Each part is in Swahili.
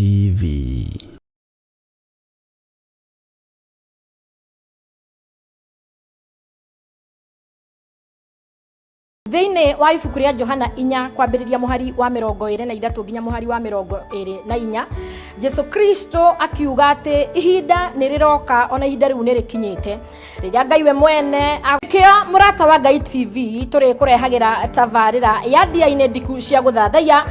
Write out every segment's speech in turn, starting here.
TV. Thĩinĩ wa ibuku rĩa Johana 4 kwambĩrĩria mũhari wa 23 nginya mũhari wa 24, Jesu Kristo akiuga atĩ ihinda nĩ rĩroka ona ihinda rĩu nĩ rĩkinyĩte rĩrĩa Ngai we mwene akĩo mũrata wa Ngai TV tũrĩ kũrehagĩra tabarĩra ya ndia-inĩ ndiku cia gũthathaiya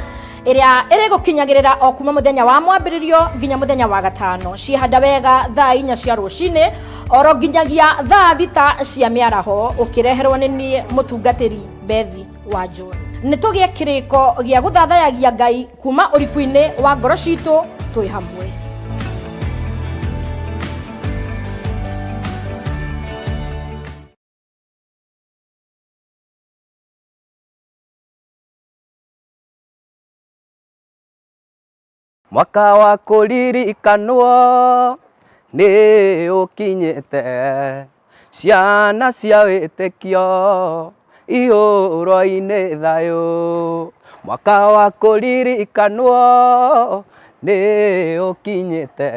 ĩrĩa ĩrĩgũkinyagĩrĩra o kuma mũthenya wa mwambĩrĩrio nginya mũthenya wa gatano ciehanda wega thaa 4 cia rũcinĩ oro nginyagia thaa 6 cia mĩaraho ũkĩreherwo nĩ niĩ mũtungatĩri Bethi wa John. Nĩtũgĩe kĩrĩko gĩa gũthathayagia Ngai kuma ũriku-inĩ wa ngoro citũ twĩ hamwe. Mwaka wa kũririkanwo nĩ ũkinyĩte, ciana cia wĩtĩkio ihũro-inĩ thayũ. Mwaka wa kũririkanwo nĩ ũkinyĩte,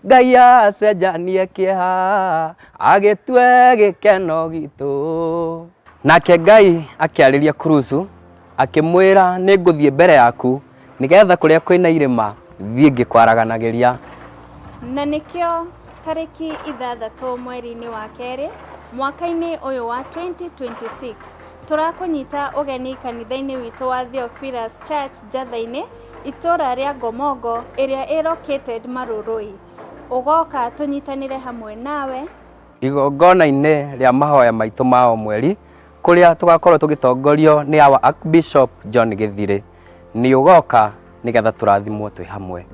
Ngai acenjanie kĩeha agĩtue gĩkeno gitũ. Nake Ngai akĩarĩria Kurusu akĩmwĩra nĩngũthiĩ mbere yaku nĩgetha kũrĩa kwĩna irĩma thiĩ ngĩkwaraganagĩria. Na nĩkĩo tarĩki 6 mweri-inĩ wa kerĩ mwaka-inĩ ũyũ wa 2026 tũrakũnyita ũgeni kanitha-inĩ witũ wa Theophilus Church Njatha-inĩ itũra rĩa Ngomongo ĩrĩa ĩ located Marũrũi. Ũgoka tũnyitanĩre hamwe nawe igongona-inĩ rĩa mahoya maitũ ma o mweri kũrĩa tũgakorwo tũgĩtongorio nĩ our Archbishop John Gĩthirĩ. Nĩ ũgoka nĩgetha tũrathimwo twĩ hamwe.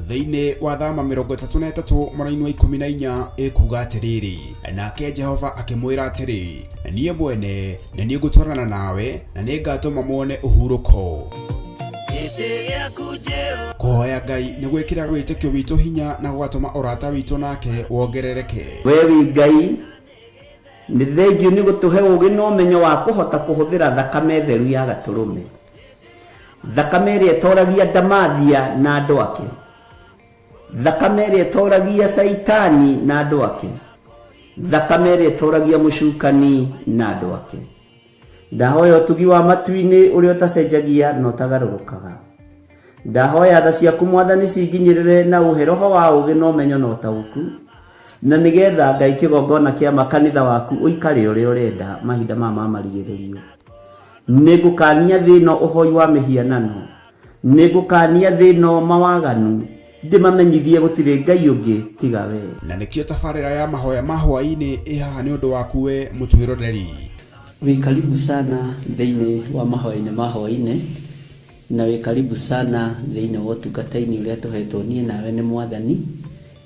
Thĩinĩ wa thama 33 mweri-inĩ wa 14 ĩkuga atĩrĩrĩ, nake Jehova akĩmwĩra atĩrĩ, niĩ mwene na niĩ ngũtwarana nawe na nĩ ngatũma muone ũhurũko. Kũhoya Ngai nĩ gwĩkĩra wĩtĩkio witũ hinya na gũgatũma ũrata witũ nake wongerereke. We wi Ngai nĩ thengiũ nĩ gũtũhe ũũgĩ na ũmenyo wa kũhota kũhũthĩra thakame theru ya Gatũrũme, thakame ĩrĩa ĩtoragia ndamathia na andũ ake, thakame ĩrĩa ĩtoragia Saitani na andũ ake, thakame ĩrĩa ĩtoragia mũcukani na andũ ake. Ndahoya ũtugi wa matu-inĩ ũrĩa ũtacenjagia na ũtagarũrũkaga. Ndahoya tha ciaku Mwathani cinginyĩrĩre na ũhe roho wa ũũgĩ na ũmenyo na ũtaũku, na nĩgetha Ngai kĩgongona kĩa makanitha waku ũikare ũrĩa ũrenda mahinda mama marigĩrĩrio. Nĩngũkania thĩno ũhoi wa mĩhianano, nĩngũkania thĩno mawaganu, ndĩmamenyithie gũtirĩ Ngai ũngĩ tiga we. Na nĩkĩo tabarĩra ya mahoya ma hwaĩ-inĩ ĩhaha nĩ ũndũ waku we mũtwĩroreri. Wĩ karibu sana thĩinĩ wa mahoya-inĩ ma hwaĩ-inĩ, na wĩ karibu sana thĩinĩ wa ũtungata-inĩ ũrĩa tũhetwo niĩ nawe nĩ Mwathani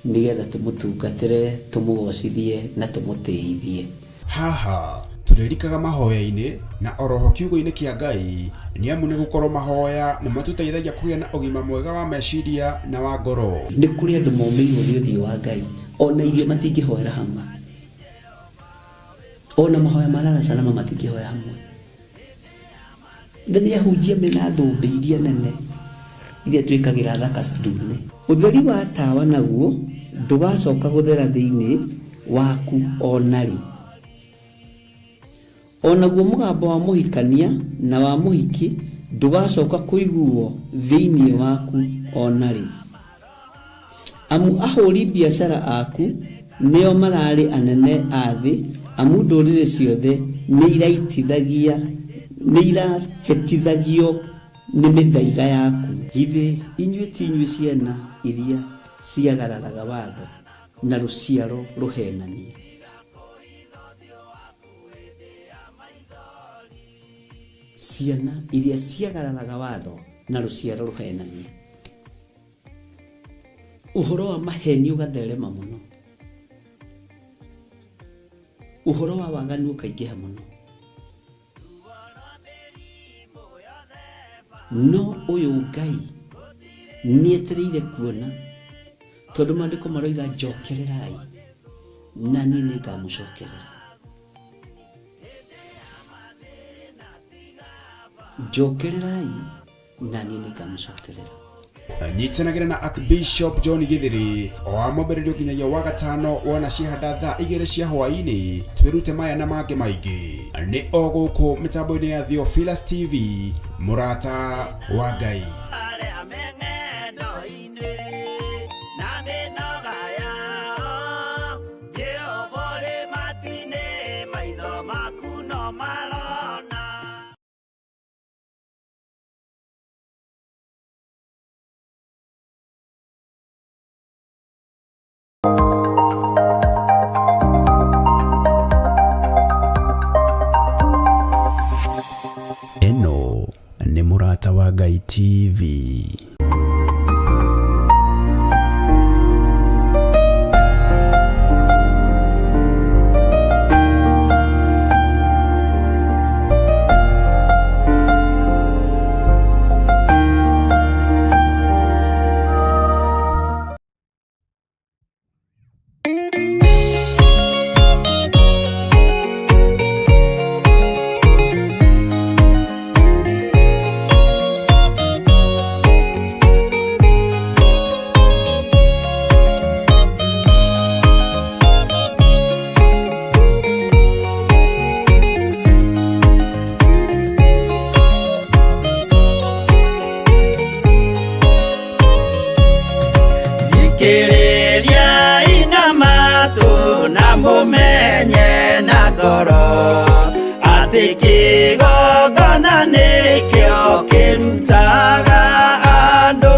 nĩgetha tũmũtungatĩre, tũmũgocithie na tũmũtĩithie. Haha tũrĩrikaga mahoya-inĩ na oroho kiugo-inĩ kĩa Ngai nĩ amu nĩ gũkorwo mahoya nĩ matũteithagia kũgĩa na ũgima mwega wa meciria na wa ngoro. Nĩ kũrĩ andũ momĩirwo nĩ ũthiũ wa Ngai ona irio matingĩhoera hamwe, ona mahoya marara salama matingĩhoya hamwe. Nĩ ahunjia mena thũmbĩ iria nene iria twĩkagĩra thaka ndune. Ũtheri wa tawa naguo ndũgacoka gũthera thĩinĩ waku onarĩ. Onaguo mũgambo wa mũhikania na wa mũhiki ndũgacoka kũiguo thĩinĩ waku onarĩ. Amu ahũri biacara aku nĩo mararĩ anene a thĩ, amu ndũrĩrĩ ciothe nĩ irahĩtithagio nĩ mĩthaiga yaku. Githĩ inyuĩ ti inyuĩ ciana iria ciagararaga watho na rũciaro rũhenanie? Ciana iria ciagararaga watho na rũciaro rũhenanie. Ũhoro wa maheni ũgatherema mũno, ũhoro wa waganu ũkaingĩha mũno. No ũyũ Ngai nietereire kuona tondu mandiko maroiga njokererai na niĩ nĩngamũcokerera. Njokererai na niĩ nĩngamũcokerera. Nyitanagĩra na Archbishop John Githiri o amũmbĩrĩrio nginyagia wa gatano wona ciahanda thaa 2 cia hwaĩ-inĩ. Twĩrute maya na mangĩ maingĩ nĩ o gũkũ mĩtambo-inĩ ya Theophilus TV, mũrata wa Ngai. Eno nĩ mũrata wa Ngai TV. Mumenye na ngoro ati kigongona nikio kirutaga andu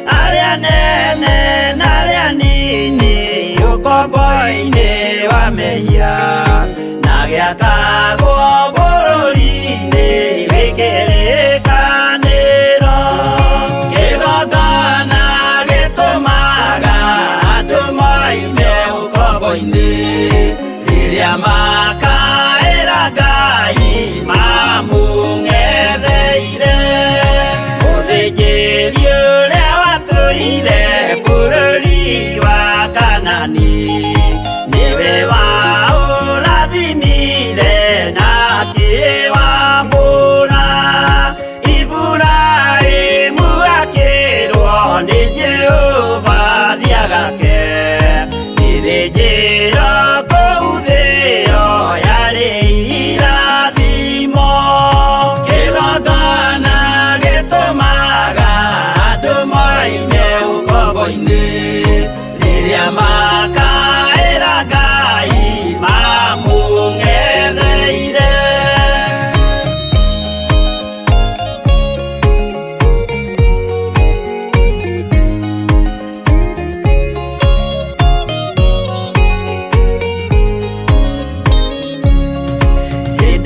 aria nene na aria nini ukombo-ini wa mehia na giakagwo bururi-ini wikirikaniro. Kigongona gitumaga andu moime ukombo-ini riria makaĩra Ngai mamũng'etheire. Mũthĩnjĩri ũrĩa watũire bũrũri wa Kanani nĩwe waũrathimire na akĩwambũra. Iburahĩmu akĩrwo nĩ Jehova thiagake gĩthĩnjĩro kũu thĩ ĩyo yarĩ irathimo. Kĩgongona gĩtũmaga andũ moime ũkombo-inĩ rĩrĩa makaĩra Ngai mamũng'etheire.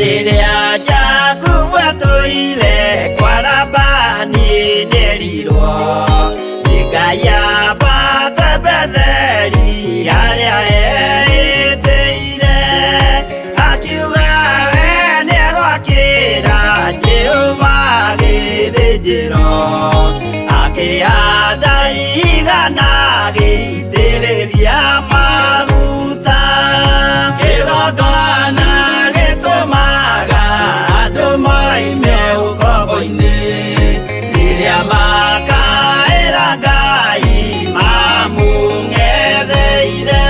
Rĩrĩa Jakubu atũire kwa Labani nĩerirwo nĩ Ngai ambate Betheli harĩa eĩtĩire. Akiuga we nĩegwakĩra Jehova gĩthĩnjĩro, akĩhanda igana gĩitĩrĩria maguta. Kĩgongona gĩtũmaga andũ moime ũkombo-inĩ rĩrĩa makaĩra Ngai mamũng'etheire.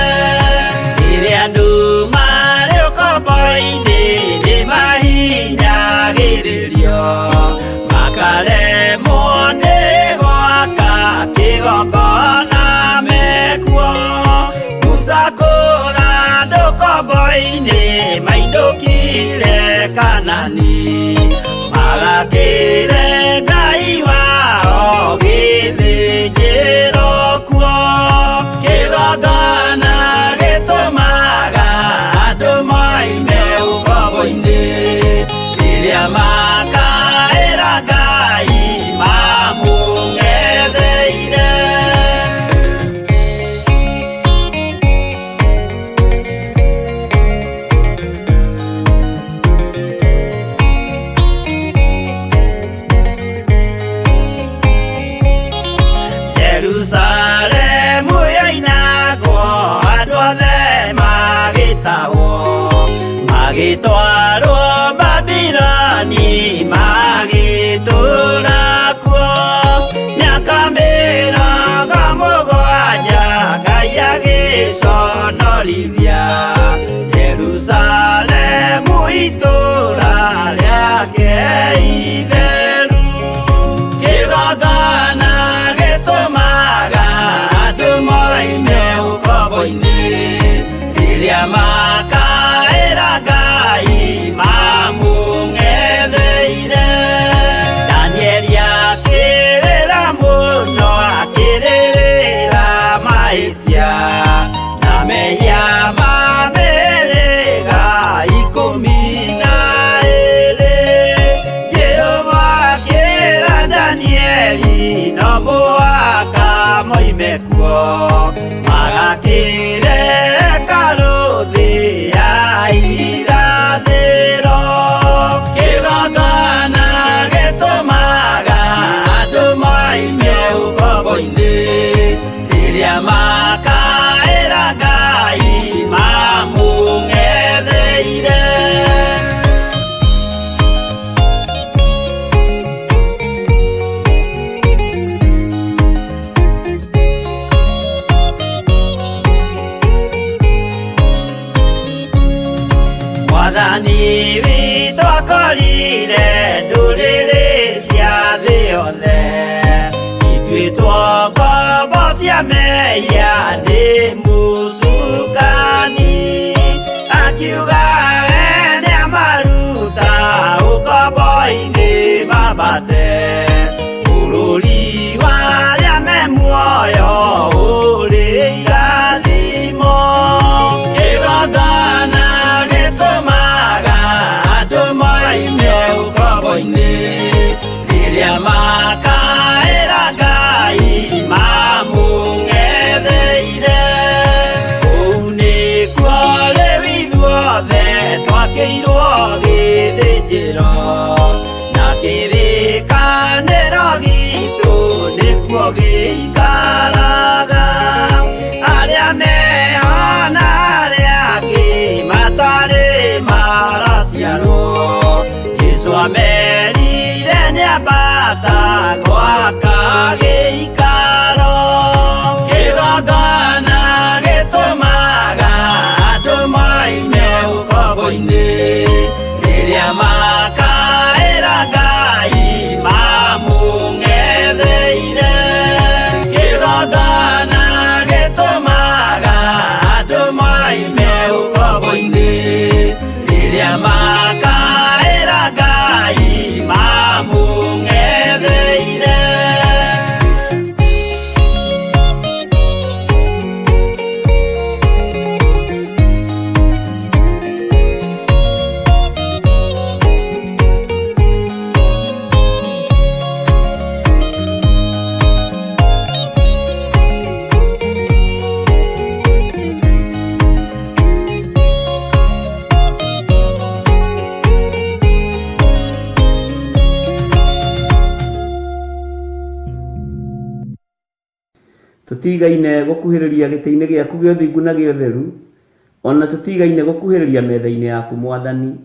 Rĩrĩa andũ marĩ ũkombo-inĩ nĩmahinyagĩrĩrio makaremwo nĩ gwaka kĩgongona mekuo. Gũcakũra andũ ũkombo-inĩ mainũkire Kanani magakĩre Ngai wao gĩthĩnjĩro kuo. Kĩgongona gĩtũmaga andũ moime ũkombo-inĩ rĩrĩa makaĩra Ngai mamũng'etheire. iria makaĩra Ngai mamũng'etheire. Danieli akĩrĩra mũno akĩrĩrĩra mahĩtia na mehia ma mĩhĩrĩga 12. Jehova akĩra Danieli no mũhaka moime kuo magakĩre karũthĩ ya irathĩro. Kĩgongona gĩtũmaga andũ moime ũkombo-inĩ rĩrĩa makaĩra Ngai mamũng'etheire. Mwathani witũ akorire ndũrĩrĩ cia thĩ yothe, ituĩtwo ngombo cia mehia nĩ mũcukani. Akiuga ene amaruta ũkombo-inĩ mambate bũrũri warĩa me muoyo ũrĩ irathimo. Kĩgongona gĩtũmaga andũ moime ũkombo-inĩ rĩrĩa makaĩra Ngai mamũng'etheire. Kũu nĩkuo rĩu ithuothe twakĩirwo gĩthĩnjĩro na kĩrĩkanĩro gitũ nĩkuo gĩikaraga. Arĩa meho na arĩa angĩ matarĩ maraciarwo, Jesũ amerire nĩambata gwaka gĩikaro. Kĩgongona gĩtũmaga andũ moime ũkombo-inĩ rĩrĩa makaĩra Ngai mamũng'etheire. Kĩgongona gĩtũmaga andũ moime ũkombo-inĩ rĩrĩa makaĩra Ngai mamũng'etheire. Tutigaine gukuhĩrĩria gĩtĩ-inĩ gĩaku gĩa ũthingu na gĩa ũtheru, ona tutigaine gukuhĩrĩria metha-inĩ yaku Mwathani.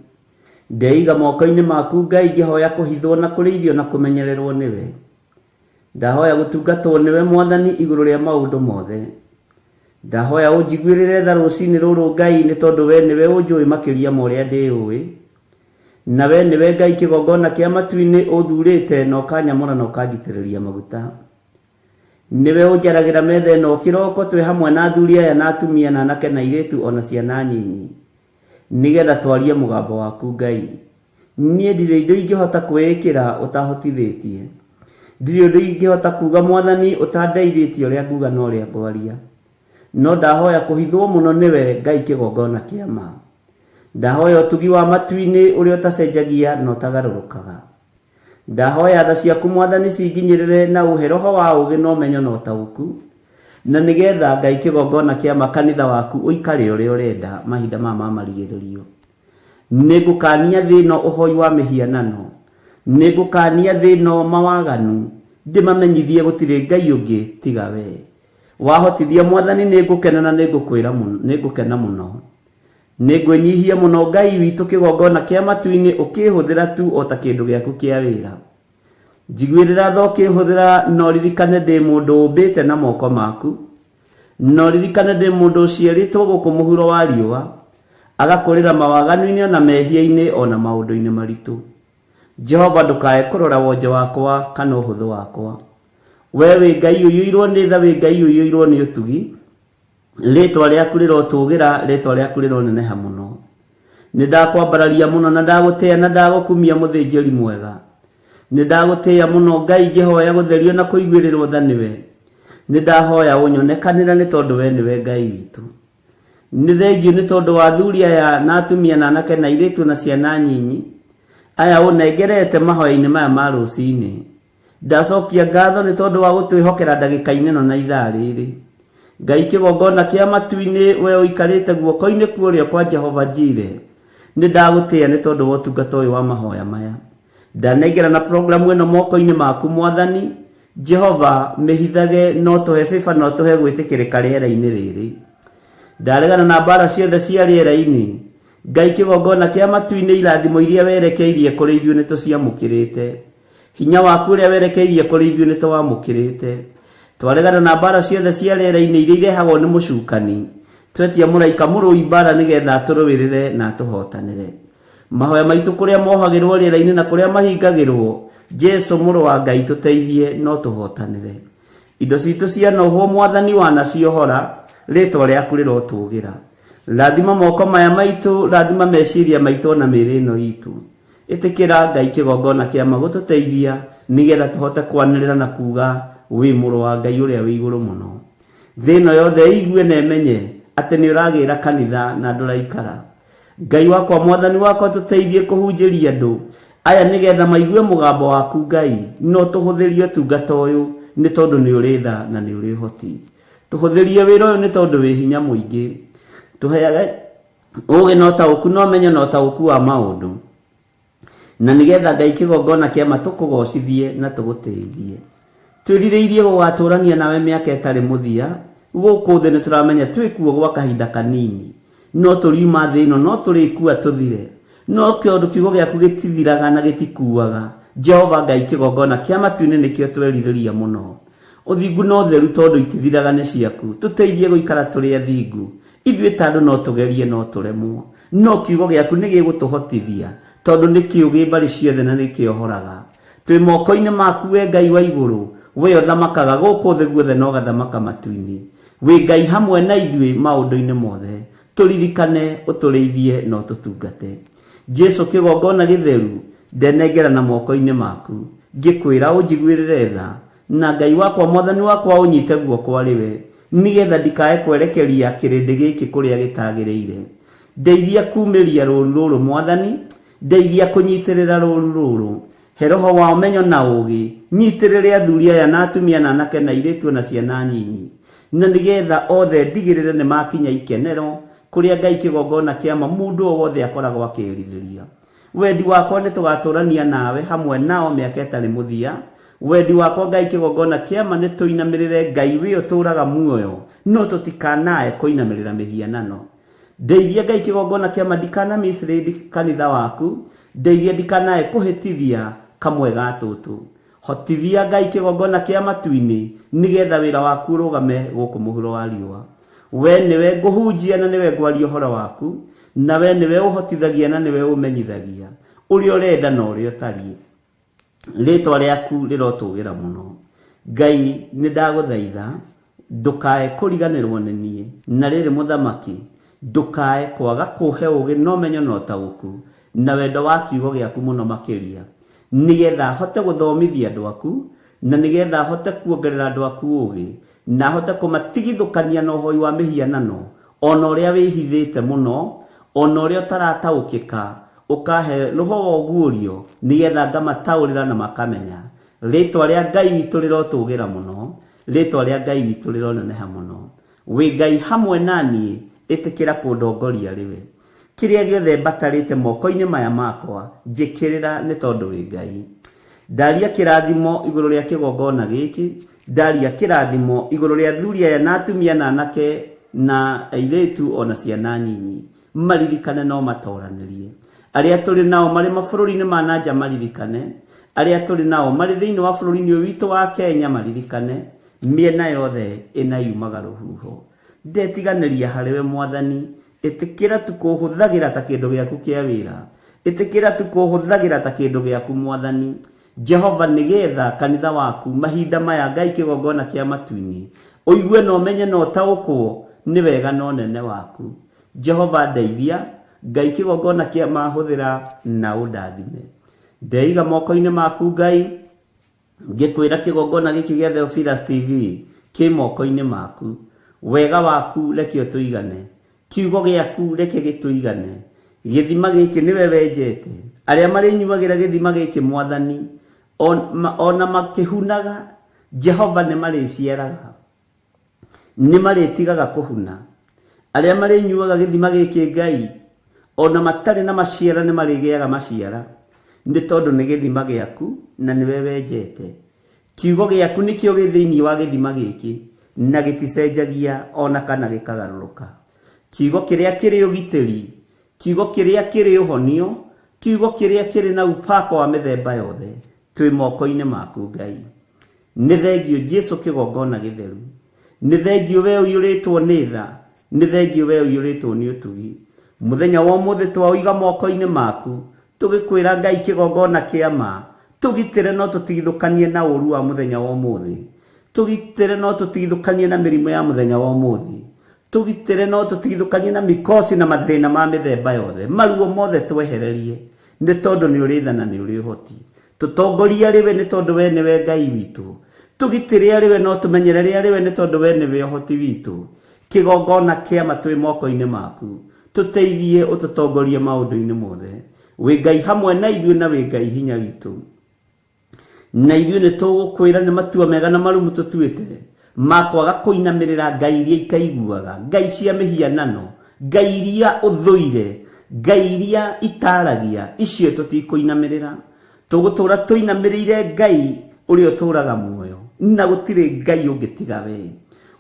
Ndeiga moko-inĩ maku Ngai ngĩhoya kũhithwo na kũrĩithio na kũmenyererwo nĩwe. Ndahoya gũtungatwo nĩwe Mwathani igũrũ rĩa maũndũ mothe. Ndahoya ũnjiguĩrĩre tha rũcinĩ rũrũ Ngai, nĩ tondũ we nĩwe ũnjũĩ makĩria ma ũrĩa ndĩũĩ. Na we nĩwe Ngai kĩgongona kĩa matu-inĩ ũthurĩte na ũkanyamũra na ũkanjitĩrĩria maguta. Niwe ũnjaragĩra metha ĩno kĩroko twĩ hamwe na athuri aya na atumia na anake na airĩtu ona ciana nyinyi, nĩgetha twarie mũgambo waku Ngai. Niĩ ndirĩ indo ingĩhota kwĩĩkĩra ũtahotithĩtie, ndirĩ ũndũ ingĩhota kuga Mwathani ũtandeithĩtie ũrĩa nguga na ũrĩa ngwaria. No ndahoya kũhithwo mũno nĩwe Ngai kĩgongona kĩa ma. Ndahoya ũtugi wa matu-inĩ ũrĩa ũtacenjagia na ũtagarũrũkaga. Ndahoya tha ciaku Mwathani cinginyĩrĩre na ũhe roho wa ũũgĩ na ũmenyo na ũtaũku, na nĩgetha Ngai kĩgongona kĩa makanitha waku ũikare ũrĩa ũrenda mahinda ma marigĩrĩrio. Nĩngũkania thĩ ĩno ũhoi wa mĩhianano, nĩngũkania thĩ ĩno mawaganu, ndĩmamenyithie gũtirĩ Ngai ũngĩ tiga we. Wahotithia Mwathani nĩngũkena na nĩngũkena mũno. Nĩngwĩnyihia mũno Ngai witũ kĩgongona kĩa matu-inĩ ũkĩhũthĩra tu o ta kĩndũ gĩaku kĩa wĩra. Njiguĩrĩra tha ũkĩhũthĩra no ririkane ndĩ mũndũ ũmbĩte na moko maku, no ririkane ndĩ mũndũ ũciarĩtwo gũkũ mũhuro wa riũa, agakũrĩra mawaganu-inĩ ona mehia-inĩ ona maũndũ-inĩ maritũ. Jehova ndũkae kũrora wonje wakwa kana ũhũthũ wakwa. We wĩ Ngai ũiyũirwo nĩ tha, wĩ Ngai ũiyũirwo nĩ ũtugi, Ritwa rĩaku rĩrotũgĩra, ritwa rĩaku rĩroneneha mũno. Nĩndakwambararia mũno na ndagũtĩĩa na ndagũkumia mũthĩnjĩri mwega. Nĩndagũtĩĩa mũno Ngai, ngĩhoya gũtherio na kũiguĩrĩrwo tha nĩwe. Nĩndahoya ũnyonekanĩra nĩ tondũ we nĩwe Ngai witũ. Nĩ thengiũ nĩ tondũ wa athuri aya na atumia na anake na airĩtu na ciana nyinyi aya ũnengerete mahoya-inĩ maya ma rũcinĩ. Ndacokia ngatho nĩ tondũ wa gũtwĩhokera ndagĩka-inĩ ĩno na ithaa rĩrĩ. Ngai kĩgongona kĩa matu-inĩ, we ũikarĩte guoko-inĩ kuorĩo kwa Jehova Jire. Nĩndagũtĩĩa nĩ tondũ wa ũtungata ũyũ wa mahoya maya. Ndanengera na programu ĩno moko-inĩ maku Mwathani Jehova, mĩhithage no tũhe bĩba no tũhe gwĩtĩkĩrĩka rĩera-inĩ rĩrĩ. Ndaregana na mbara ciothe cia rĩera-inĩ. Ngai kĩgongona kĩa matu-inĩ, irathimo iria werekeirie kũrĩ ithuĩ nĩtũciamũkĩrĩte. Hinya waku ũrĩa werekeirie kũrĩ ithuĩ nĩtũwamũkĩrĩte. Twaregana na mbara ciothe cia rĩera-inĩ iria irehagwo nĩ mũcukani. Twetia mũraika mũrũi mbara nĩgetha tũrũĩrĩre na tũhotanĩre. Mahoya maitũ kũrĩa mohagĩrwo rĩera-inĩ na kũrĩa mahingagĩrwo, Jesu mũrũ wa Ngai tũteithie no tũhotanĩre. Indo citũ cianohwo Mwathani wanaciohora, ritwa rĩaku rĩrotũgĩra. Rathima moko maya maitũ, rathima meciria maitũ na mĩĩrĩ ĩno itũ. Ĩtĩkĩra Ngai kĩgongona kĩa magũtũteithia nĩgetha tũhote kwanĩrĩra na kuga wĩ mũrũ wa Ngai ũrĩa wĩ igũrũ mũno. Thĩ ĩno yothe ĩigue na ĩmenye atĩ nĩ ũragĩra kanitha na ndũraikara. Ngai wakwa, Mwathani wakwa, tũteithie kũhunjĩria andũ aya nĩgetha maigue mũgambo waku Ngai, no tũhũthĩrie ũtungata ũyũ nĩ tondũ nĩ ũrĩ tha na nĩ ũrĩ ũhoti. Tũhũthĩrie wĩra ũyũ nĩ tondũ wĩ hinya mũingĩ. Tũheage ũũgĩ na ũtaũku na ũmenyo na ũtaũku wa maũndũ, na nĩgetha Ngai kĩgongona kĩama tũkũgocithie na tũgũteithie. Twĩrirĩirie gũgatũrania nawe mĩaka ĩtarĩ mũthia. Gũkũ thĩ nĩtũramenya twĩkuo gwa kahinda kanini, no tũriuma thĩ ĩno no tũrĩkua tũthire. No kĩondũ kiugo gĩaku gĩtithiraga na gĩtikuaga. Jehova Ngai kĩgongona kĩa matu-inĩ nĩkĩo twerirĩria mũno. Ũthingu no theru tondũ itithiraga nĩ ciaku. Tũteithie gũikara tũrĩ athingu. Ithuĩ ta andũ no tũgerie no tũremwo, no kiugo gĩaku nĩgĩgũtũhotithia tondũ nĩ kĩũgĩ mbarĩ ciothe na nĩkĩohoraga. Twĩ moko-inĩ maku we Ngai wa igũrũ, we ũthamakaga gũkũ thĩ guothe na ũgathamaka matu-inĩ. Wĩ Ngai hamwe na ithuĩ maũndũ-inĩ mothe. Tũririkane, ũtũrĩithie na ũtũtungate. Jesu kĩgongona gĩtheru, ndenengera na moko-inĩ maku, ngĩkwĩra ũnjiguĩrĩre tha, na Ngai wakwa, Mwathani wakwa, ũnyite guoko arĩwe, nĩgetha ndikae kwerekeria kĩrĩndĩ gĩkĩ kũrĩa gĩtagĩrĩire. Ndeithia kumĩria rũũru rũrũ Mwathani, ndeithia kũnyitĩrĩra rũũru rũrũ. He roho wa ũmenyo na ũũgĩ, nyitĩrĩre athuri aya na atumia na anake na airĩtu na ciana nyinyi, na nĩgetha othe ndigĩrĩre nĩ makinya ikenero kũrĩa Ngai kĩgongona kĩama mũndũ o wothe akoragwo akĩĩrirĩria. Wendi wakwa nĩ tũgatũrania nawe hamwe nao mĩaka ĩtarĩ mũthia. Wendi wakwa Ngai kĩgongona kĩama nĩ tũinamĩrĩre Ngai wĩ ũtũũraga muoyo, no tũtikanae kũinamĩrĩra mĩhianano. Ndeithia Ngai kĩgongona kĩama ndikanamĩcirĩ kanitha waku, ndeithia ndikanae kũhĩtithia kamwe ga tũtũ. Hotithia Ngai kĩgongona kĩa matu-inĩ nĩgetha wĩra waku ũrũgame gũkũ mũhuro wa riũa. We nĩwe ngũhunjia na nĩwe ngwaria ũhoro waku, na we nĩwe ũhotithagia na nĩwe ũmenyithagia ũrĩa ũrenda na ũrĩa ũtariĩ. Rĩtwa rĩaku rĩrotũgĩra mũno. Ngai nĩndagũthaitha ndũkae kũriganĩrwo nĩ niĩ, na rĩrĩ mũthamaki ndũkae kwaga kũhe ũũgĩ na ũmenyo na ũtaũku na wendo wa kiugo gĩaku mũno makĩria, nĩgetha hote gũthomithia andũ aku, na nĩgetha hote kuongerera andũ aku ũũgĩ, na hote kũmatigithũkania na ũhoi wa mĩhianano, ona ũrĩa wĩhithĩte mũno, ona ũrĩa ũtarataũkĩka, ũkahe roho wa ũguũrio nĩgetha ngamataũrĩra na makamenya. Rĩtwa rĩa Ngai witũ rĩrotũgĩra mũno, rĩtwa rĩa Ngai witũ rĩroneneha mũno. Wĩ Ngai hamwe naniĩ, ĩtĩkĩra kũndongoria rĩwe. Kĩrĩa gĩothe mbatarĩte moko-inĩ maya makwa, njĩkĩrĩra nĩ tondũ wĩ Ngai. Ndaria kĩrathimo igũrũ rĩa kĩgongona gĩkĩ, ndaria kĩrathimo igũrũ rĩa athuri aya na atumia na anake na airĩtu ona ciana nyinyi. Maririkane no matoranĩrie. Arĩa tũrĩ nao marĩ mabũrũri-inĩ ma nanja maririkane. Arĩa tũrĩ nao marĩ thĩinĩ wa bũrũri-inĩ ũyũ witũ wa Kenya maririkane. Mĩena yothe ĩna yumaga rũhuho. Ndetiganĩria harĩwe Mwathani, ĩtĩkĩra tu kũhũthagĩra ta kĩndũ gĩaku kĩa wĩra. Ĩtĩkĩra tu kũhũthagĩra ta kĩndũ gĩaku Mwathani. Jehova, nĩgetha kanitha waku mahinda maya Ngai kĩgongona kĩa matu-inĩ ũigue na ũmenye na ũtaũkwo nĩ wega no nene waku. Jehova ndeithia, Ngai kĩgongona kĩa mahũthĩra na ũndathime. Ndeiga moko-inĩ maku Ngai, ngĩkwĩra kĩgongona gĩkĩ gĩa Theophilus TV kĩ moko-inĩ maku. Wega waku reke ũtũigane, kiugo gĩaku reke gĩtũigane. Gĩthima gĩkĩ nĩwe wenjete, arĩa marĩnyuagĩra gĩthima gĩkĩ Mwathani ona makĩhunaga Jehova nĩ marĩciaraga, nĩ marĩtigaga kũhuna. Arĩa marĩnyuaga gĩthima gĩkĩ Ngai ona matarĩ na maciara nĩ marĩgĩaga maciara, nĩ tondũ nĩ gĩthima gĩaku na nĩwe wenjete. Kiugo gĩaku nĩkĩo gĩ thĩinĩ wa gĩthima gĩkĩ na gĩticenjagia ona kana gĩkagarũrũka. Kiugo kĩrĩa kĩrĩ ũgitĩri, kiugo kĩrĩa kĩrĩ ũhonio, kiugo kĩrĩa kĩrĩ na upako wa mĩthemba yothe, twĩ moko-inĩ maku Ngai. Nĩ thengio Jesu kĩgongona gĩtheru, nĩ thengio we ũiyũrĩtwo nĩ tha, nĩ thengio we ũiyũrĩtwo nĩ ũtugi. Mũthenya wa ũmũthĩ twauiga moko-inĩ maku, tũgĩkwĩra Ngai kĩgongona kĩa ma, tũgitĩre no tũtigithũkanie na ũru wa mũthenya wa ũmũthĩ, tũgitĩre no tũtigithũkanie na mĩrimũ ya mũthenya wa ũmũthĩ, tũgitĩre no tũtigithũkanie na mĩkosi na mathĩna ma mĩthemba yothe. Maruo mothe twehererie, nĩ tondũ nĩ ũrĩ tha na nĩ ũrĩ ũhoti. Tũtongoria rĩwe nĩ tondũ we nĩwe Ngai witũ, tũgitĩre rĩwe no tũmenyerere rĩwe nĩ tondũ we nĩwe ũhoti witũ. Kĩgongona kĩa ma twĩ moko-inĩ maku, tũteithie ũtũtongorie maũndũ-inĩ mothe. Wĩ Ngai hamwe na ithuĩ na wĩ Ngai hinya witũ, na ithuĩ nĩ tũgũkwĩra nĩ matua mega na marumu tũtuĩte makwaga kũinamĩrĩra ngai iria ikaiguaga, ngai cia mĩhianano, ngai iria ũthũire, ngai iria itaragia, icio tũtikũinamĩrĩra. Tũgũtũra tũinamĩrĩire Ngai ũrĩa ũtũraga muoyo, na gũtirĩ Ngai ũngĩ tiga we.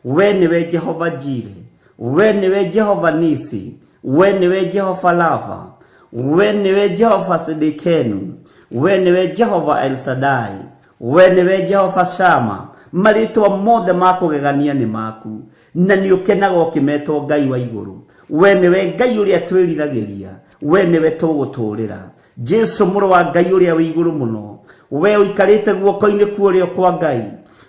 We nĩwe Jehova Jire, we nĩwe Jehova Nisi, we nĩwe Jehova Lava, we nĩwe Jehova Sidikenu, we nĩwe Jehova El Shaddai, we nĩwe Jehova Shama. Marĩtwa mothe ma kũgegania nĩ maku, na nĩ ũkenaga ũkĩmetwo Ngai wa igũrũ. We nĩwe Ngai ũrĩa twĩriragĩria, we nĩwe tũgũtũũrĩra. Jesu mũrũ wa Ngai ũrĩa wĩ igũrũ mũno, we ũikarĩte guoko-inĩ kuorĩo kwa Ngai,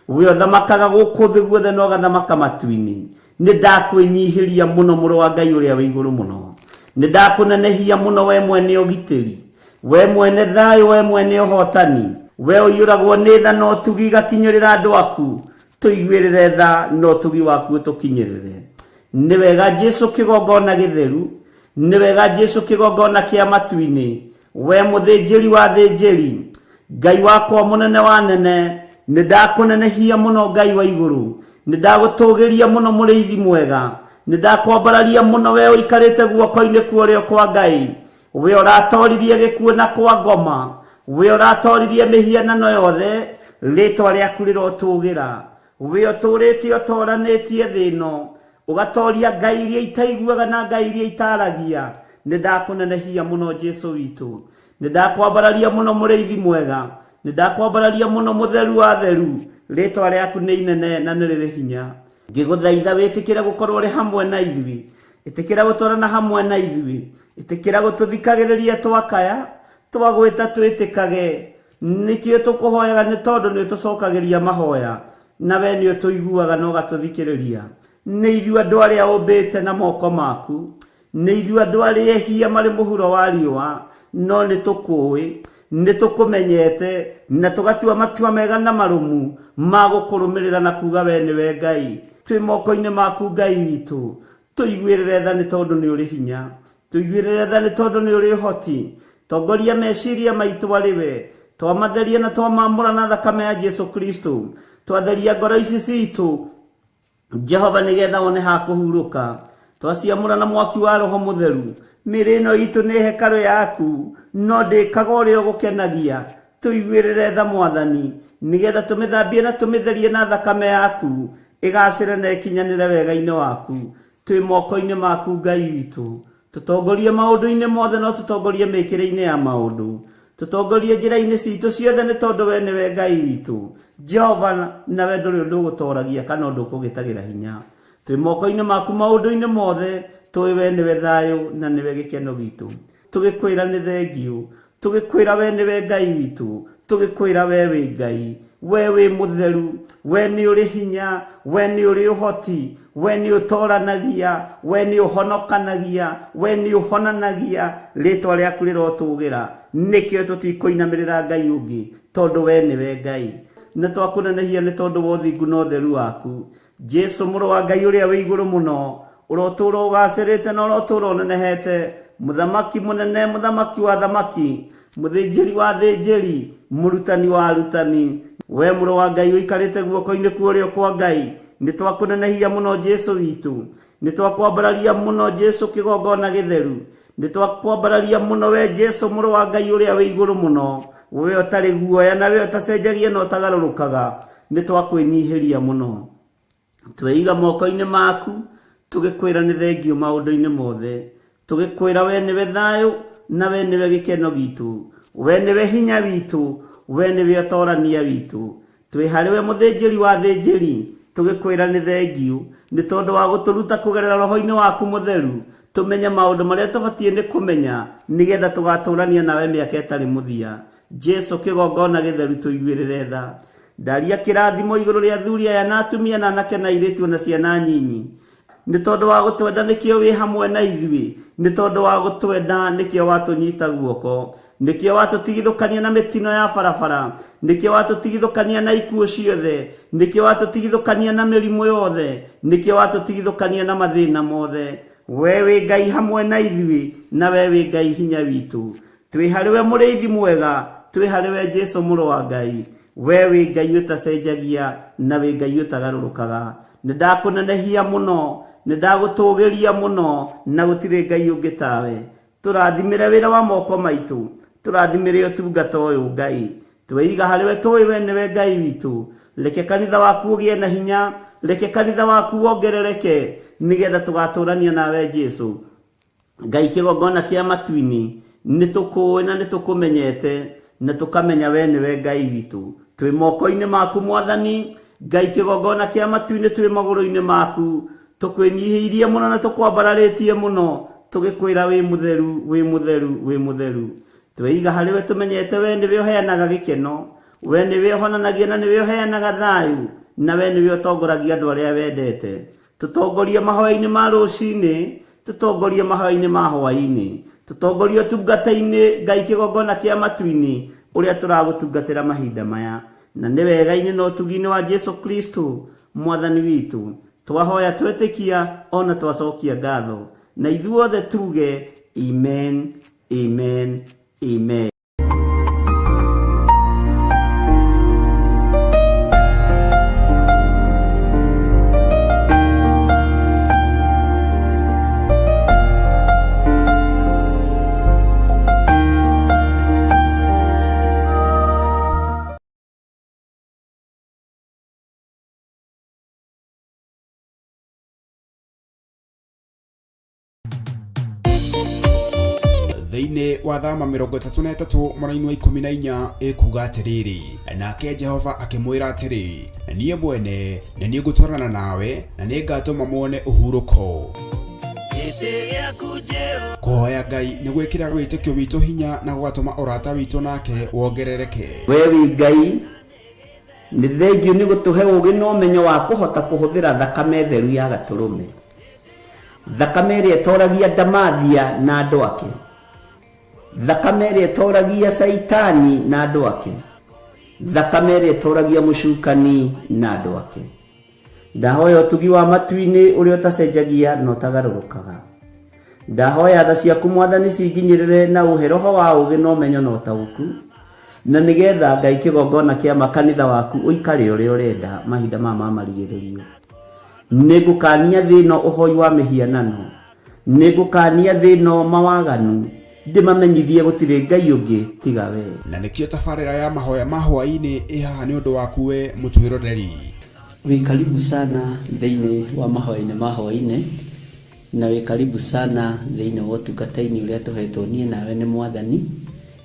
we ũthamakaga gũkũ thĩ guothe na ũgathamaka matu-inĩ. Nĩ ndakwĩnyihĩria mũno mũrũ wa Ngai ũrĩa wĩ igũrũ mũno, nĩ ndakũnenehia mũno we mwene ũgitĩri, we mwene thayũ, we mwene ũhotani, we ũiyũragwo nĩ tha no ũtugi gakinyĩrĩra andũ aku, tũiguĩrĩre tha no ũtugi waku ũtũkinyĩrĩre. Nĩ wega Jesu kĩgongona gĩtheru, nĩ wega Jesu kĩgongona kĩa matu-inĩ, we mũthĩnjĩri wa thĩnjĩri, Ngai wakwa mũnene wa nene, nĩ ndakũnenehia mũno Ngai wa igũrũ, nĩ ndagũtũgĩria mũno mũrĩithi mwega, nĩ ndakwambararia mũno we ũikarĩte guoko-inĩ kuorĩo kwa Ngai, we ũratoririe gĩkuũ na kwa ngoma, we ũratoririe mĩhianano yothe, rĩtwa rĩaku rĩrotũgĩra, we ũtũrĩte ũtoranĩtie thĩ ĩno, ũgatoria ngai iria itaiguaga na ngai iria itaragia. Nĩ ndakũnenehia mũno Jesu witũ, nĩ ndakwambararia mũno mũrĩithi mwega, nĩ ndakwambararia mũno mũtheru wa theru, rĩtwa rĩaku nĩ inene na nĩ rĩrĩ hinya. Ngĩgũthaitha wĩtĩkĩre gũkorwo ũrĩ hamwe na ithuĩ, ĩtĩkĩra gũtwarana hamwe na ithuĩ, ĩtĩkĩra gũtũthikagĩrĩria twakaya, twagwĩta twĩtĩkage, nĩkĩo tũkũhoyaga nĩ tondũ nĩ tũcokagĩria mahoya, na we nĩ ũtũiguaga na ũgatũthikĩrĩria. Nĩ ithuĩ andũ arĩa ũmbĩte na moko maku, nĩ ithuĩ andũ arĩa ehia marĩ mũhuro wa riũa, no nĩ tũkũĩ, nĩ tũkũmenyete, na tũgatua matua mega na marũmu ma gũkũrũmĩrĩra na kuga we nĩwe Ngai. Twĩ moko-inĩ maku Ngai witũ, tũiguĩrĩre tha nĩ tondũ nĩ ũrĩ hinya, tũiguĩrĩre tha nĩ tondũ nĩ ũrĩ ũhoti. Tongoria meciria maitũ arĩ we, twamatheria na twamamũra na thakame ya Jesu Kristo, twatheria ngoro ici citũ Jehova nĩgetha one ha kũhurũka, twaciamũra na mwaki wa Roho Mũtheru. Mĩĩrĩ ĩno itũ nĩ hekarũ yaku, no ndĩkaga ũrĩa ũgũkenagia. Tũiguĩrĩre tha Mwathani, nĩgetha tũmĩthambie na tũmĩtherie na thakame yaku, ĩgacĩre na ĩkinyanĩre wega-inĩ waku. Twĩ moko-inĩ maku Ngai witũ, tũtongorie maũndũ-inĩ mothe no tũtongorie mĩkĩre-inĩ ya maũndũ, tũtongorie njĩra-inĩ citũ ciothe nĩ tondũ we nĩwe Ngai witũ. Jehova na we ndũrĩ ũndũ ũgũtoragia kana ũndũ ũkũgĩtagĩra hinya. Twĩ moko-inĩ maku maũndũ-inĩ mothe, tũĩ we nĩwe thayũ na nĩwe gĩkeno gitũ. Tũgĩkwĩra nĩ thengiũ, tũgĩkwĩra we nĩwe Ngai witũ, tũgĩkwĩra we wĩ Ngai, we wi mutheru, we ni uri hinya, we ni uri uhoti, we ni utoranagia, we ni uhonokanagia, we ni uhonanagia, ritwa riaku rirotugira, nikio tutikuinamirira Ngai ungi tondu we ni we Ngai. Na twakunenehia ni tondu wa uthingu na utheru waku. Jesu muru wa Ngai uria wi iguru muno, urotura ugacirite na urotura unenehete, muthamaki munene, muthamaki wa thamaki, muthinjiri wa thinjiri, murutani wa arutani, we muru wa Ngai uikarite guoko-ini kurio kwa Ngai. Ni twakunenehia muno Jesu witu, ni twakwambararia muno Jesu kigongona githeru, ni twakwambararia muno we Jesu muru wa Ngai uria wi iguru muno, we utari guoya na we utacenjagia na utagarurukaga. Ni twakwinyihiria muno, tweiga moko-ini maku, tugikwira ni thengio maundu-ini mothe, tugikwira we niwe thayu na we niwe gikeno gitu, we niwe hinya witu, we niwe utorania witu. Twi hariwe muthinjiri wa thinjiri, tugikwira ni thengio ni tondu wa guturuta kugerera roho-ini waku mutheru, tumenye maundu maria tubatie ni kumenya, nigetha tugaturania nawe miaka itari muthia. Jesu kigongona githeru tuiguirire tha. Ndaria kirathimo iguru ria thuri aya na atumia na anake na airitu na ciana nyinyi. Ni tondu wa gutwenda nikio wi hamwe na ithui, ni tondu wa gutwenda nikio watunyita guoko, nikio watutigithukania na mitino ya barabara, nikio watutigithukania na ikuo ciothe, nikio watutigithukania na mirimu yothe, nikio watutigithukania na mathina mothe. We wi Ngai hamwe na ithui, na we wi Ngai hinya witu. Twi hariwe muriithi mwega, twi hariwe Jesu muru wa Ngai, we wi Ngai utacenjagia na wi Ngai utagarurukaga. Nidakunenehia muno, nidagutugiria muno, na gutire Ngai ungi tawe. Turathimire wira wa moko maitu, turathimire utungata uyu Ngai, tweiga hariwe tui we niwe Ngai witu. Reke kanitha waku ugie na hinya, reke kanitha waku wongerereke, nigetha tugaturania nawe Jesu. Ngai kigongona kia matu-ini, nitukuwi na nitukumenyete, na tukamenya we niwe Ngai witu. Twi moko-ini maku Mwathani, Ngai kigongona kia matu-ini twi maguru-ini maku, tukwinyihiirie muno na tukwambararitie muno, tugikwira wi mutheru, wi mutheru, wi mutheru. Tweiga hariwe tumenyete we niwe uheanaga gikeno, we niwe uhonanagia na niwe uheanaga thayu, na we niwe utongoragia andu aria wendete. Tutongorie mahoya-ini ma rucini, tutongorie mahoya-ini ma hwaini, tutongorie tungata-ini Ngai kigongona kia matu-ini uria turagutungatira mahinda maya. Na ni wega-ini no tugi-ini wa Jesu Kristo Mwathani witu, twahoya twetikia ona twacokia ngatho, na ithuothe tuge amen, amen, amen. Thiini wa thama 33 mweri wa 14 ikuga atiriri, nake Jehova akimwira atiri, nie mwene na nie gutwarana nawe na nie ngatuma muone uhuruko. Kuhoya Ngai ni gwikira witikio witu hinya na gwatuma urata witu nake wongerereke. We wi Ngai ni thengio ni gutuhe ugi no menyo wa kuhota kuhuthira thakame theru ya gaturume, thakame ria toragia ndamathia na andu ake, thakame ria toragia saitani na andu ake, thakame ria toragia mucukani na andu ake. Ndahoya utugi wa matu-ini uria utacenjagia no tagarurukaga. Ndahoya tha ciaku Mwathani cinginyirire na uhe roho wa ugi no menyo no tauku, na nigetha Ngai kigongona kia makanitha waku uikare uria urenda mahinda mama marigiririo. Nigukania thino uhoi wa mihianano, nigukania thino mawaganu, ndimamenyithie gutire Ngai ungi tiga we. Na nikio tabarira ya mahoya mahwa-ini ihaha ni undu waku we mutwiroreri. Wi karibu sana thiini wa mahoya-ini mahwa-ini, na wi karibu sana thiini wa utungata-ini uria tuhetwo nie nawe ni Mwathani,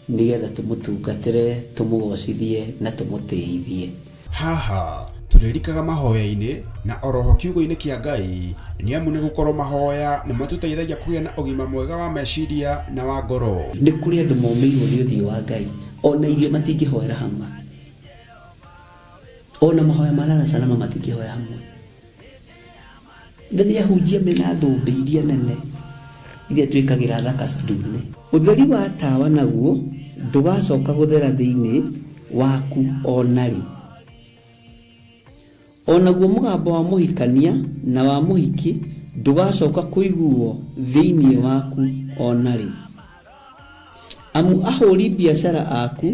nigetha tumutungatire, tumugocithie na tumutiithie. Haha turirikaga mahoya-ini na oroho kiugo-ini kia Ngai ni amu ni gukorwo mahoya ni matuteithagia kugia na ugima mwega wa meciria na wa ngoro. Ni kuri andu momeirwo ni uthio wa Ngai, ona irio matingihwera hamwe. ona mahoya marara salama matingĩhoya hamwe. Ndathia hunjia mena thũmbĩ iria nene iria twĩkagĩra thaka ndune. Ũtheri wa tawa naguo ndũgacoka gũthera thĩinĩ waku onarĩ. Onaguo mũgambo wa mũhikania na wa mũhiki ndũgacoka kũiguo thĩinĩ waku onarĩ. Amu ahũri biacara aku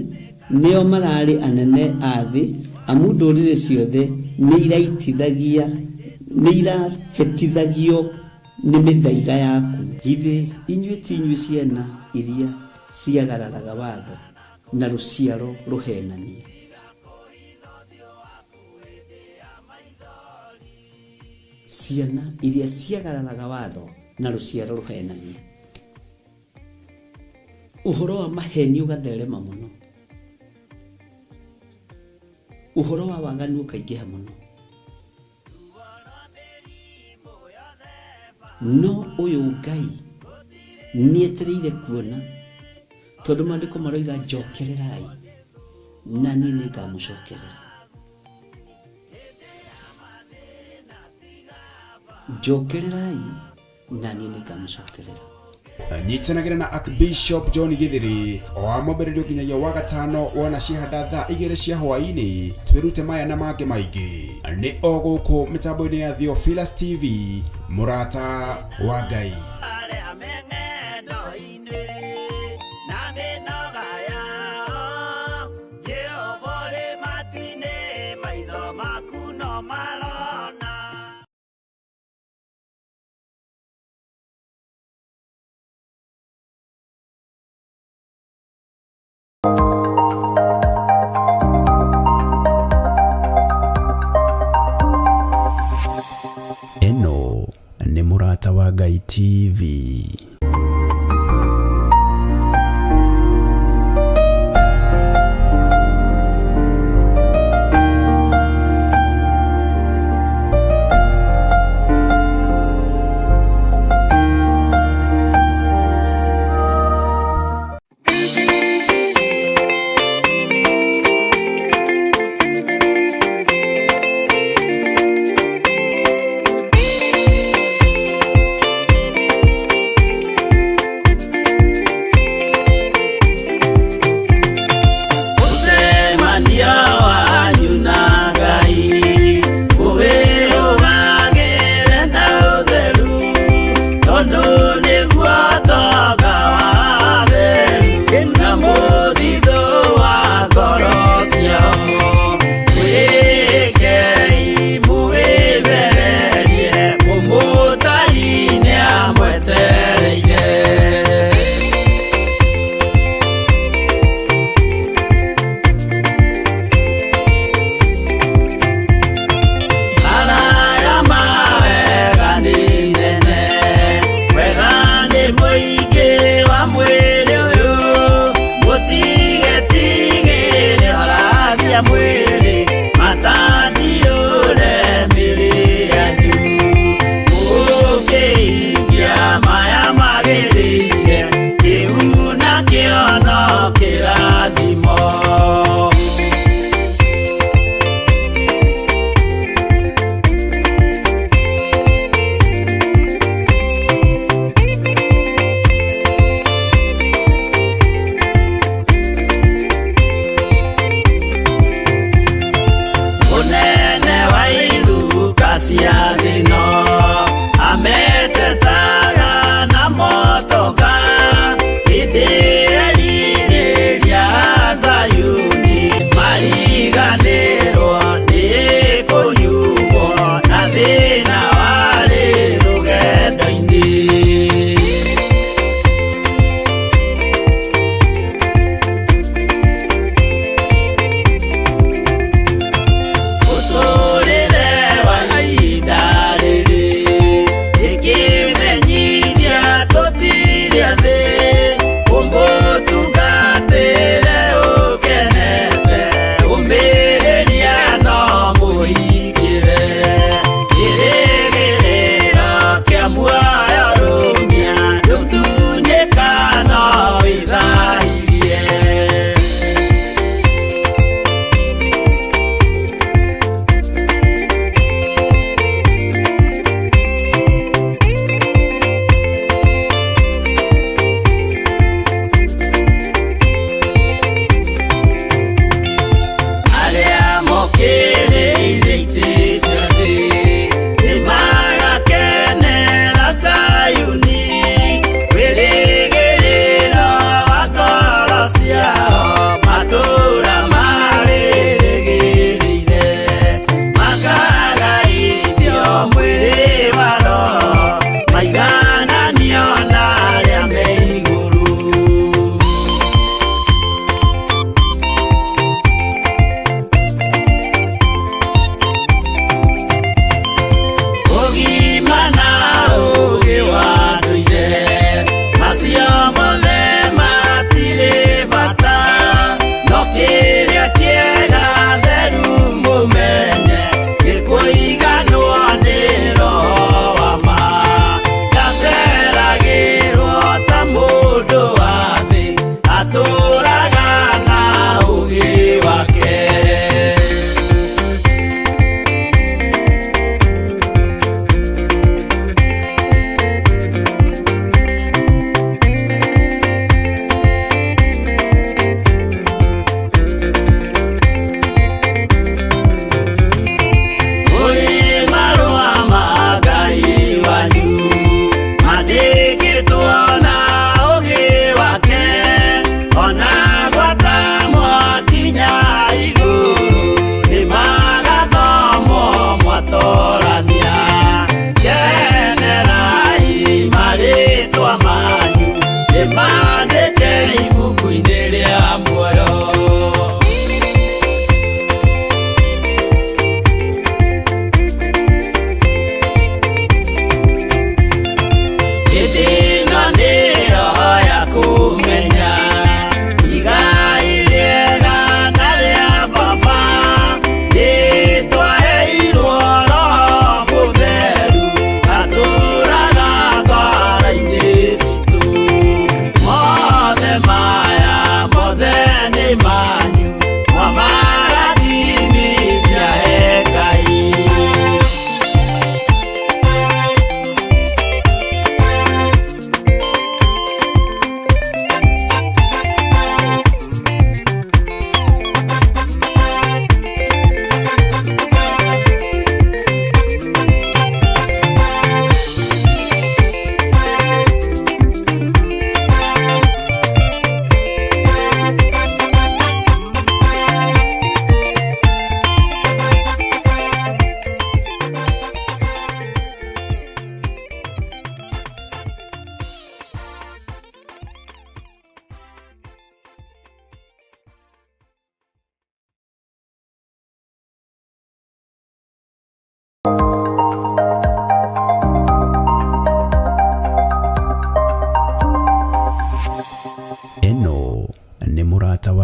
nĩo mararĩ anene a thĩ, amu ndũrĩrĩ ciothe nĩirahĩtithagio nĩ mĩthaiga yaku. Githĩ inyuĩ ti inyuĩ ciana iria ciagararaga watho na rũciaro rũhenanie? Ciana iria ciagararaga watho na rũciaro rũhenanie. Ũhoro wa maheni ũgatherema mũno. Ũhoro wa waganu ũkaingĩha mũno. No ũyũ Ngai nĩetereire kuona, tondũ maandĩko maroiga njokererai na niĩ nĩngamũcokerera. Njokererai na niĩ nĩngamũcokerera. Nyitanagĩra na Archbishop John Githiri o amũmbĩrĩrio nginyagia wa gatano wona ciahanda thaa 2 cia hwaĩ-inĩ. Twĩrute maya na mangĩ maingĩ nĩ o gũkũ mĩtambo-inĩ ya Theophilus TV, mũrata wa Ngai. Eno nĩ mũrata wa Ngai TV.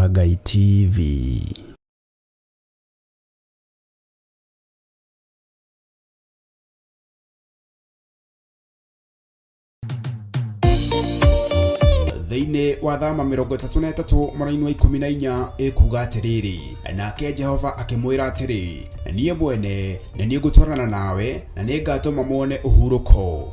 wa Ngai TV. Thĩinĩ wa thama 33 mweri wa 14 ĩkuga atĩrĩrĩ, nake Jehova akĩmwĩra atĩrĩ, niĩ mwene nĩ niĩ ngũtwarana nawe na nĩ ngatũma muone ũhurũko.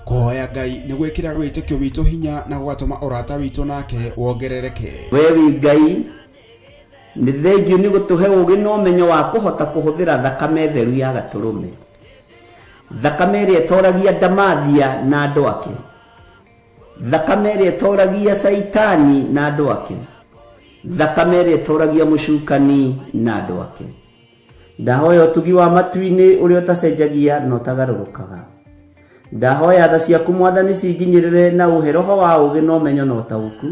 Kũhoya Ngai nĩ gwĩkĩra wĩtĩkio witũ hinya na gũgatũma ũrata witũ nake wongerereke. We wi Ngai nĩ thengiũ nĩ gũtũhe ũũgĩ na ũmenyo wa kũhota kũhũthĩra thakame theru ya Gatũrũme, thakame ĩrĩa ĩtoragia ndamathia na andũ ake, thakame ĩrĩa ĩtoragia Saitani na andũ ake, thakame ĩrĩa ĩtoragia mũcukani na andũ ake. Ndahoya ũtugi wa matu-inĩ ũrĩa ũtacenjagia na ũtagarũrũkaga. Ndahoya tha ciaku Mwathani cinginyĩrĩre na ũhe roho wa ũũgĩ na ũmenyo na ũtaũku,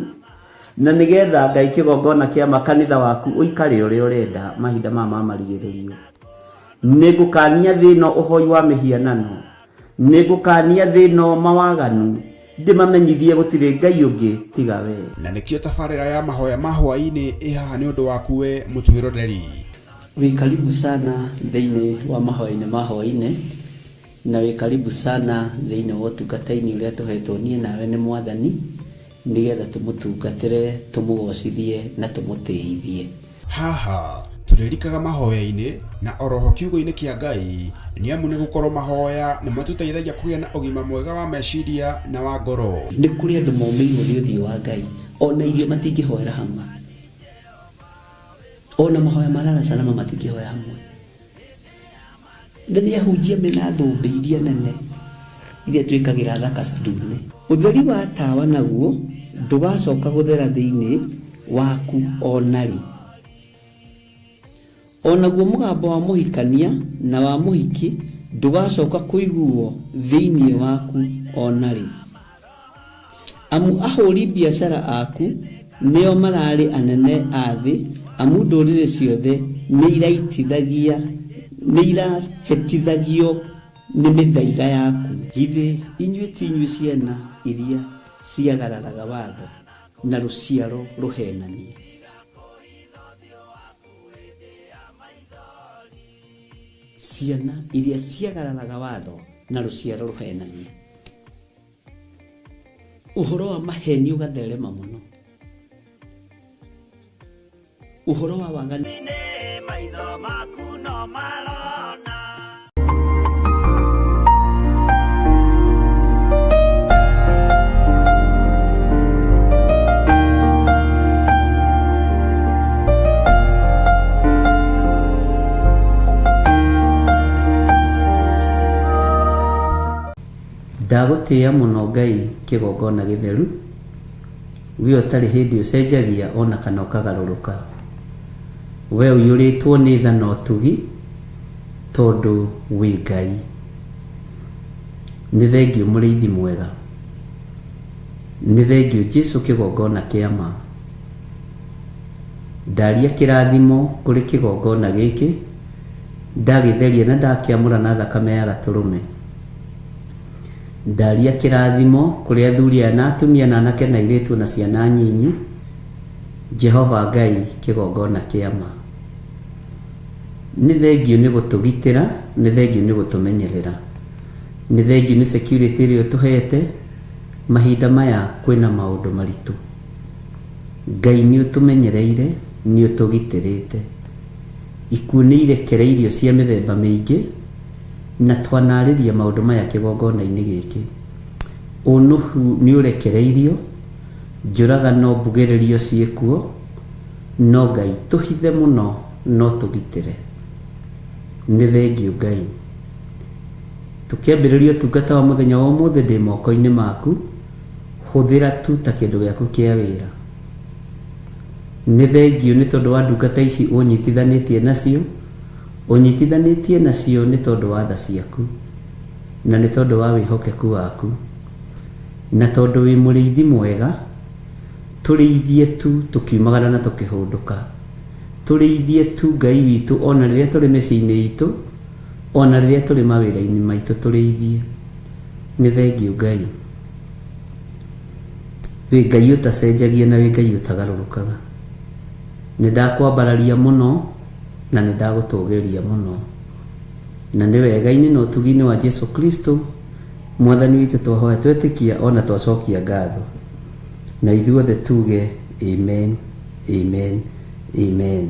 na nĩgetha Ngai kĩgongona kĩa makanitha waku ũikare ũrĩa ũrenda mahinda ma marigĩrĩrio. Nĩngũkania thĩno ũhoi wa mĩhianano, nĩngũkania thĩno mawaganu, ndĩmamenyithie gũtirĩ Ngai ũngĩ tiga we. Na nĩkĩo tabarĩra ya mahoya ma hwaĩ-inĩ ĩhaha nĩ ũndũ waku we mũtwĩroreri. Wĩ karibu sana thĩinĩ wa mahoya-inĩ ma hwaĩ-inĩ, na wĩ karibu sana thĩinĩ wa ũtungata-inĩ ũrĩa tũhetwo niĩ nawe nĩ Mwathani, nĩgetha tũmũtungatĩre, tũmũgocithie na tũmũtĩithie. Haha tũrĩrikaga mahoya-inĩ na oroho kiugo-inĩ kĩa Ngai, nĩ amu nĩ gũkorwo mahoya nĩ matũteithagia kũgĩa na ũgima mwega wa meciria na wa ngoro. Nĩ kũrĩ andũ momĩirwo nĩ ũthiũ wa Ngai, ona irio matingĩhoera hamwe, ona mahoya marara salama matingĩhoya hamwe. Nĩ ahunjia mena thũmbĩ iria nene iria twĩkagĩra thaka ndune. Ũtheri wa tawa naguo ndũgacoka gũthera thĩinĩ waku onarĩ. Onaguo mũgambo wa mũhikania na wa mũhiki ndũgacoka kũiguo thĩinĩ waku onarĩ. Amu ahũri biacara aku nĩo mararĩ anene a thĩ, amu ndũrĩrĩ ciothe nĩ irahĩtithagio nĩ mĩthaiga yaku. Githĩ inyuĩ ti inyuĩ ciana iria ciagararaga watho na rũciaro rũhenanie? Ciana iria ciagararaga watho na rũciaro rũhenanie. Ũhoro wa maheni ũgatherema mũno, ũhoro wa waganu maitho maku no marona. Ndagũtĩĩa mũno Ngai kĩgongona gĩtheru, we ũtarĩ hĩndĩ ũcenjagia ona kana ũkagarũrũka. We ũiyũrĩtwo nĩ tha na ũtugi tondũ wĩ Ngai. Nĩ thengiũ mũrĩithi mwega, nĩ thengiũ Jesũ kĩgongona kĩa ma. Ndaria kĩrathimo kũrĩ kĩgongona gĩkĩ, ndagĩtheria na ndakĩamũra na thakame ya Gatũrũme. Ndaria kĩrathimo kũrĩ athuri aya na atumia na anake na airĩtu na ciana nyinyi. Jehova Ngai kĩgongona kĩa ma. Nĩ thengiũ nĩ gũtũgitĩra, nĩ thengiũ nĩ gũtũmenyerera, nĩ thengiũ nĩ security ĩrĩa ũtũhete. Mahinda maya kwĩna maũndũ maritũ, Ngai nĩ ũtũmenyereire, nĩ ũtũgitĩrĩte. Ikuũ nĩ irekereirio cia mĩthemba mĩingĩ, na twanarĩria maũndũ maya kĩgongona-inĩ gĩkĩ. Ũnuhu nĩ ũrekereirio, njũragano mbugĩrĩrio ciĩkuo, no Ngai tũhithe mũno no tũgitĩre. Nĩ thengiũ Ngai. Tũkĩambĩrĩria ũtungata wa mũthenya wa ũmũthĩ ndĩ moko-inĩ maku, hũthĩra tu ta kĩndũ gĩaku kĩa wĩra. Nĩ thengiũ nĩ tondũ wa ndungata ici ũnyitithanĩtie nacio, ũnyitithanĩtie nacio nĩ tondũ wa tha ciaku, na nĩ tondũ wa wĩhokeku waku, na tondũ wĩ mũrĩithi mwega. Tũrĩithie tu tũkiumagara na tũkĩhũndũka, tũrĩithie tu Ngai witũ ona rĩrĩa tũrĩ mĩciĩ-inĩ itũ, ona rĩrĩa tũrĩ mawĩra-inĩ maitũ tũrĩithie. Nĩ thengiũ Ngai. wĩ Ngai ũtacenjagia na wĩ Ngai ũtagarũrũkaga. Nĩ ndakwambararia mũno na nĩ ndagũtũgĩria mũno, na nĩ wega-inĩ na ũtugi-inĩ wa Jesu Kristo Mwathani witũ twahoya twetĩkia ona twacokia ngatho, na ithuothe tuge amen, amen, amen.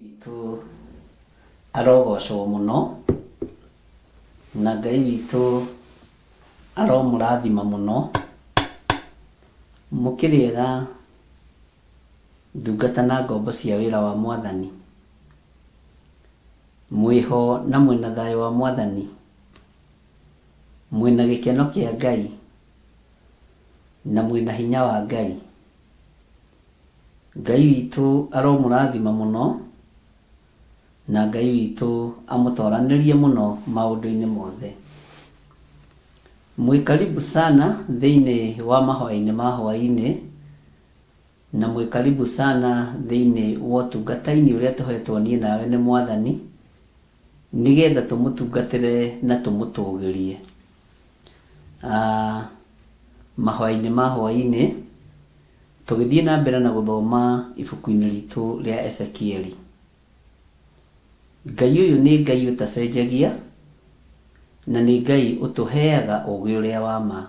Witũ arogocwo mũno, na Ngai witũ aromũrathima mũno. Mũkĩrĩega ndungata na ngombo cia wĩra wa Mwathani, mwĩho na mwĩna thayũ wa Mwathani, mwĩna gĩkeno kĩa Ngai na mwĩna hinya wa Ngai. Ngai witũ aromũrathima mũno, na Ngai witũ amũtoranĩrie mũno maũndũ-inĩ mothe. Mwĩ karibu sana thĩinĩ wa mahoya-inĩ ma hwaĩ-inĩ, na mwĩ karibu sana thĩinĩ wa ũtungata-inĩ ũrĩa tũhetwo niĩ nawe nĩ Mwathani, nĩgetha tũmũtungatĩre na tũmũtũgĩrie. Mahoya-inĩ ma hwaĩ-inĩ tũgĩthiĩ na mbere na gũthoma ibuku-inĩ ritũ rĩa Ezekieli. Ngai ũyũ nĩ Ngai ũtacenjagia, na nĩ Ngai ũtũheaga ũũgĩ ũrĩa wa ma.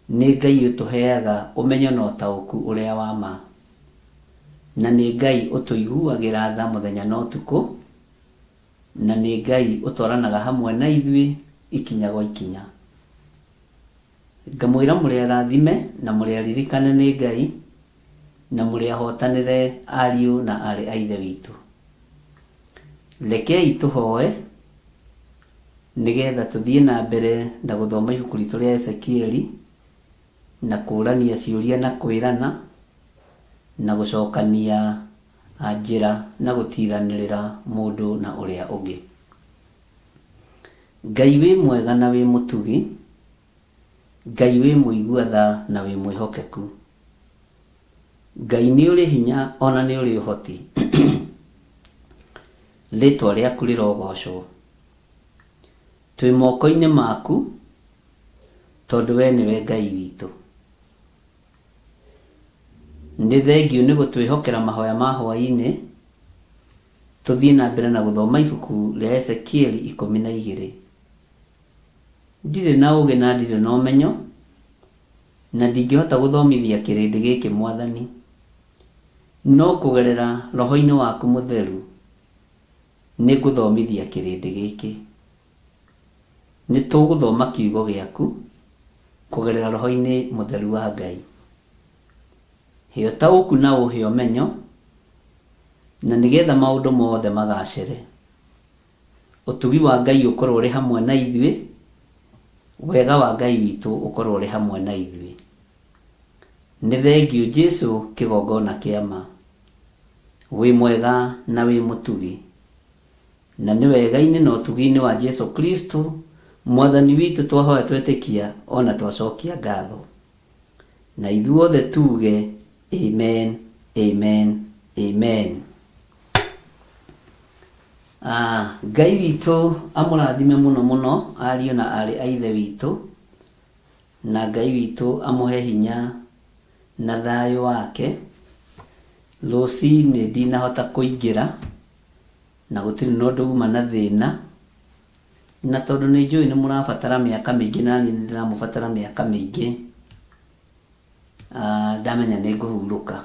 Nĩ Ngai ũtũheaga ũmenyo na ũtaũku ũrĩa wa ma, na nĩ Ngai ũtũiguagĩra tha mũthenya na ũtukũ, na nĩ Ngai ũtwaranaga hamwe na ithuĩ ikinya gwa ikinya. Ngamwĩra mũrĩ arathime na mũrĩ aririkane nĩ Ngai, na mũrĩ ahotanĩre ariũ na arĩ a Ithe witũ. Rekei tũhoe nĩgetha tũthiĩ na mbere na gũthoma ibuku ritũ rĩa Ezekieli, na kũũrania ciũria na kwĩrana, na gũcokania njĩra na gũtiranĩrĩra mũndũ na ũrĩa ũngĩ. Ngai wĩ mwega na wĩ mũtugi, Ngai wĩ mũigua tha na wĩ mwĩhokeku. Ngai nĩ ũrĩ hinya ona nĩ ũrĩ ũhoti. Rĩtwa rĩaku rĩrogocwo. Twĩ moko-inĩ maku, tondũ we nĩwe Ngai witũ. Nĩ thengiũ nĩ gũtwĩhokera mahoya ma hwaĩ-inĩ, tũthiĩ na mbere na gũthoma ibuku rĩa Ezekieli 12. Ndirĩ na ũũgĩ na ndirĩ na ũmenyo, na ndingĩhota gũthomithia kĩrĩndĩ gĩkĩ Mwathani, no kũgerera roho-inĩ waku mũtheru nĩ ngũthomithia kĩrĩndĩ gĩkĩ. Nĩ tũgũthoma kiugo gĩaku kũgerera roho-inĩ mũtheru wa Ngai. Heo taũku na ũhĩ ũmenyo, na nĩgetha maũndũ mothe magacĩre. Ũtugi wa Ngai ũkorwo ũrĩ hamwe na ithuĩ, wega wa Ngai witũ ũkorwo ũrĩ hamwe na ithuĩ. Nĩ thengiũ Jesũ kĩgongona kĩa ma. Wĩ mwega na wĩ mũtugi, na nĩ wega-inĩ na ũtugi-inĩ wa Jesu Kristo Mwathani witũ twahoya twetĩkia ona twacokia ngatho, na ithuothe tuge amen, amen, amen. Ngai witũ amũrathime mũno mũno ariũ na arĩ a Ithe witũ, na Ngai witũ amũhe hinya na thayũ wake. Rũcinĩ ndinahota kũingĩra na gũtirĩ na ũndũ uma na thĩna, na tondũ nĩ njũĩ nĩ mũrabatara mĩaka mĩingĩ na niĩ nĩ ndĩramũbatara mĩaka mĩingĩ, ndamenya nĩ ngũhurũka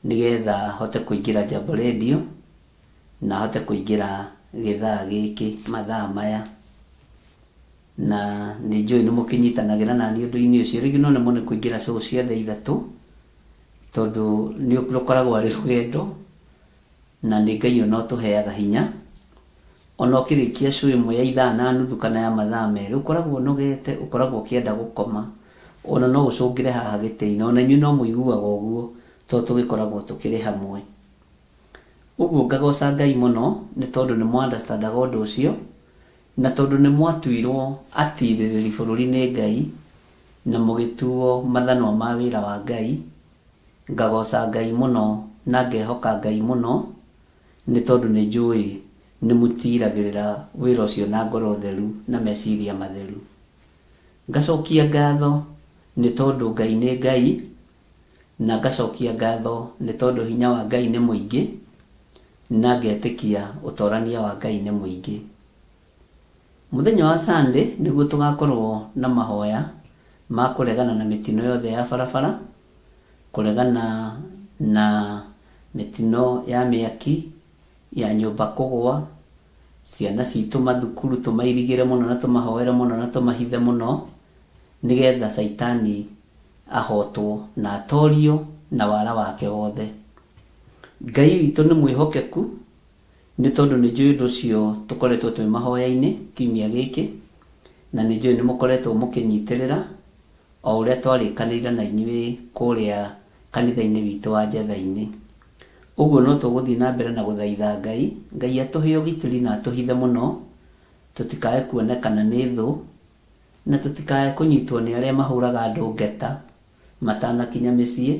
nĩgetha hote kũingĩra Jambo Radio na hote kũingĩra gĩthaa gĩkĩ mathaa maya, na nĩ njũĩ nĩ mũkĩnyitanagĩra na niĩ ũndũ-inĩ ũcio. Rĩngĩ no nĩ kũingĩra show cia thaa ithatũ, tondũ nĩ rũkoragwo arĩ rũgendo, na nĩ Ngai ona ũtũheaga hinya. Ona ũkĩrĩkia show ĩmwe ya ithaa na nuthu kana ya mathaa merĩ, ũkoragwo ũnogete, ũkoragwo ũkĩenda gũkoma, ona no ucungire haha gitĩ-inĩ, ona inyuĩ no mũiguaga ũguo tondũ tũgĩkoragwo tũkĩrĩ hamwe. Ũguo ngagoca Ngai mũno nĩ tondũ nĩ mwa-understandaga ũndũ ũcio, na tondũ nĩ mwatuirwo atirĩrĩri bũrũri nĩ Ngai na mũgĩtuo mathanwa ma wĩra wa Ngai. Ngagoca Ngai mũno na ngehoka Ngai mũno nĩ tondũ nĩ njũĩ nĩ mũtiragĩrĩra wĩra ũcio na ngoro theru na meciria matheru. Ngacokia ngatho nĩ tondũ Ngai nĩ Ngai, na ngacokia ngatho nĩ tondũ hinya wa Ngai nĩ mũingĩ, na ngetĩkia ũtorania wa Ngai nĩ mũingĩ. Mũthenya wa Sunday nĩguo tũgakorwo na mahoya ma kũregana na mĩtino yothe ya barabara, kũregana na mĩtino ya mĩaki, ya nyũmba kũgũa, ciana citũ mathukuru tũmairigĩre mũno na tũmahoere mũno na tũmahithe mũno, nĩgetha Saitani ahotwo na atorio na wara wake wothe. Ngai witũ nĩ mwĩhokeku nĩ tondũ nĩ njũĩ ũndũ ũcio tũkoretwo twĩ mahoya-inĩ kiumia gĩkĩ, na nĩ njũĩ nĩ mũkoretwo mũkĩnyitĩrĩra o ũrĩa twarĩkanĩire na inyuĩ kũrĩa kanitha-inĩ witũ wa Njetha-inĩ. Ũguo no tũgũthiĩ na mbere na gũthaitha Ngai, Ngai atũhe ũgitĩri na atũhithe mũno, tũtikae kuonekana nĩ thũ, na tũtikae kũnyitwo nĩ arĩa mahũraga andũ ngeta matanakinya mĩciĩ,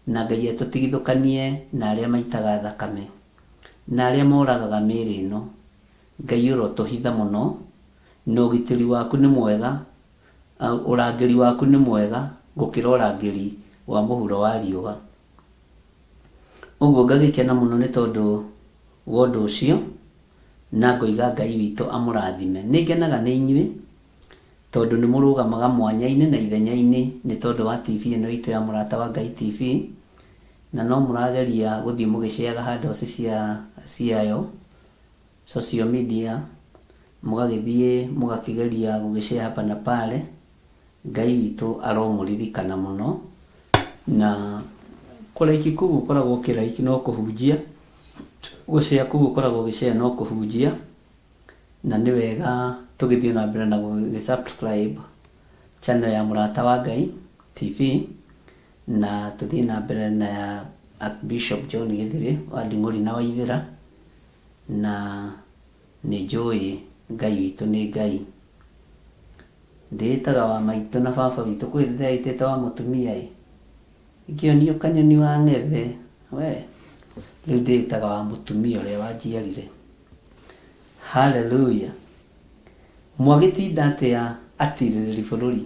na Ngai atũtigithũkanie na arĩa maitaga thakame na arĩa moragaga mĩĩrĩ ĩno. Ngai ũrotũhitha mũno, na ũgitĩri waku nĩ mwega, ũrangĩri waku nĩ mwega gũkĩra ũrangĩri wa mũhuro wa riũa. Ũguo ngagĩkena mũno nĩ tondũ wa ũndũ ũcio, na ngoiga Ngai witũ amũrathime. Nĩ ngenaga nĩ inyuĩ tondũ nĩ mũrũgamaga mwanya-inĩ na ithenya-inĩ nĩ tondũ wa TV ĩno itũ ya Mũrata wa Ngai TV, na no mũrageria gũthiĩ mũgĩceaga handles ciayo social media, mũgagĩthiĩ mũgakĩgeria gũgĩcea hapa na pale. Ngai witũ aromũririkana mũno, na kũraiki kũu gũkoragwo kĩraiki no kũhunjia, gũcea kũu gũkoragwo gĩcea no kũhunjia, na nĩ wega tũgĩthiĩ na mbere na gũgĩ-subscribe channel ya Mũrata wa Ngai TV, na tũthiĩ na mbere na ya Archbishop John Gĩthirĩ wa Nding'uri na Waithĩra, na nĩ njũĩ Ngai witũ nĩ Ngai. Ndĩĩtaga wa maitũ na baba witũ, kwĩ rĩrĩa ĩtĩte wa mũtumia ikĩonio kanyoni wa ng'ethe, we rĩu ndĩĩtaga wa mũtumia ũrĩa wanjiarire. Hallelujah. Mwagĩtinda atĩa atirĩrĩri bũrũri?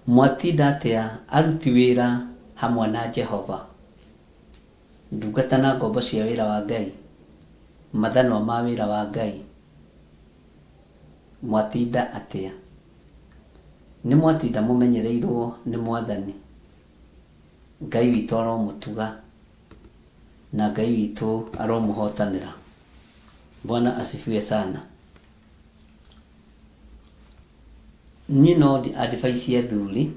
Mwatinda atĩa aruti wĩra hamwe na Jehova, ndungata na ngombo cia wĩra wa Ngai, mathanwa ma wĩra wa Ngai? Mwatinda atĩa? Nĩ mwatinda mũmenyereirwo nĩ Mwathani? Ngai witũ aromũtuga na Ngai witũ aromũhotanĩra. Bwana asifiwe sana. Niĩ no advice athuri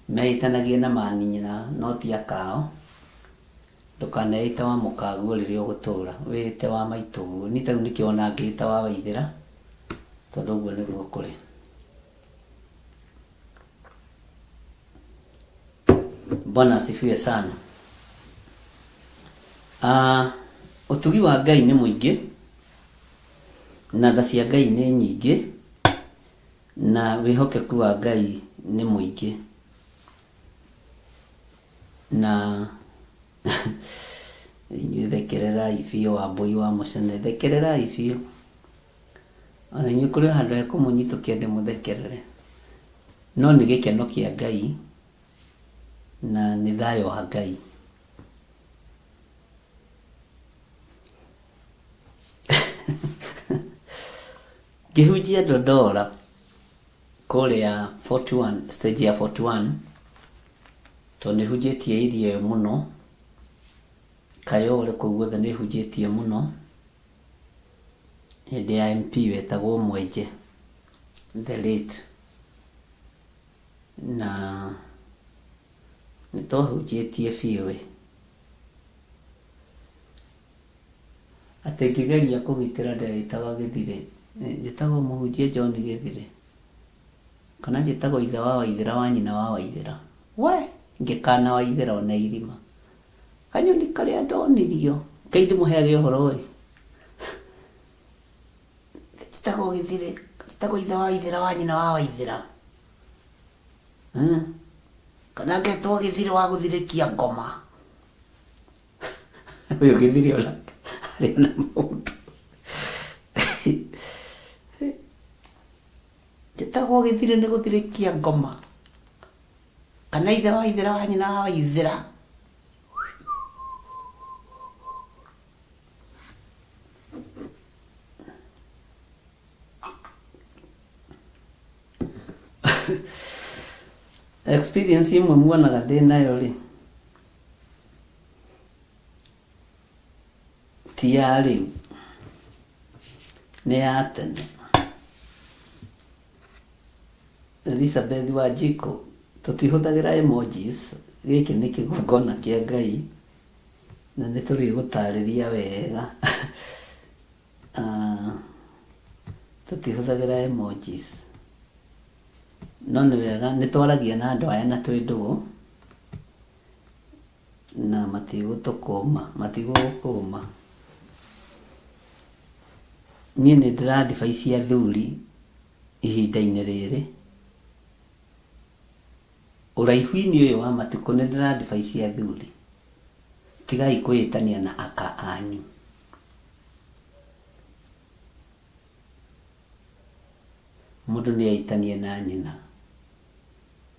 mehĩtanagie na manyina no ti akao. Ndũkaneĩte wa mũkaguo rĩrĩa ũgũtũũra, wĩĩte wa maitũ. Niĩ tarĩu nĩkĩo ona ngĩĩta wa Waithĩra tondũ ũguo nĩguo kũrĩ. Bwana asifiwe sana. Ũtugi wa Ngai nĩ mũingĩ na tha cia Ngai nĩ nyingĩ, na wĩhokeku wa Ngai nĩ mũingĩ, na inyuĩ thekererai biũ Wambũi wa Mũcene, thekererai biũ. Ona inyuĩ kũrĩ handũ ha kũmũnyitũkia ndĩmũthekerere, no nĩ gĩkeno kĩa Ngai na nĩ thayũ wa Ngai. Ngĩhunjia Ndondora kũrĩa 41 stage ya 41, tondũ nĩ hunjĩtie area ĩyo mũno, Kayole kũu guothe nĩ hunjĩtie mũno, hĩndĩ ya MP wetagwo Mwenje the late, na nĩ twahunjĩtie biũ atĩ ngĩgeria kũgitĩra ndĩretaga Gĩthirĩ, njĩtagwo mũhunjia John Gĩthirĩ. kana njĩtagwo ithe wa Waithĩra wa nyina wa Waithĩra. We ngĩkana Waithĩra ona irima, kanyoni karĩa ndonirio Ngai ndĩmũheage ũhoro ĩ, njĩtagwo Gĩthire, njĩtagwo ithe wa Waithĩra wa nyina wa Waithĩra, kana ngetwo Gĩthire wa gũthirĩkia ngoma. Ũyũ Gĩthire ona arĩ na maũndũ. Njĩtagwo Gĩthire nĩ gũthirĩkia ngoma, kana ithe wa Waithĩra wa nyina wa Waithĩra. Experience imwe muonaga ndĩ nayo rĩ, ti ya rĩu, nĩ ya tene. Elizabeth Wanjiku, tũtihũthagĩra emojis, gĩkĩ nĩ kĩgongona kĩa Ngai na nĩ tũrĩgũtarĩria wega. Tũtihũthagĩra emojis, no nĩ wega nĩ twaragia na andũ aya na twĩ ndũgũ na matigũgũkũma. Niĩ nĩ ndĩradivaicia athuri ihinda-inĩ rĩrĩ, ũraihu-inĩ ũyũ wa matukũ nĩ ndĩradivaicia athuri, tigai kwĩtania na aka anyu. Mũndũ nĩ aitanie na nyina,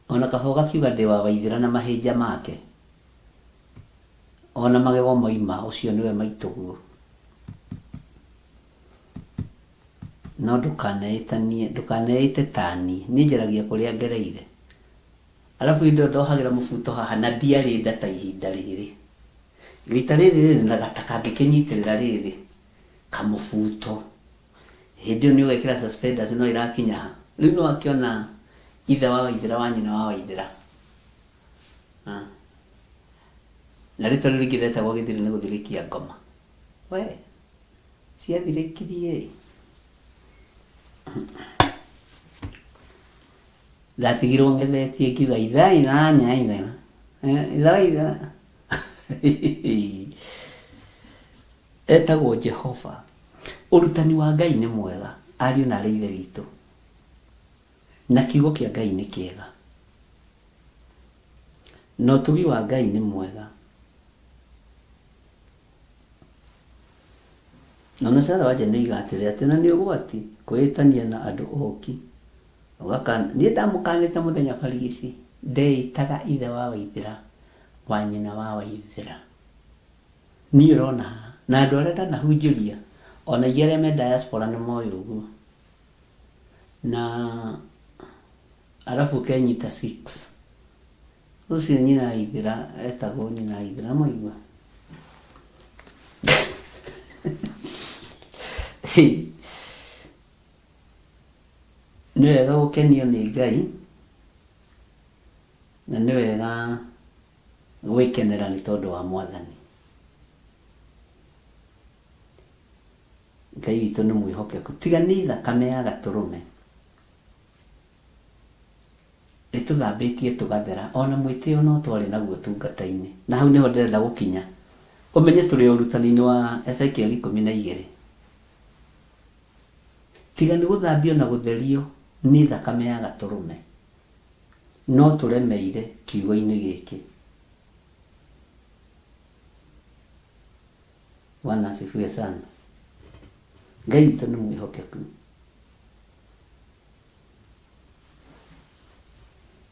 ona kabo gakiuga ndĩ wa Waithĩra na mahĩnja make, ona magego moima ũcio nĩwe maitũguo. No ndũkaneĩtanie, ndũkaneĩte tani, niĩ njaragia kũrĩa ngereire. Alafu indo ndohagĩra mũbuto haha na ndiarĩ nda ta ihinda rĩrĩ. Rita rĩrĩ na gata kangĩkĩnyitĩrĩra rĩrĩ kamũbuto, hĩndĩ ĩyo nĩ ũgekĩra suspenders no irakinya ha. Rĩu no akĩona ithe wa Waithĩra wa nyina wa Waithĩra. Na rĩtwa rĩu rĩngĩ retagwo Gĩthire nĩ gũthirĩkia ngoma. We ciathirĩkirie ndatigirwo ngethetie ngiuga ithainanya ithaitha. Etagwo Jehova. Ũrutani wa Ngai nĩ mwega, ariũ na arĩ ithe witũ, na kiugo kĩa Ngai nĩ kĩega, na ũtugi wa Ngai nĩ mwega. Na Sarah waje nĩ igatĩre atĩ na nĩ ũgwati kwĩtania na andũ oki. Niĩ ndamũkanĩte mũthenya barigici, ndeĩtaga ithe wa Waithĩra wa nyina wa Waithĩra. Niĩ ũrona na andũ arĩa ndanahunjĩria ona aingĩ arĩa me diaspora nĩ moĩ ũguo. Na alafu kenyita 6 ũcio nyina Waithĩra etagwo nyina Waithĩra mũigua. Nĩ wega gũkenio nĩ Ngai na nĩ wega gwĩkenera nĩ tondũ wa Mwathani. Ngai witũ nĩ mwĩhokeku, tiga nĩ thakame ya Gatũrũme ĩtũthambĩtie tũgathera, ona mwĩtĩo no twarĩ naguo tungata-inĩ. Na hau nĩho ndĩrenda gũkinya, ũmenye tũrĩ ũrutani-inĩ wa Ezekiel 12. Tiga nĩ gũthambio na gũtherio nĩ thakame ya Gatũrũme, no tũremeire kiugo-inĩ gĩkĩ. Bwana asifiwe sana. Ngai witũ nĩ mwĩhokeku.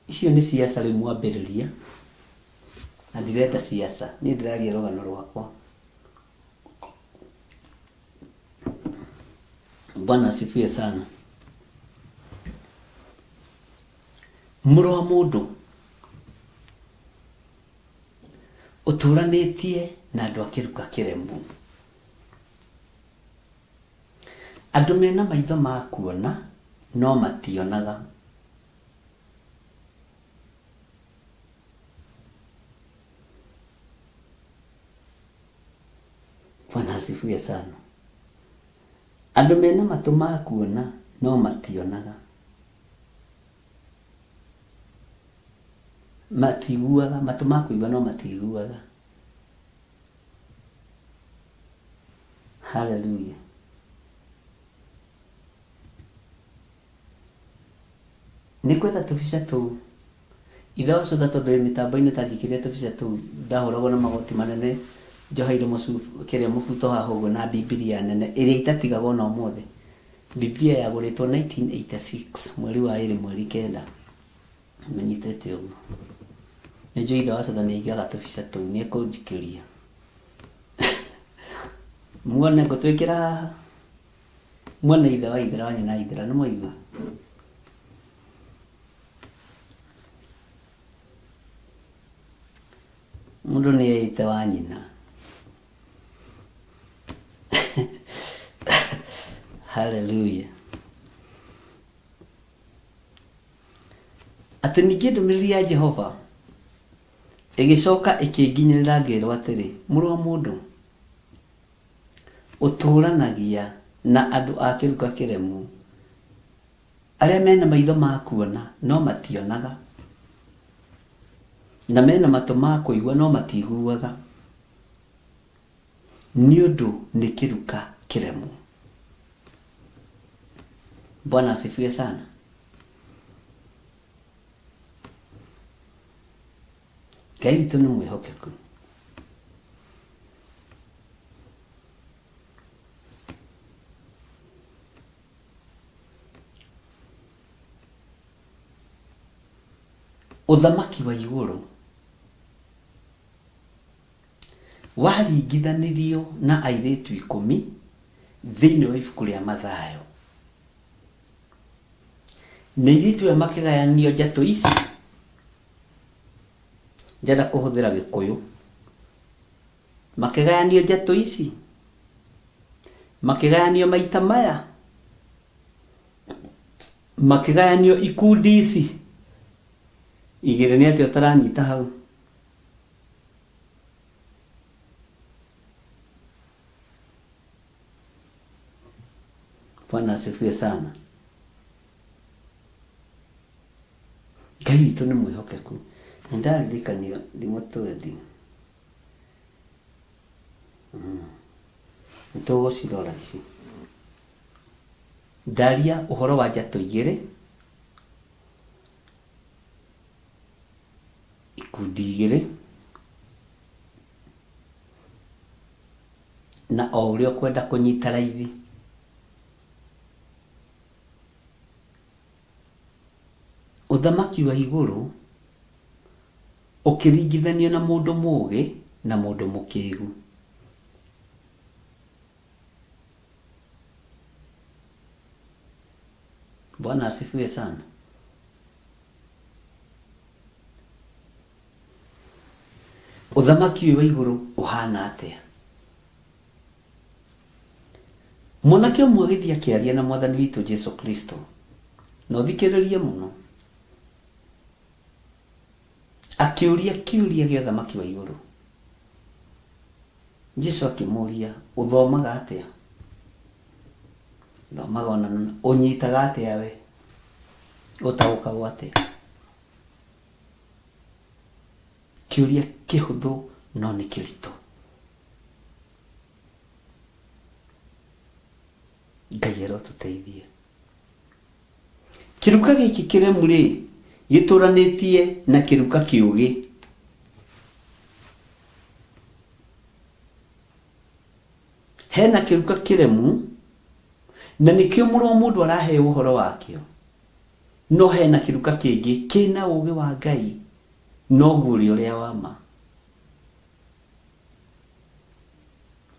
Icio nĩ ciaca rĩu mwambĩrĩria, na ndirenda ciaca, niĩ ndĩraria rũgano rwakwa. Bwana asifiwe sana. Mũrũ wa mũndũ, ũtũranĩtie na andũ a kĩruka kĩremu, andũ mena maitho ma kuona no mationaga. Bwana asifiwe sana. Andũ mena matũ ma kuona no mationaga. matiguaga, matu ma kũigua no matiguaga. Hallelujah. Nĩ kwenda tũbica tũu ithe ũcio tondũ mĩtambo-inĩ tanjikĩrĩte tũbica tũu ndahũragwo na magoti manene njoheire kĩrĩa mũbuto haha ũguo na Biblia nene ĩrĩa itatigaga ona ũmũthĩ. Biblia yagũrĩtwo 1986 mweri wa 2 mweri 9 menyitete ũguo. Nĩ njũĩ ithe wacio nĩ aigaga tũbica tũu nĩ ekũnjikĩria muone ngũtwĩkĩra muone ithe wa Ithera wa nyina Ithera nĩ mwaigua. Mũndũ nĩ eite wa nyina. Hallelujah. Atĩ ningĩ ndũmĩrĩri ya Jehova ĩgĩcoka ĩkĩnginyĩrĩra ngĩrwo atĩrĩ, mũrũ wa mũndũ, ũtũranagia na andũ a kĩruka kĩremu arĩa mena maitho ma kuona no mationaga, na mena matũ ma kũigua no matiguaga, nĩ ũndũ nĩ kĩruka kĩremu. Bwana asifiwe sana. Ngai witũ nĩ mwĩhokeku. Ũthamaki wa igũrũ waringithanirio na airĩtu 10 thĩinĩ wa ibuku rĩa Mathayo. Nĩ airĩtu aya makĩgayanio njatũ ici, njenda kũhũthĩra Gĩkũyũ, makĩgayanio njatũ ici, makĩgayanio maita maya, makĩgayanio ikundi ici igĩrĩ. Nĩ atĩ ũtaranyita hau? Bwana asifiwe sana. Ngai witũ nĩ mwĩhokeku. Nĩndaririkania thimo twendi nĩtũgũcirora ici. Ndaria ũhoro wa njatũ igĩrĩ, ikundi igĩrĩ, na o ũrĩa ũkwenda kũnyita raithi. Ũthamaki wa igũrũ ũkĩringithanio na mũndũ mũũgĩ na mũndũ mũkĩĩgu. Bwana asifiwe sana. Ũthamaki wa igũrũ ũhana atĩa? Mwanake ũmwe agĩthiĩ akĩaria na Mwathani witũ Jesu Kristo, na ũthikĩrĩrie mũno, akĩũria kĩũria gĩa ũthamaki wa igũrũ. Jesu akĩmũria, ũthomaga atĩa? Thomaga ona ũnyitaga atĩa we? Ũtaũkagwo atĩa? Kĩũria kĩhũthũ no nĩ kĩritũ. Ngai arotũteithie. Kĩruka gĩkĩ kĩremu rĩ, gĩtũranĩtie na kĩruka kĩũgĩ. Hena kĩruka kĩremu na nĩkĩo mũrũ wa mũndũ araheo ũhoro wakĩo. No hena kĩruka kĩngĩ kĩna ũgĩ wa Ngai, noguo ũrĩa wa ma.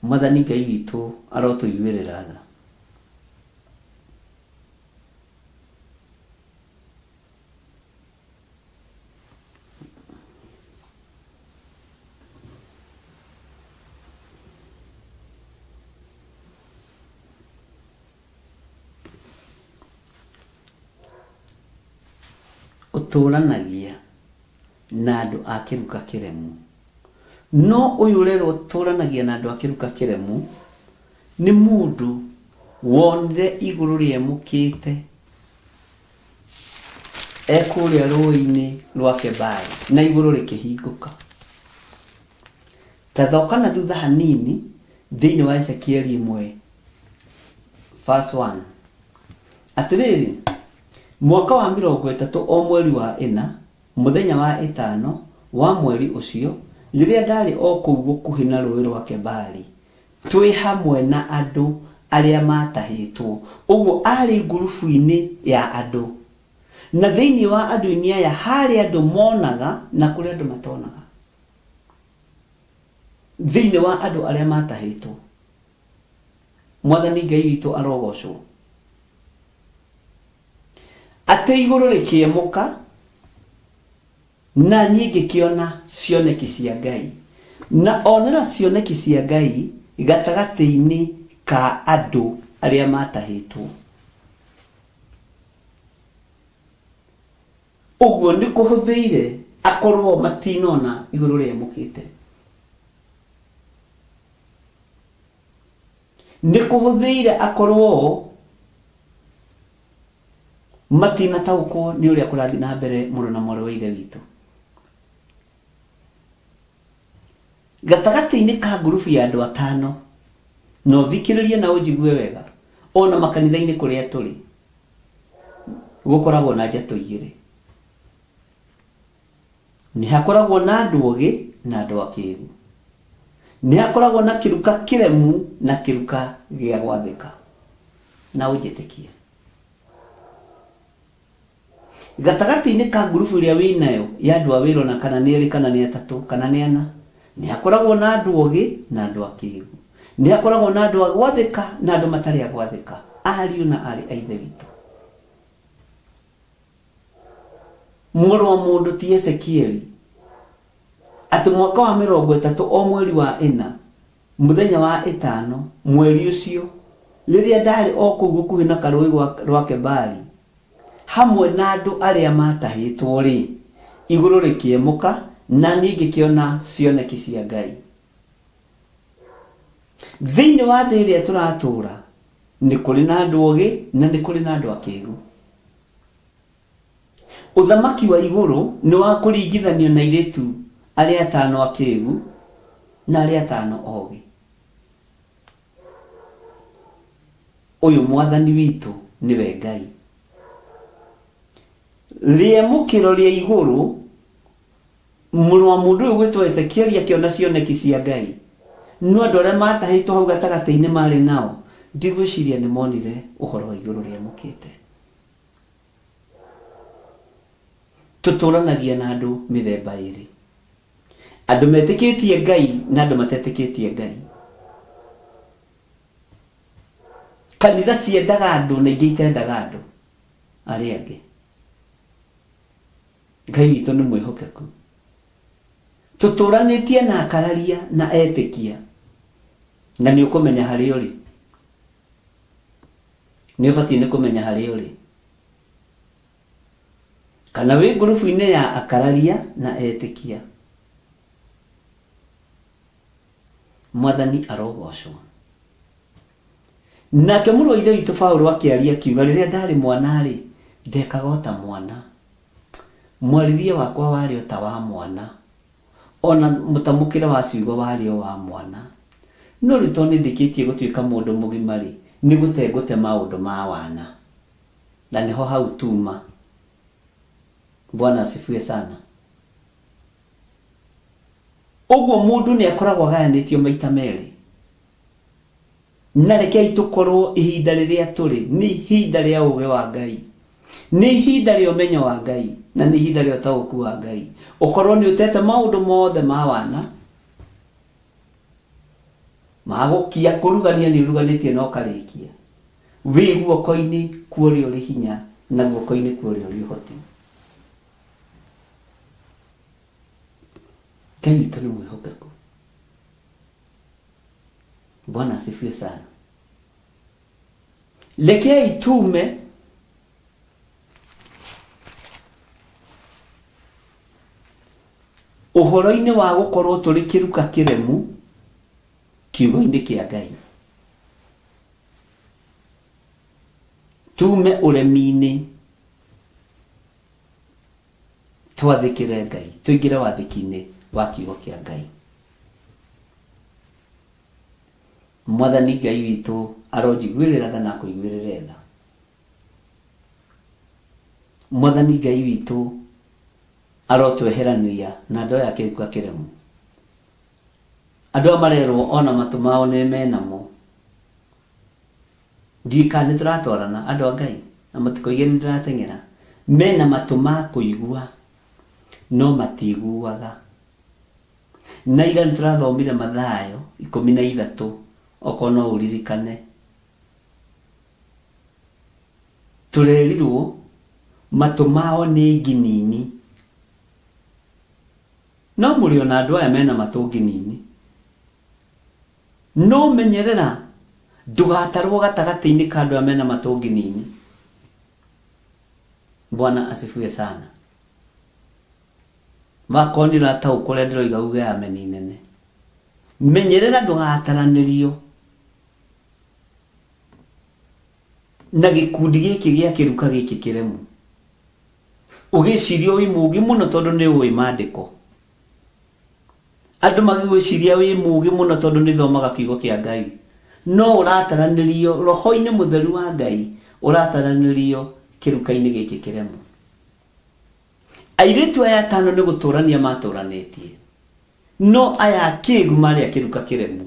Mwathani Ngai witũ arotũiguĩrĩra tha. Ũtũranagia na andũ a kĩruka kĩremu. No ũyũ ũrerwo ũtũranagia na andũ a kĩruka kĩremu nĩ mũndũ wonire igũrũ rĩemũkĩte, ekuria rũĩ-inĩ rwa Kebari na igũrũ rĩkĩhingũka. Ta thokana thutha hanini thĩinĩ wa Ezekieli 1 verse 1. Atĩrĩrĩ, mwaka wa 30 o mweri wa 4 mũthenya wa 5 wa mweri ũcio, rĩrĩa ndarĩ o kũu gũkuhĩ na rũĩ rwa Kebari, twĩ hamwe na andũ arĩa matahĩtwo. Ũguo arĩ ngurubu-inĩ ya andũ, na thĩinĩ wa andũ-inĩ aya harĩ andũ monaga na kũrĩ andũ matonaga. Thĩinĩ wa andũ arĩa matahĩtwo, Mwathani Ngai witũ arogocwo. Atĩ igũrũ rĩkĩemũka na niĩ ngĩkĩona cioneki cia Ngai, na onera cioneki cia Ngai gatagatĩ-inĩ ka andũ arĩa matahĩtwo. Ũguo nĩ kũhũthĩire akorwo matinona igũrũ rĩemũkĩte. Nĩ kũhũthĩire akorwo matinataũkwo nĩ ũrĩa kũrathiĩ na mbere mũrũ na mwarĩ wa Ithe witũ. Gatagatĩ-inĩ ka ngurubu ya andũ 5, no thikĩrĩrie na ũnjigue wega, ona makanitha-inĩ kũrĩa tũrĩ gũkoragwo na njatũ igĩrĩ. Nĩ hakoragwo na andũ ogĩ na andũ akĩĩgu. Nĩ hakoragwo na kĩruka kĩremu na kĩruka gĩa gwathĩka. Na ũnjĩtĩkie, gatagatĩ-inĩ ka ngurubu ĩrĩa wĩnayo ya andũ a wĩra, na kana nĩ 2 kana nĩ 3 kana nĩ 4, nĩ hakoragwo na andũ ogĩ na andũ akĩĩgu. Nĩ hakoragwo na andũ a gwathĩka na andũ matarĩ a gwathĩka, ariũ na arĩ a Ithe witũ. Mũrũ wa mũndũ ti Ezekieli, atĩ mwaka wa 30 o mweri wa 4 mũthenya wa 5 mweri ũcio, rĩrĩa ndarĩ o kũu gũkuhĩ na karũĩ rwa Kebari hamwe na andũ arĩa matahĩtwo rĩ, igũrũ rĩkĩemũka na niĩ ngĩkĩona cioneki cia Ngai. Thĩinĩ wa thĩ ĩrĩa tũratũũra nĩ kũrĩ na andũ ogĩ na nĩ kũrĩ na andũ akĩĩgu. Ũthamaki wa igũrũ nĩ wa kũringithanio na airĩtu arĩa 5 akĩĩgu na arĩa 5 ogĩ. Ũyũ Mwathani witũ nĩwe Ngai. Rĩemũkĩro rĩa igũrũ, mũrũ wa mũndũ ũyũ gwĩtwo Ezekieli akĩona cioneki cia Ngai, no andũ arĩa matahĩtwo hau gatagatĩ-inĩ marĩ nao, ndigwĩciria nĩ monire ũhoro wa igũrũ rĩemũkĩte. Tũtũranagia na andũ mĩthemba ĩrĩ, andũ metĩkĩtie Ngai na andũ matetĩkĩtie Ngai. Kanitha ciendaga andũ na ingĩ itendaga andũ arĩa angĩ. Ngai witũ nĩ mwĩhokeku. Tũtũranĩtie na akararia na etĩkia, na nĩ ũkũmenya harĩ ũrĩ. Nĩ ũbatiĩ nĩ kũmenya harĩ ũrĩ. Kana wĩ ngurubu-inĩ ya akararia na etĩkia. Mwathani arogocwo. Nake mũrũ wa Ithe witũ Paulo akĩaria akiuga, rĩrĩa ndarĩ mwana rĩ, ndekaga o ta mwana. Mwarĩrie wakwa warĩ o ta wa mwana, ona mũtamũkĩre wa ciugo warĩ o wa mwana. No rĩu tondũ nĩndĩkĩtie gũtuĩka mũndũ mũgima rĩ, nĩ gũte maũndũ ma wana. Na nĩho hau tuma. Bwana asifiwe sana. Ũguo mũndũ nĩ akoragwo agayanĩtio maita merĩ. Na rekei tũkorwo ihinda rĩrĩa tũrĩ nĩ ihinda rĩa ũũgĩ wa Ngai, nĩ ihinda rĩa ũmenyo wa Ngai, na nĩ ihinda rĩa ũtaũku wa Ngai. Ũkorwo nĩ ũtete maũndũ mothe ma wana, magũkia kũrugania nĩ ũruganĩtie na ũkarĩkia. Wĩ guoko-inĩ kwa ũrĩa ũrĩ hinya na guoko-inĩ kwa ũrĩa ũrĩ ũhoti. Ngai witũ nĩ mwĩhokeku. Bwana asifiwe sana. Rekei tume ũhoro-inĩ wa gũkorwo tũrĩ kĩruka kĩremu kiugo-inĩ kĩa Ngai. Tume ũremi-inĩ twathikire Ngai, tuingire wathiki-inĩ wa kiugo kĩa Ngai. Mwathani Ngai witũ aronjiguĩrĩra tha na kũiguĩrĩra tha. Mwathani Ngai witũ arotweheranĩria na andũ aya kĩruka kĩremu. Andũ aya marerwo ona matũ mao nĩ menamo. Ndika nĩ tũratwarana andũ a Ngai na matikoige nĩ ndĩrateng'era. Mena matũ ma kũigua no matiguaga. Na ira nĩ tũrathomire Mathayo 13 okorwo no ũririkane. Tũrerirwo matũ mao nĩ nginini. No mũrĩ ona andũ aya mena matũ nginini. No menyerera ndũgatarwo gatagatĩ-inĩ ka andũ aya mena matũ nginini. Bwana asifiwe sana. Makonira ta ukore ndiroiga uge ya meninene. Menyerera ndũgataranĩrio na gĩkundi gĩkĩ gĩa kĩruka gĩkĩ kĩremu. Ũgĩciria wĩ mũũgĩ mũno tondũ nĩ ũĩ maandĩko. Andũ magĩgwĩciria wĩ mũũgĩ mũno tondũ nĩ thomaga kiugo kĩa Ngai. No ũrataranĩrio roho-inĩ mũtheru wa Ngai, ũrataranĩrio kĩruka-inĩ gĩkĩ kĩremu. Airĩtu aya 5 nĩ gũtũrania matũranĩtie. No aya kĩgu marĩa kĩruka kĩremu.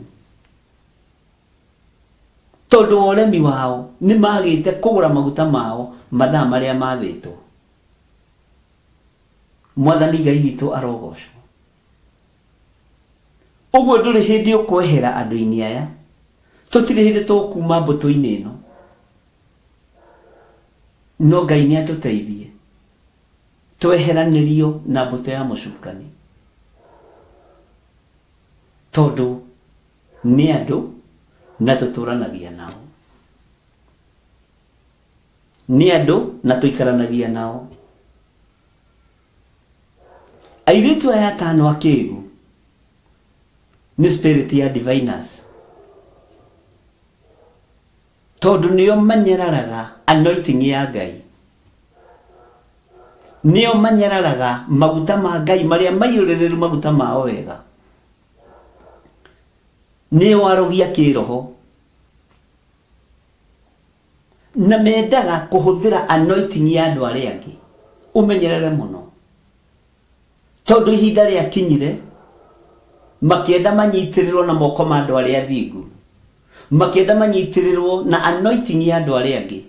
Tondũ ũremi wao nĩ magĩte kũgũra maguta mao mathaa marĩa mathĩtwo. Mwathani Ngai witũ arogocwo. Ũguo ndũrĩ hĩndĩ ũkwehera andũ-inĩ aya. Tũtirĩ hĩndĩ tũkuma mbũtũ-inĩ ĩno. No Ngai nĩ atũteithie tweheranĩrio na mbũtũ ya mũcukani. Tondũ nĩ andũ na tũtũranagia nao. Nĩ andũ na tũikaranagia nao. Airĩtu aya 5 akĩgu nĩ spirit ya diviners. Tondũ nĩo manyeraraga anointing ya Ngai. Nĩo manyeraraga maguta ma Ngai marĩa maiyũrĩrĩru maguta mao wega. Nĩo arogia kĩroho. Na mendaga kũhũthĩra anointing ya andũ arĩa angĩ. Ũmenyerere mũno. Tondũ ihinda rĩa kinyire makĩenda manyitĩrĩrwo na moko ma andũ arĩa athingu. Makĩenda manyitĩrĩrwo na anointing ya andũ arĩa angĩ.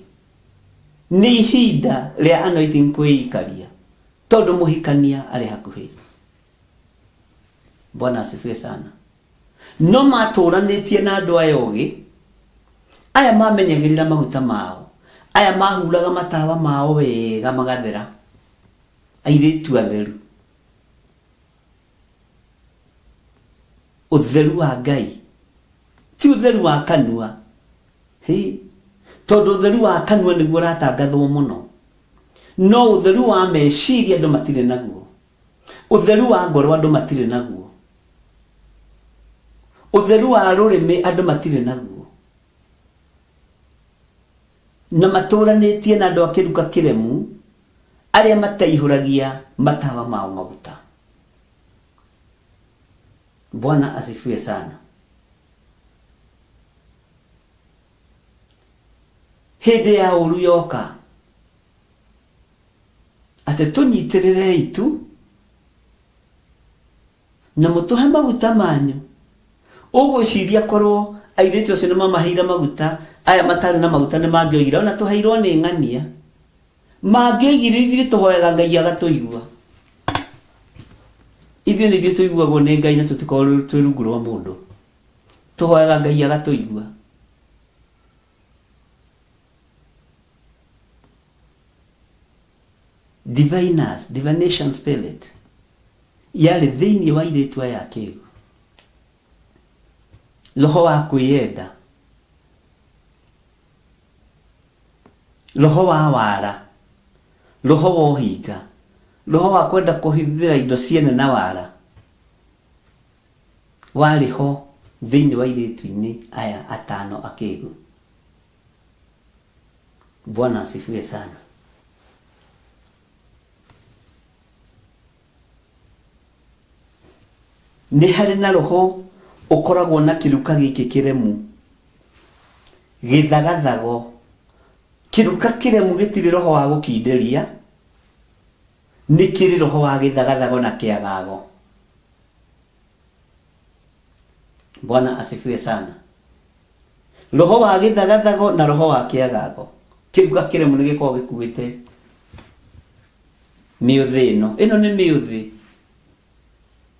Nĩ ihinda rĩa anointing kwĩikaria. Tondũ mũhikania arĩ hakuhĩ. Bwana asifiwe sana. No matũranĩtie na andũ aya ũgĩ. Aya mamenyagĩrĩra maguta mao. Aya mahuraga matawa mao wega magathera. Airĩtu atheru. Ũtheru wa Ngai ti ũtheru wa kanua. Tondũ ũtheru wa kanua nĩguo ũratangathwo mũno. No ũtheru wa meciria andũ matirĩ naguo. Ũtheru wa ngoro andũ matirĩ naguo. Ũtheru wa rũrĩmĩ andũ matirĩ naguo. Na matũranĩtie na andũ a kĩruka kĩremu arĩa mataihũragia matawa mao maguta. Bwana asifiwe sana. Hĩndĩ ya ũru yoka atĩ tũnyitĩrĩrei tu na mũtũhe maguta manyu. Ũgwĩciria korwo airĩtu acio nĩ mamaheire maguta, aya matarĩ na maguta nĩ mangĩoigire ona tũheirwo nĩ ng'ania. Mangĩoigire ithuĩ tũhoyaga Ngai agatũigua. Ithuĩ nĩ ithuĩ tũiguagwo nĩ Ngai na tũtikorwo twĩ rungu rwa mũndũ. Tũhoyaga Ngai agatũigua. Diviners, divination spirit yarĩ thĩinĩ wa airĩtu aya akĩgu. Roho wa kwĩyenda, roho wa wara, roho wa ũhinga, roho wa kwenda kũhithĩra indo ciene na wara warĩ ho thĩinĩ wa airĩtu-inĩ aya 5 akĩgu. Bwana asifiwe sana. nĩ harĩ na roho ũkoragwo na kĩruka gĩkĩ kĩremu gĩthagathago. Kĩruka kĩremu gĩtirĩ roho wa gũkindĩria, nĩ kĩrĩ roho wa gĩthagathago na kĩagago. Bwana asifiwe sana. Roho wa gĩthagathago na roho wa kĩagago. Kĩruka kĩremu nĩ gĩkoragwo gĩkuĩte mĩũthĩ ĩno. Ĩno nĩ mĩũthĩ.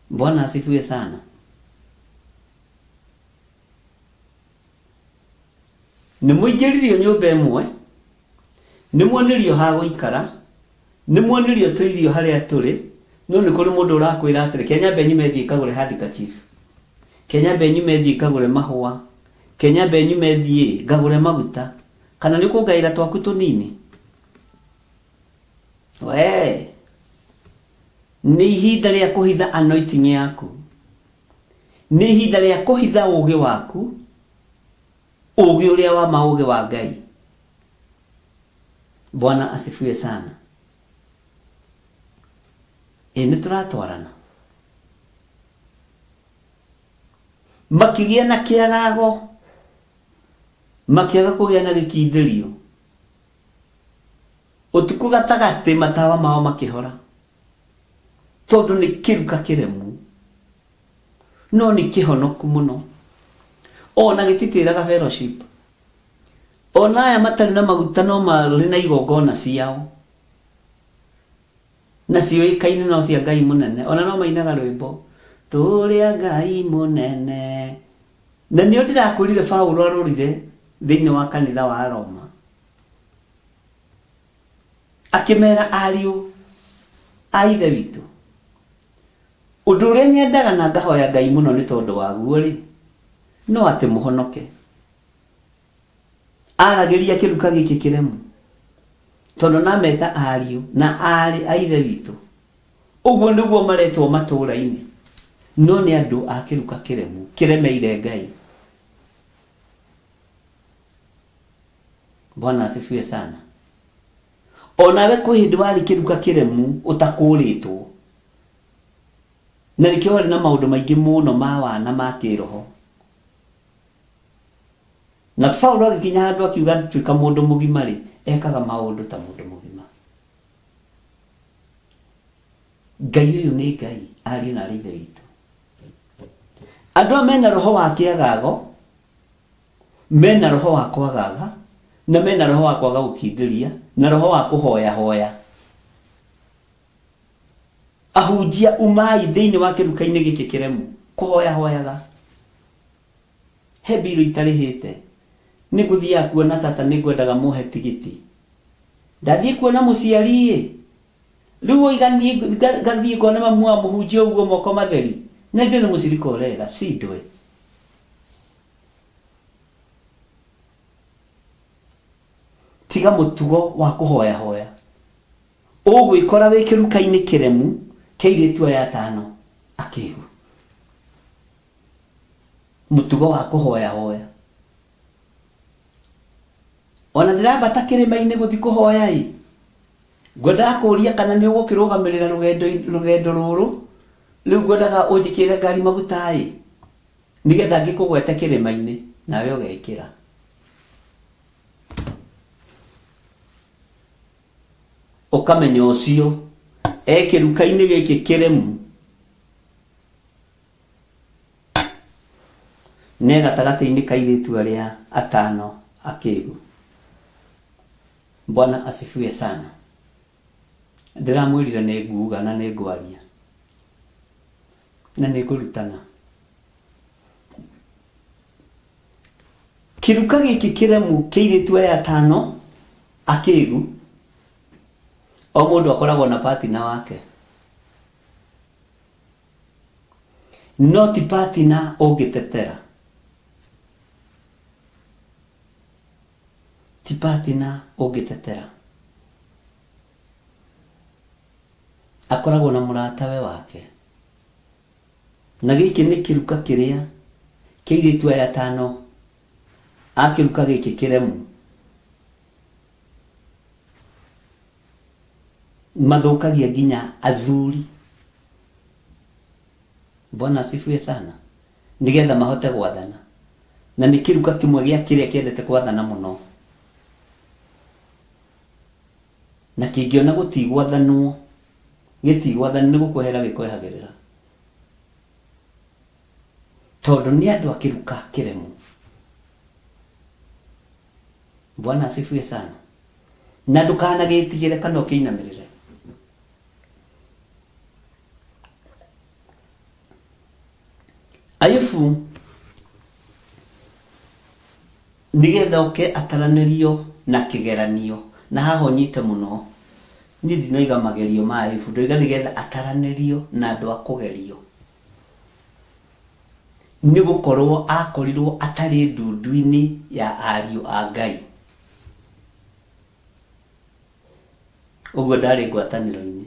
Bwana asifiwe sana. Nĩ mũingĩririo nyũmba ĩmwe, nĩ muonirio ha gũikara, nĩ muonirio tũirio harĩa tũrĩ, no nĩ kũrĩ mũndũ ũrakwĩra atĩrĩ, Kenya Mbe nyume thiĩ kagũre handkerchief, Kenya Mbe nyume thiĩ kagũre mahũa, Kenya Mbe nyume thiĩ ngagũre maguta, kana nĩ kuongaĩra twaku tũnini. We nĩ ihinda rĩa kũhitha anointing yaku, nĩ ihinda rĩa kũhitha ũũgĩ waku, ũũgĩ ũrĩa wa maũgĩ wa Ngai. Bwana asifiwe sana. Nĩ tũratwarana. Makĩgĩa na kĩagago, makĩaga kũgĩa na gĩkindĩrio. Ũtukũ gatagatĩ matawa mao makĩhora, tondũ nĩ kĩruka kĩremu, no nĩ kĩhonoku mũno. Ona gĩtitĩraga fellowship. Ona aya matarĩ na maguta no marĩ na igongona ciao, na ciũĩkaine no cia Ngai mũnene. Ona no mainaga rwĩmbo tũrĩa Ngai mũnene. Na nĩo ndĩrakũrire Paulo arũrire thĩinĩ wa kanitha wa Roma, akĩmera ariũ a ithe witũ, ũndũ ũrĩa nyendaga na ngahoya Ngai mũno nĩ tondũ waguo rĩ, no atĩ mũhonoke. Aragĩria kĩruka gĩkĩ kĩremu, tondũ nameta ariũ na arĩ a ithe witũ. Ũguo nĩguo maretwo matũũra-inĩ, no nĩ andũ a kĩruka kĩremu kĩremeire Ngai. Bwana asifiwe sana. Onawe kwĩ hĩndĩ warĩ kĩruka kĩremu ũtakũrĩtwo, na nĩkĩo warĩ na maũndũ maingĩ mũno ma wana ma kĩroho. Na Paulo agĩkinya handũ akiuga tuĩka mũndũ mũgima rĩ, ekaga maũndũ ta mũndũ mũgima. Ngai ũyũ nĩ Ngai, ariũ na arĩ ithe witũ. Andũ mena roho wa kĩagago, mena roho wa kwagaga, na mena roho wa kwaga gũkindĩria, na roho wa kũhoya hoya. Ahunjia umai thĩinĩ wa kĩruka-inĩ gĩkĩ kĩremu, kũhoya hoyaga. He mbirũ itarĩhĩte, nĩ ngũthiaga kuona tata nĩ ngwendaga mũhe tigiti. Ndathiĩ kuona mũciari rĩu ngathiĩ kuona mamu wa mũhunjia ũguo moko matheri, na ndĩ nĩ mũcirika ũrera cindwe. Tiga mũtugo wa kũhoya hoya. Ũgwĩkora wĩ kĩruka-inĩ kĩremu kĩa airĩtu aya atano akĩĩgu. Mũtugo wa kũhoya hoya. Ona ndĩrambata kĩrĩma-inĩ gũthiĩ kũhoya ĩ, ngwendaga kũũria kana nĩ ũgũkĩrũgamĩrĩra rũgendo rũrũ, rĩu ngwendaga ũnjĩkĩre ngari maguta ĩ, nĩgetha ngĩkũgwete kĩrĩma-inĩ nawe ũgekĩra. Ũkamenya ũcio kĩruka-inĩ gĩkĩ kĩremu nĩ gatagatĩ-inĩ ka airĩtu arĩa atano akĩĩgu. Bwana asifiwe sana. Ndĩramwĩrire nĩ nguuga na nĩ ngwaria na nĩ ngũrutana. Kĩruka gĩkĩ kĩremu kĩa airĩtu aya atano akĩĩgu, o mũndũ akoragwo na partner wake. No ti partner ũngĩtetera, ti partner ũngĩtetera. Akoragwo na mũratawe wake. Na gĩkĩ nĩ kĩruka kĩrĩa kĩa airĩtu aya atano a kĩruka gĩkĩ kĩremu mathũkagia nginya athuri. Bwana asifiwe sana. Nigetha mahote gwathana. Na nĩ kĩruka kĩmwe gĩa kĩrĩa kĩendete gwathana mũno. Na kĩngĩona gũtigwathanwo, gĩtigwathanwo nĩ gũkwehera gĩkwehagĩrĩra. Tondũ nĩ andũ a kĩruka kĩremu. Bwana asifiwe sana. Na ndũkanagĩtigĩre kana ũkĩinamĩrĩre. Ayubu nigetha oke ataranĩrio na kĩgeranio, na haha nyite mũno niĩ ndinoiga magerio ma Ayubu, ndoiga nigetha ataranĩrio na andũ a kũgerio, nĩ gũkorwo akorirwo atarĩ ndundu-inĩ ya ariũ a Ngai. Ũguo ndarĩ ngwatanĩro-inĩ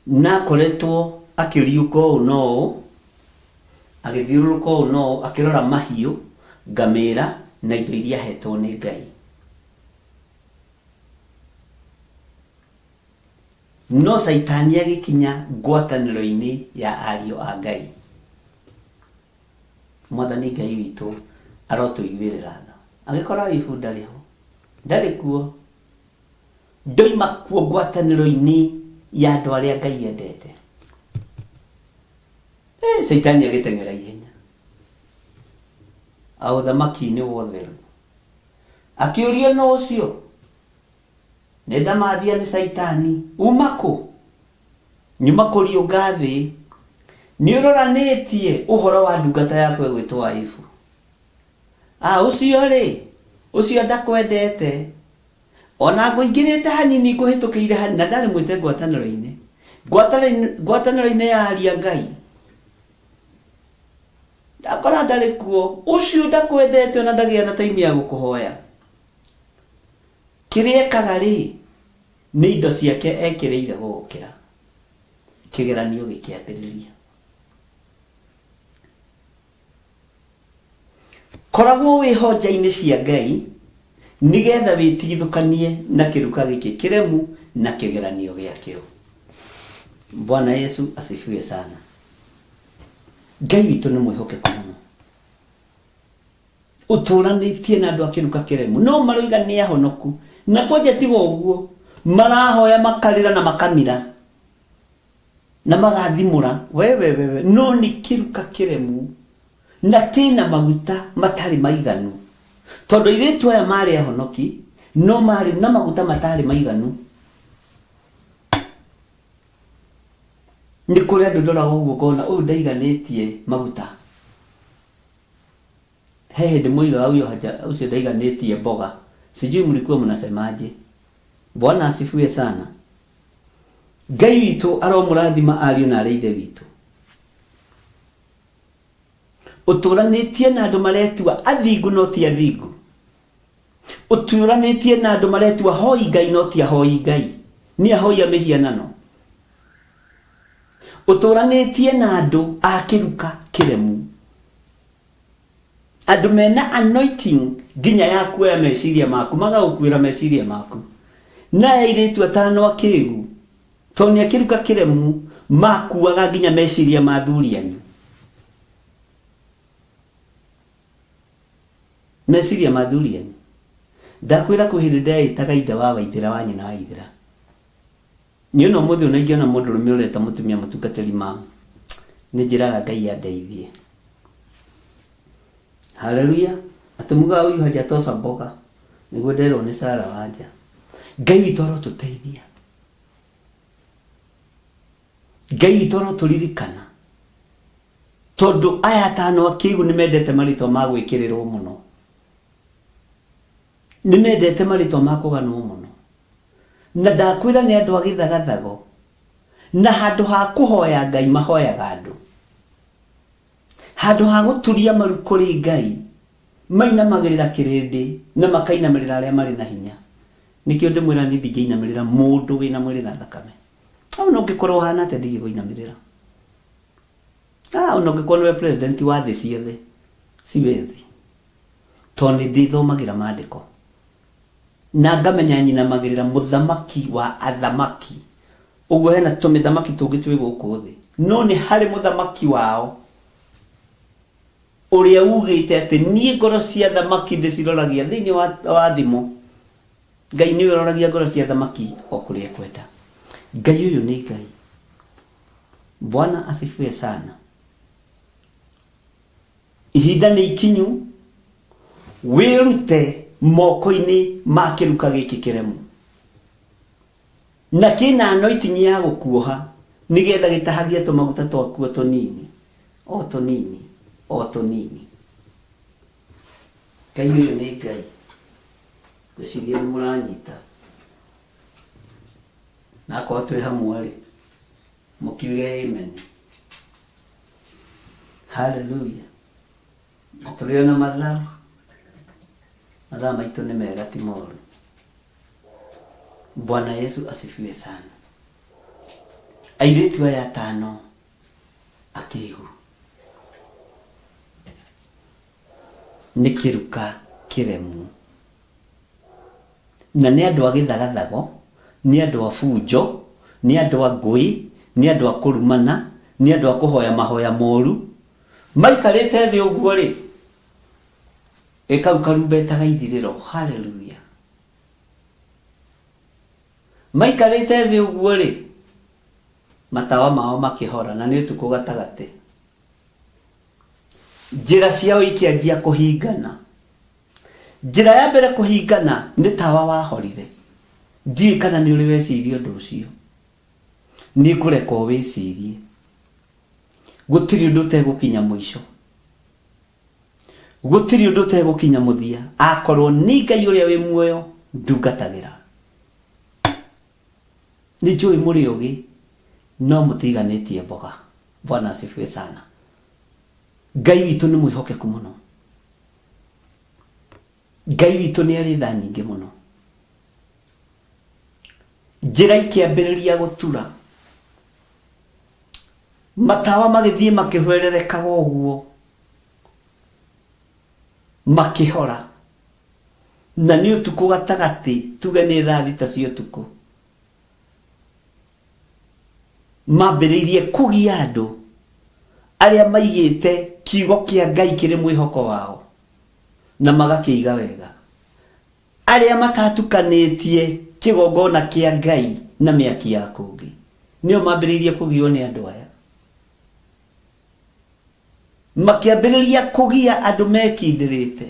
na akoretwo akĩriũka ũũ no ũũ, agĩthiũrũrũka ũũ no ũũ, akĩrora mahiũ, ngamĩra na indo iria ahetwo nĩ Ngai. No Saitani agĩkinya ngwatanĩro-inĩ ya ariũ a Ngai. Mwathani Ngai witũ arotũiguĩrĩra tha. Agĩkora Ayubu ndarĩ ho, ndarĩ kuo, ndoima kuo ngwatanĩro-inĩ ya andũ arĩa Ngai endete. Saitani agĩteng'era ihenya aũthamaki-inĩ wa ũtheru, akĩũrio no ũcio nĩ ndamathia nĩ Saitani, uma kũ? Nyuma kũriũnga thĩ, nĩ ũroranĩtie ũhoro wa ndungata yakwa gwĩtwo Ayubu. Ũcio rĩ, ũcio ndakwendete, ona ngũingĩrĩte hanini ngũhĩtũkĩire hanini, na ndarĩ mwĩte ngwatanĩro-inĩ, ngwatanĩro-inĩ ya ariũ a Ngai. Ndakora ndarĩ kuo, ũcio ndakwendete ona ndagĩa na time ya gũkũhoya. Kĩrĩa ekaga rĩ, nĩ indo ciake ekĩrĩire gũgũkĩra. Kĩgeranio gĩkĩambĩrĩria. Koragwo wĩhonja-inĩ cia Ngai nigetha wĩtigithũkanie na kĩruka gĩkĩ kĩremu na kĩgeranio gĩakĩo. Bwana Yesu asifiwe sana. Ngai witũ nĩ mwĩhokeku mũno. Ũtũranĩtie na andũ a kĩruka kĩremu, no maroiga nĩ ahonoku, na kwanja tiga ũguo, marahoya makarĩra na makamira na magathimũra wewe, no nĩ kĩruka kĩremu na tĩna maguta matarĩ maiganu. Tondũ airĩtu aya marĩ ahonoki, no marĩ na maguta matarĩ maiganu. Nĩ kũrĩ andũ ndoraga ũguo kona ũyũ ndaiganĩtie maguta. He hĩndĩ moigaga ũcio ndaiganĩtie mboga. Sijui mlikuwa mnasemaje? Bwana asifiwe sana. Ngai witũ aromũrathima ariũ na arĩ ithe witũ. Ũtũranĩtie na andũ maretua athingu no ti athingu. Ũtũranĩtie na andũ maretua hoi Ngai no ti ahoi Ngai, nĩ ahoi a mĩhianano. Ũtũranĩtie na andũ a kĩruka kĩremu, andũ mena anointing nginya ya kuoya meciria maku, magagũkuĩra meciria maku. Na airĩtu atano akĩĩgu, tondũ nĩ kĩruka kĩremu, makuaga nginya meciria ma athuri anyu. Meciria ma athuri anyu. Ndakwĩra kwĩ hĩndĩ ndeĩtaga ithe wa Waithĩra wa nyina wa Waithĩra. Nĩ ũno mũthĩ ona ingĩona mũndũrũme ũreta mũtumia mũtungatĩri ma, nĩ njĩraga Ngai andeithie. Haleluya. Atumuga huyu hajatosa mboga, nĩguo nderwo nĩ Sara wanja. Ngai witũ arotũteithia. Ngai witũ arotũririkana. Tondũ aya atano akĩĩgu nĩ mendete marĩtwa ma gwĩkĩrĩrwo mũno. Nĩ mendete marĩtwa ma kũganwo mũno. Na ndakwĩra nĩ andũ a gĩthagathago, na handũ ha kũhoya Ngai mahoyaga andũ. Handũ ha gũturia maru kũrĩ Ngai mainamagĩrĩra kĩrĩndĩ na makainamĩrĩra arĩa marĩ na hinya. Nĩkĩo ndĩmwĩra niĩ ndingĩinamĩrĩra mũndũ wĩna mwĩrĩ na thakame. Ona ũngĩkorwo hana atĩa ndingĩkũinamĩrĩra. Ona ũngĩkorwo nĩwe president wa thĩ ciothe, siwezi. Tondũ nĩ ndĩthomagĩra maandĩko na ngamenya nyinamagĩrĩra mũthamaki wa athamaki, Uguo hena tumĩthamaki tũngĩ twĩ gũkũ thĩ, no nĩ harĩ mũthamaki wao ũrĩa ugĩte atĩ niĩ ngoro cia thamaki ndĩciroragia thĩinĩ wa thimo. Ngai nĩwe ũroragia ngoro cia thamaki o kũrĩa ekwenda. Ngai ũyũ nĩ Ngai. Bwana asifiwe sana. Ihinda nĩ ikinyu wĩrute moko-inĩ ma kĩruka gĩkĩ kĩremu, na kĩna anointing ya gũkuoha nĩgetha gĩtahagia tũmaguta twakuo tũnini o tũnini o tũnini. Ngai ũyũ nĩ Ngai. Ngwĩciria nĩ mũranyita. Na akorwo twĩ hamwe rĩ, mũkiuge amen. Hallelujah. Tũrĩ na mathaa maitũ nĩ mega ti moru. Bwana Yesu asifiwe sana. Airĩtu aya 5 akĩigu nĩ kĩruka kĩremu, na nĩ andũ a gĩthagathago, nĩ andũ a bunjo, nĩ andũ a ngũĩ, nĩ andũ a kũrumana, nĩ andũ a kũhoya mahoya moru. Maikarĩte thĩ ũguo rĩ, kau karumbetaga ithirĩro. Hallelujah. Maikarĩte thĩ ũguo rĩ, matawa mao makĩhora, na nĩ ũtukũ gatagatĩ. Njĩra ciao ikĩanjia kũhingana. Njĩra ya mbere kũhingana nĩ tawa wahorire. Ndiũĩ kana nĩ ũrĩ weciria ũndũ ũcio. Nĩ ngũreka wĩcirie. Gũtirĩ ũndũ ũtegũkinya mũico. Gũtirĩ ũndũ ũtegũkinya mũthia. Akorwo nĩ Ngai ũrĩa wĩ muoyo ndungatagĩra. Nĩ njũĩ mũrĩ ũgĩ, no mũtiganĩtie mboga. Bwana asifiwe sana. Ngai witũ nĩ mwĩhokeku mũno. Ngai witũ nĩ arĩ tha nyingĩ mũno. Njĩra ikĩambĩrĩria gũtura, matawa magĩthiĩ makĩhwererekaga ũguo, makĩhora, na nĩ ũtukũ gatagatĩ, tuge nĩ thaa 6 cia ũtukũ. Mambĩrĩirie kũgia andũ arĩa maigĩte kiugo kĩa Ngai kĩrĩ mwĩhoko wao na magakĩiga wega, arĩa matatukanĩtie kĩgongona kĩa Ngai na mĩaki ya kũngĩ, nĩo mambĩrĩirie kũgio nĩ andũ aya. Makĩambĩrĩria kũgia andũ mekindĩrĩte,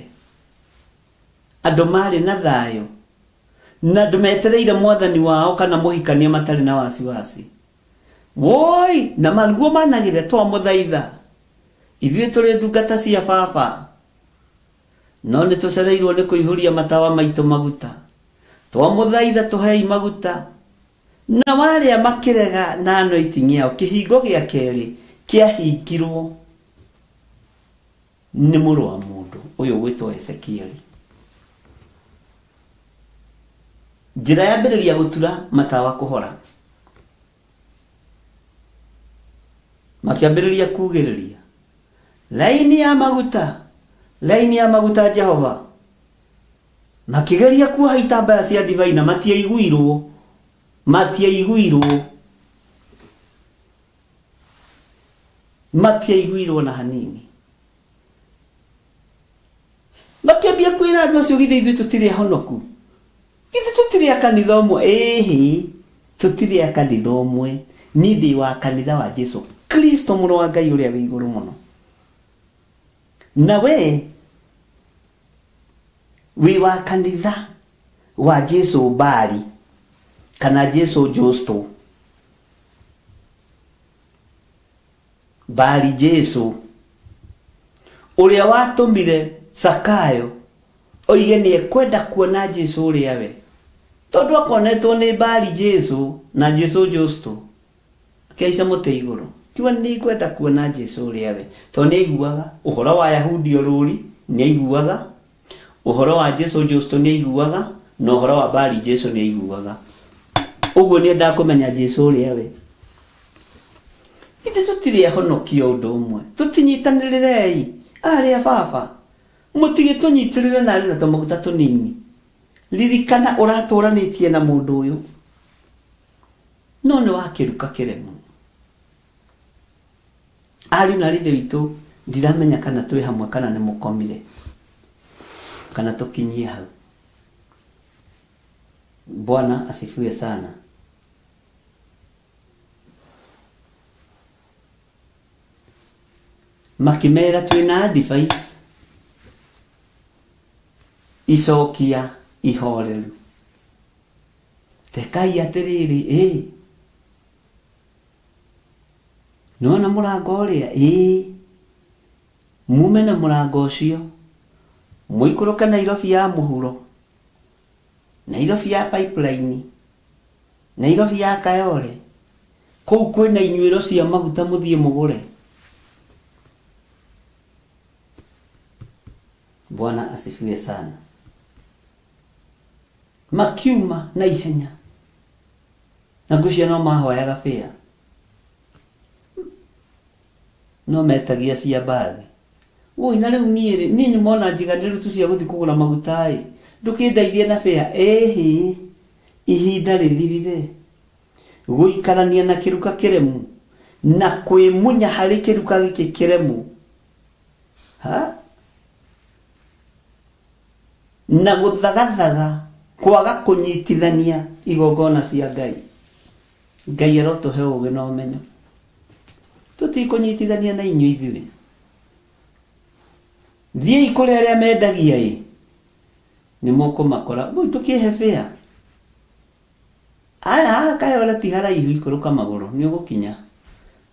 andũ marĩ na thayũ, na andũ metereire mwathani wao kana mũhikania matarĩ na wasiwasi. Woi, na maruo managire twa mũthaitha, ithuĩ tũrĩ ndungata cia baba, no nĩ tũcereirwo nĩ kũihũria matawa maitũ maguta. Twa mũthaitha tũhei maguta. Na warĩa makĩrega na anointing yao, kĩhingo gĩa kerĩ kĩahingirwo nĩ mũrũ wa mũndũ ũyũ gwĩtwo Ezekieli. Njĩra yambĩrĩria gũtura, matawa kũhora, makĩambĩrĩria kugĩrĩria laini ya maguta Jehova. Makĩgeria kuoha itambaya cia divai na matiaiguirwo na hanini. Makĩambia kwĩra andũ acio, githĩ ithuĩ tũtirĩ ahonoku? Githĩ tũtirĩ a kanitha ũmwe? Ĩhĩ, tũtirĩ a kanitha ũmwe. Niĩ ndĩ wa kanitha wa Jesu Kristo, mũrũ wa Ngai ũrĩa wĩ igũrũ mũno. Na we wĩ wa kanitha wa Jesu Bari kana Jesu Justo. Bari Jesu ũrĩa watũmire Sakayo oige nĩ ekwenda kuona Jesu ũrĩa we, tondũ akonetwo nĩ Bari Jesu na Jesu Justo, akĩaica mũtĩ igũrũ, kiuga nĩ ekwenda kuona Jesu ũrĩa we, tondũ nĩ aiguaga ũhoro wa Ayahudi ũrũri, nĩ aiguaga ũhoro wa Jesu Justo, nĩ aiguaga na ũhoro wa Bari Jesu nĩ aiguaga. Ũguo nĩ endaga kũmenya Jesu ũrĩa we. Ithe tũtirĩ ahonokio ũndũ ũmwe, tũtinyitanĩrĩrei arĩa baba, mũtige tũnyitĩrĩre narĩ na tũmaguta tũnini. Ririkana ũratũranĩtie na mũndũ ũyũ, no nĩ wa kĩruka kĩremu. Ariũ na ithe witũ, ndiramenya kana twĩ hamwe kana nĩ mũkomire kana tũkinyie hau. Bwana asifiwe sana. Makimera twĩna device icokia ihoreru. Tekai atĩrĩrĩ, nona mũrango ũrĩa, mume na mũrango ũcio, mũikũrũke Nairobi ya mũhuro, Nairobi ya pipeline, Nairobi ya Kayole, kũu kwĩna inyuĩro cia maguta mũthiĩ mũgũre. Bwana asifiwe sana. Makiuma na ihenya, na ngũcia no mahoyaga fare, no metagia cia mbathi. Woi na rĩu niĩ nĩ mona njiganĩru tu cia gũthiĩ kũgũra maguta ndũkĩndeithie na fare. Ihinda rĩthirire. Gũikarania na kĩruka kĩremu na kwĩmunya harĩ kĩruka gĩkĩ kĩremu, na gũthagathaga kwaga kũnyitithania igongona cia Ngai. Ngai arotũhe ũũgĩ na ũmenyo, tũtikũnyitithania na inyuĩ ithuĩ. Thiĩi kũrĩ arĩa mendagia nĩ mũkũmakora. Tũkĩhe fare. Kayole ti haraihu, ikũrũka magũrũ nĩ ũgũkinya.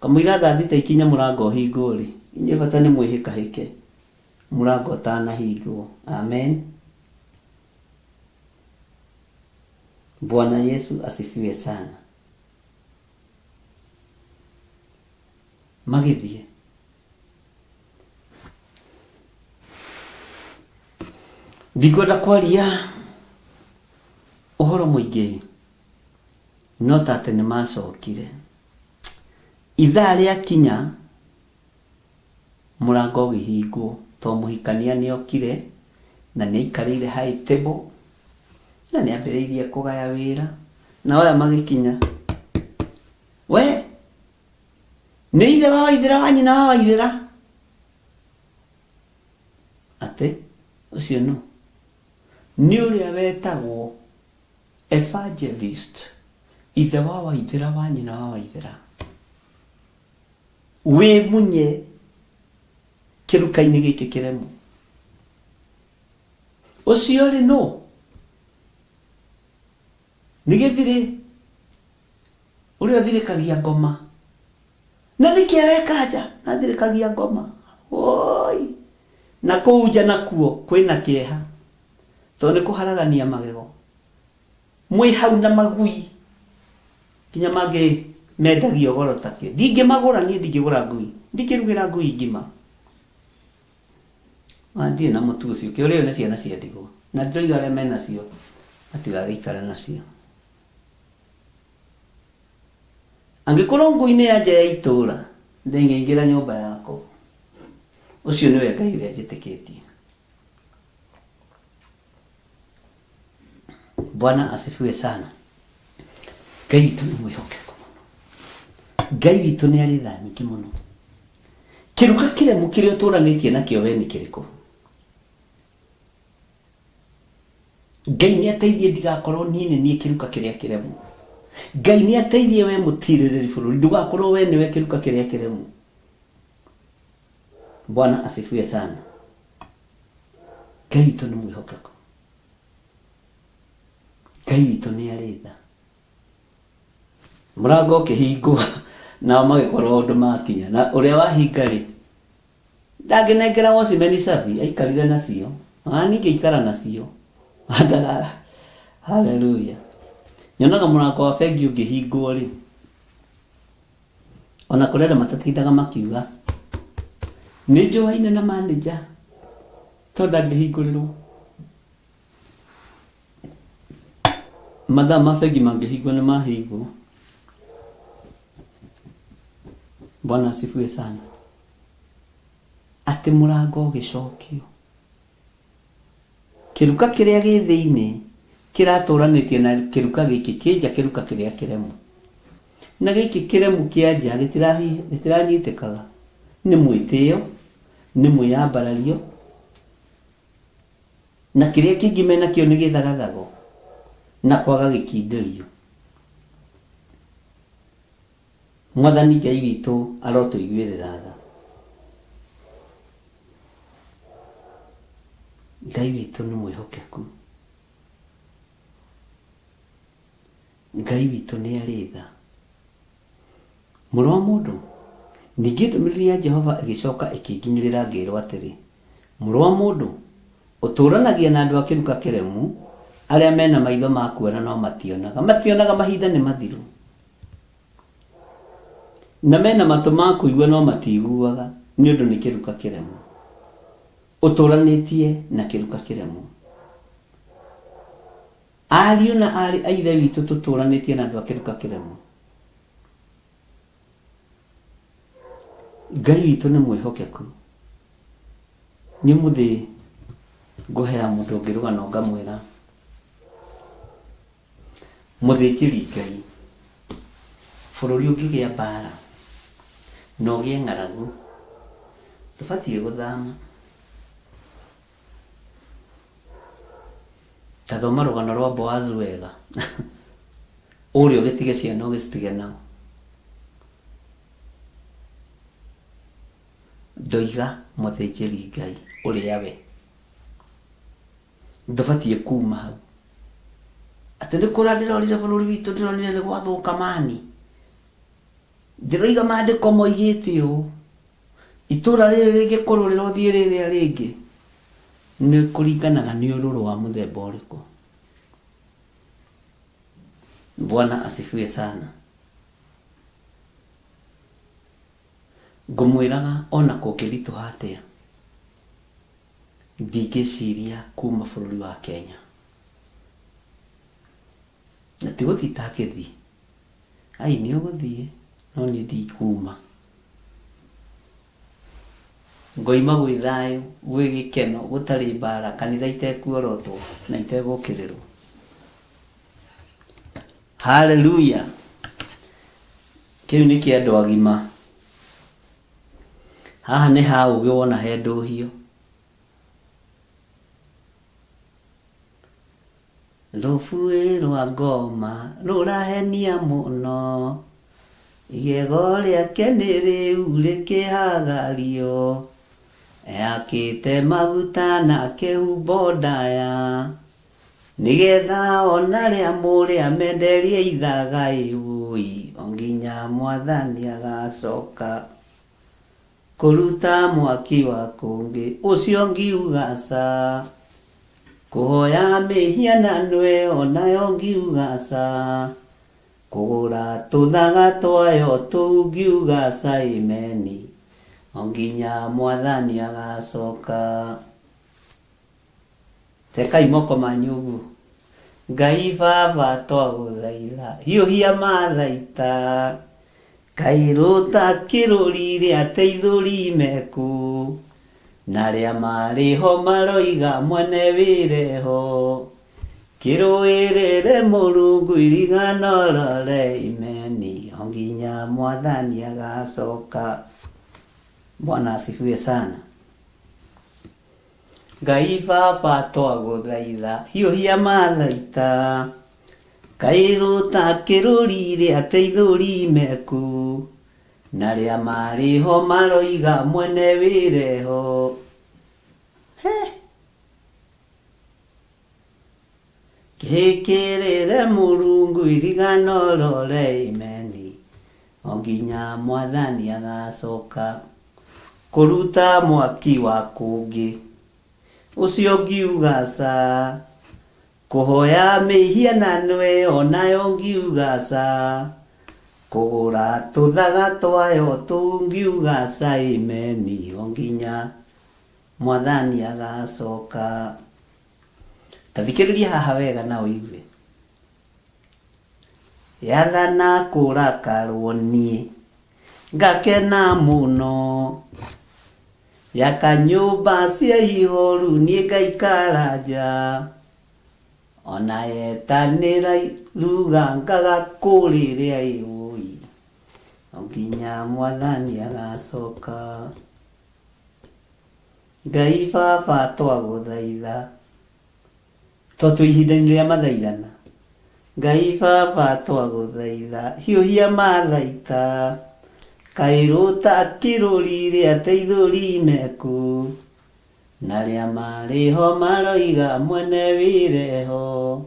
Kamũira thaa thita ikinya mũrango ũhingwo inyuĩ bata nĩ mwĩhĩkahĩke mũrango ũtanahingwo. Amen. Bwana Yesu asifiwe sana. Magĩthiĩ, ndikwenda kwaria ũhoro mũingĩ, no ta atĩ nĩ macokire. Ithaa rĩakinya mũrango ũgĩhingwo, to mũhikania nĩokire na nĩaikarĩire high table na nĩambĩrĩirie kũgaya wĩra. Na aya magĩkinya, we nĩ ithe wa Waithĩra wa nyina wa Waithĩra? Atĩ ũcio no nĩ ũrĩa wetagwo evangelist, ithe wa Waithĩra wa nyina wa Waithĩra. Wĩmunye kĩruka-inĩ gĩkĩ kĩremu. Ũcio rĩ no nĩ Gĩthirĩ ũrĩa ũthirĩkagia ngoma, na nĩkĩ areka nja na thirĩkagia ngoma. Oi, na kũu nja nakuo kwĩna kĩeha, tondũ nĩ kũharagania magego. Mwĩ hau na magui kinya mangĩ mendagio goro takĩ. Ndingĩmagũra, niĩ ndingĩgũra ngui, ndingĩrugĩra ngui ngima. Ndirĩ na mũtu ũcio, kĩo rĩo nĩ ciana cia ndigwa, na ndĩroiga arĩa menacio matigagĩikara nacio. Angĩkorwo ngui nĩ ya nja ya itũũra, ndĩngĩingĩra nyũmba yako. Ũcio nĩwe Ngai ũrĩa njĩtĩkĩtie. Bwana asifiwe sana. Ngai witũ nĩ mwĩhokeku mũno. Ngai witũ nĩ arĩ tha nyingĩ mũno. Kĩruka kĩremu kĩrĩa ũtũranĩtie nakĩo we nĩ kĩrĩkũ? Ngai nĩ ateithie ndigakorwo niĩ kĩruka kĩrĩa kĩremu. Ngai nĩ ateithie we mũtirĩrĩri bũrũri ndũgakorwo we nĩwe kĩruka kĩrĩa kĩremu. Bwana asifiwe sana. Ngai witũ nĩ mwĩhokeku. Ngai witũ nĩ arĩ tha. Mũrango ũkĩhingwo nao magĩkorwo ũndũ makinya, na ũrĩa wahinga rĩ ndangĩnengera wacimeni cabi, aikarire nacio, ningĩ aikara nacio. Haleluya. Nyonaga mũrango wa bengi ũngĩhingwo rĩ, ona kũrĩa matatindaga makiuga nĩ njũaine na manager tondũ ndangĩhingũrĩrwo. Mathaa ma bengi mangĩhingwo nĩ mahingwo. Bwana asifiwe sana. Atĩ mũrango ũgĩcokio, kĩruka kĩrĩa gĩ thĩinĩ kĩratũranĩtie na kĩruka gĩkĩ kĩnja, kĩruka kĩrĩa kĩremu. na gĩkĩ kĩremu kĩa nja gĩtiranyitĩkaga, nĩ mwĩtĩo, nĩ mwĩyambarario, na kĩrĩa kĩngĩ menakĩo nĩ gĩthagathago na kwaga gĩkindĩrio. Mwathani Ngai witũ arotũiguĩrĩra tha. Ngai witũ nĩ mwĩhokeku. Ngai witũ nĩ arĩ tha. Mũrũ wa mũndũ, ningĩ ndũmĩrĩri ya Jehova ĩgĩcoka ĩkĩnginyĩrĩra ngĩĩrwo atĩrĩ, mũrũ wa mũndũ, ũtũũranagia na andũ a kĩruka kĩremu arĩa mena maitho ma kuona no mationaga mahinda nĩ mathiru, na mena matũ ma kũigua no matiguaga nĩ ũndũ nĩ kĩruka kĩremu. Ũtũũranĩtie na kĩruka kĩremu. Ariũ na aarĩ a ithe witũ tũtũũranĩtie na andũ a kĩruka kĩremu. Ngai witũ nĩ mwĩhokeku. Nĩ mũthĩ ngũhea mũndũ ũngĩ rũgano ngamwĩra, mũthĩnjĩri Ngai, bũrũri ũngĩgĩa mbara na ũgĩe ng'aragu, ndũbatiĩ gũthama. Ta thoma rũgano rwa Boazu wega. Ũrĩa ũgĩtige ciana ũgĩcitige nao. Ndoiga mũthĩnjĩri Ngai ũrĩa we ndũbatiĩ kuma hau. Atĩ nĩ kũra ndĩronire bũrũri witũ, ndĩronire nĩ gwathũka mani. Ndĩroiga maandĩko moigĩte ũũ, itũũra rĩrĩ rĩngĩkũrũrĩra ũthiĩ rĩrĩa rĩngĩ, nĩ kũringanaga nĩ ũrũrũ wa mũthemba ũrĩkũ. Bwana asifiwe sana. Ngũmwĩraga ona kũngĩritũha atĩa, ndingĩciria kuma bũrũri wa Kenya. Na ti gũthiĩ ta ngĩthiĩ, ai nĩ ũgũthiĩ, no niĩ ndikuma. Ngoima gwĩ thayũ, gwĩ gĩkeno, gũtarĩ mbara, kanitha itekuorotwo na itegũkĩrĩrwo. Hallelujah. Kĩu nĩ kĩa andũ agima. Haha nĩ ha ũgĩ wona he ndũhio. Rũbuĩ rwa ngoma rũrahenia mũno, igego rĩake nĩ rĩu rĩkĩhagario, yakĩte maguta na kĩhumbo ndaya, nĩgetha ona rĩa mũrĩa menderie ithaga ĩũi, o nginya Mwathani agacoka kũruta mwaki wa kũngĩ, ũcio ngiuga ca, kũhoya mĩhianano ĩyo nayo ngiuga ca, kũgũra tũthaga twayo tũu ngiuga ca ameni, o nginya Mwathani agacoka. Tekai moko manyu ũguo. Ngai Baba twagũthaitha, hiũhia mathaita, kairũta kĩrũri rĩa teithũri meku, na rĩa marĩho maroiga mwene wĩreho, kĩrũĩrĩre Mũrungu irigano rore imeni, o nginya Mwathani agacoka. Bwana asifiwe sana. Ngai Baba twagũthaitha, hiũhia mathaita, kairũta kĩrũri rĩa teithũri meku, na rĩa marĩho maroiga mwene wĩreho. Kĩhĩkĩrĩre Mũrungu irigano rore imeni, o nginya Mwathani agacoka kũruta mwaki wa kũngĩ, ũcio ngiuga ca, kũhoya mĩhianano ĩyo nayo ngiuga ca, kũgũra tũthaga twayo tũu ngiuga ca ameni, o nginya Mwathani agacoka. Tathikĩrĩria haha wega na ũigue. Yathana kũrakarwo niĩ, ngakena mũno, yaka nyũmba cia ihoru niĩ ngaikara nja, ona yetanĩra ruga ngagakũrĩrĩa ĩũi, nginya mwathani agacoka. Ngai Baba twagũthaitha tondũ ihinda-inĩ rĩa mathaithana. Ngai Baba twagũthaitha hiũhia mathaita kaĩrũta kĩrũri rĩa teithũri meku na rĩa marĩho maroiga mwene wĩreho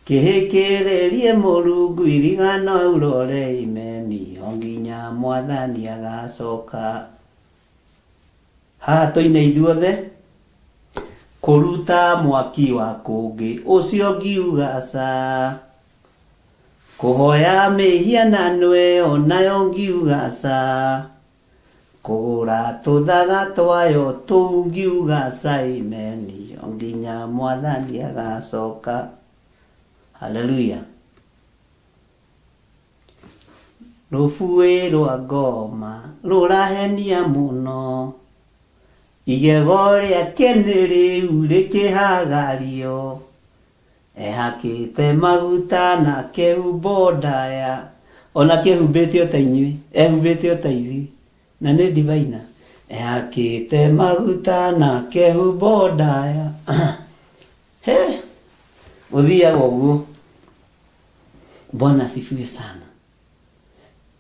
kĩhĩkĩrĩrie Mũrungu irigano urore imeni o nginya mwathani agacoka. Haha tũine ithuothe kũruta mwaki wa kũngĩ ũcio ngiuga ca, kũhoya mĩhianano ĩyo nayo ngiuga ca, kũgũra tũthaga twayo tũu ngiuga ca imeni o nginya mwathani agacoka. Haleluya. Rũbuĩ rwa ngoma rũrahenia mũno, igego rĩake nĩ rĩu rĩkĩhagario, ehakĩte maguta na kĩhumbo ndaya, ona kĩhumbĩte o ta inyuĩ, ehumbĩte o ta ithuĩ, na nĩ ndivaina, ehakĩte maguta na kĩhumbo ndaya. He, ũthiaga ũguo. Bwana asifiwe sana.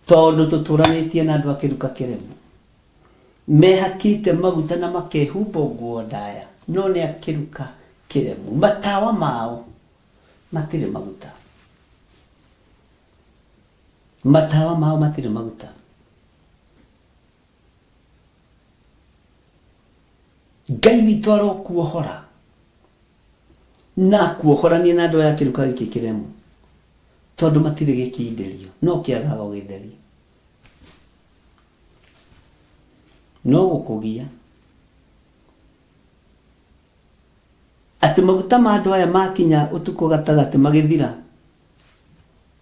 Tondũ tũtũranĩtie na andũ a kĩruka kĩremu, mehakĩte maguta na makehumba nguo ndaya, no nĩ a kĩruka kĩremu, matawa mao matirĩ maguta, matawa mao matirĩ maguta. Ngai witũ arokuohora na kuohorania na andũ aya kĩruka gĩkĩ kĩremu, tondũ matirĩ gĩkindĩrio, no kĩagaga gĩtheri, no gũkũgia atĩ maguta ma andũ aya makinya ũtukũ gatagatĩ magĩthira,